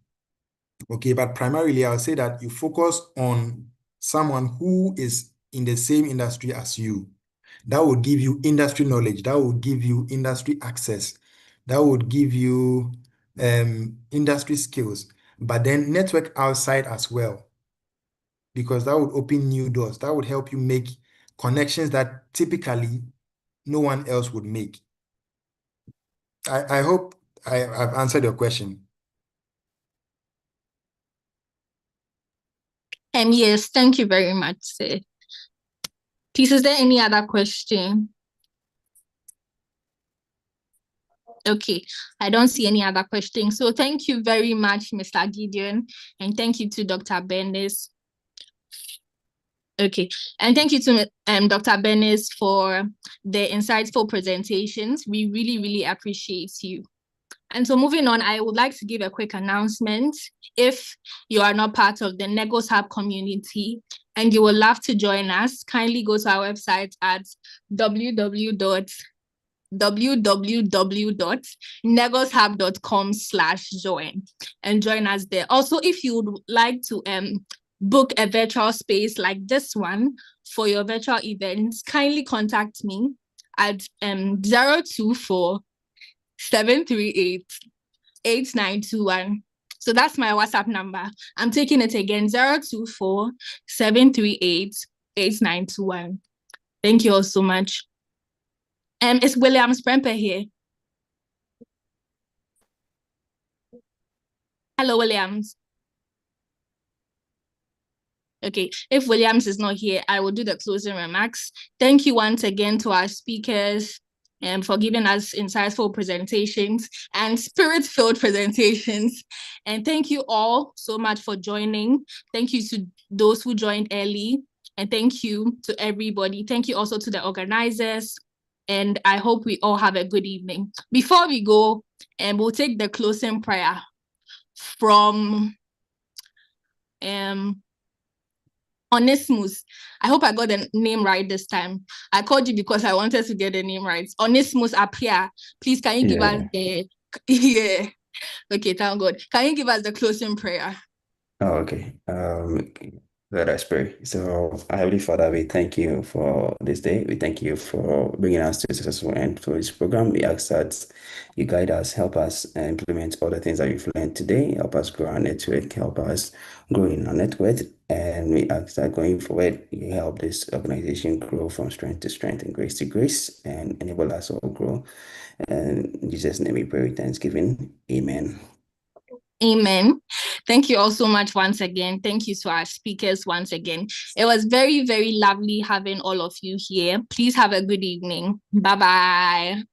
Okay, but primarily I'll say that you focus on someone who is in the same industry as you. That would give you industry knowledge. That would give you industry access. That would give you industry skills. But then network outside as well, because that would open new doors. That would help you make connections that typically no one else would make. I hope I've answered your question. Yes, thank you very much, sir. Please, is there any other question? Okay, I don't see any other questions. So thank you very much, Mr. Gideon, and thank you to Dr. Bernice. Okay, and thank you to Dr. Bernice for the insightful presentations. We really, really appreciate you. And so moving on, I would like to give a quick announcement. If you are not part of the Negos Hub community and you would love to join us, kindly go to our website at www.negoshub.com/join and join us there. Also, if you would like to book a virtual space like this one for your virtual events, kindly contact me at 024-738-8921. So that's my WhatsApp number. I'm taking it again, 024-738-8921. Thank you all so much. Is Williams Premper here? Hello, Williams. Okay, if Williams is not here, I will do the closing remarks. Thank you once again to our speakers for giving us insightful presentations and spirit-filled presentations. And thank you all so much for joining. Thank you to those who joined early. And thank you to everybody. Thank you also to the organizers. And I hope we all have a good evening. Before we go, we'll take the closing prayer from Onesimus. I hope I got the name right this time. I called you because I wanted to get the name right. Onesimus Apia. Please, can you give us the Okay, thank God. Can you give us the closing prayer? Oh, okay. Let us pray. So, Heavenly Father, we thank you for this day. We thank you for bringing us to a successful end for this program. We ask that you guide us, help us implement all the things that we've learned today. Help us grow our network, help us grow in our network. And we ask that going forward, you help this organization grow from strength to strength and grace to grace and enable us all grow. And in Jesus' name we pray with thanksgiving. Amen. Amen. Thank you all so much once again. Thank you to our speakers once again. It was very, very lovely having all of you here. Please have a good evening. Bye-bye.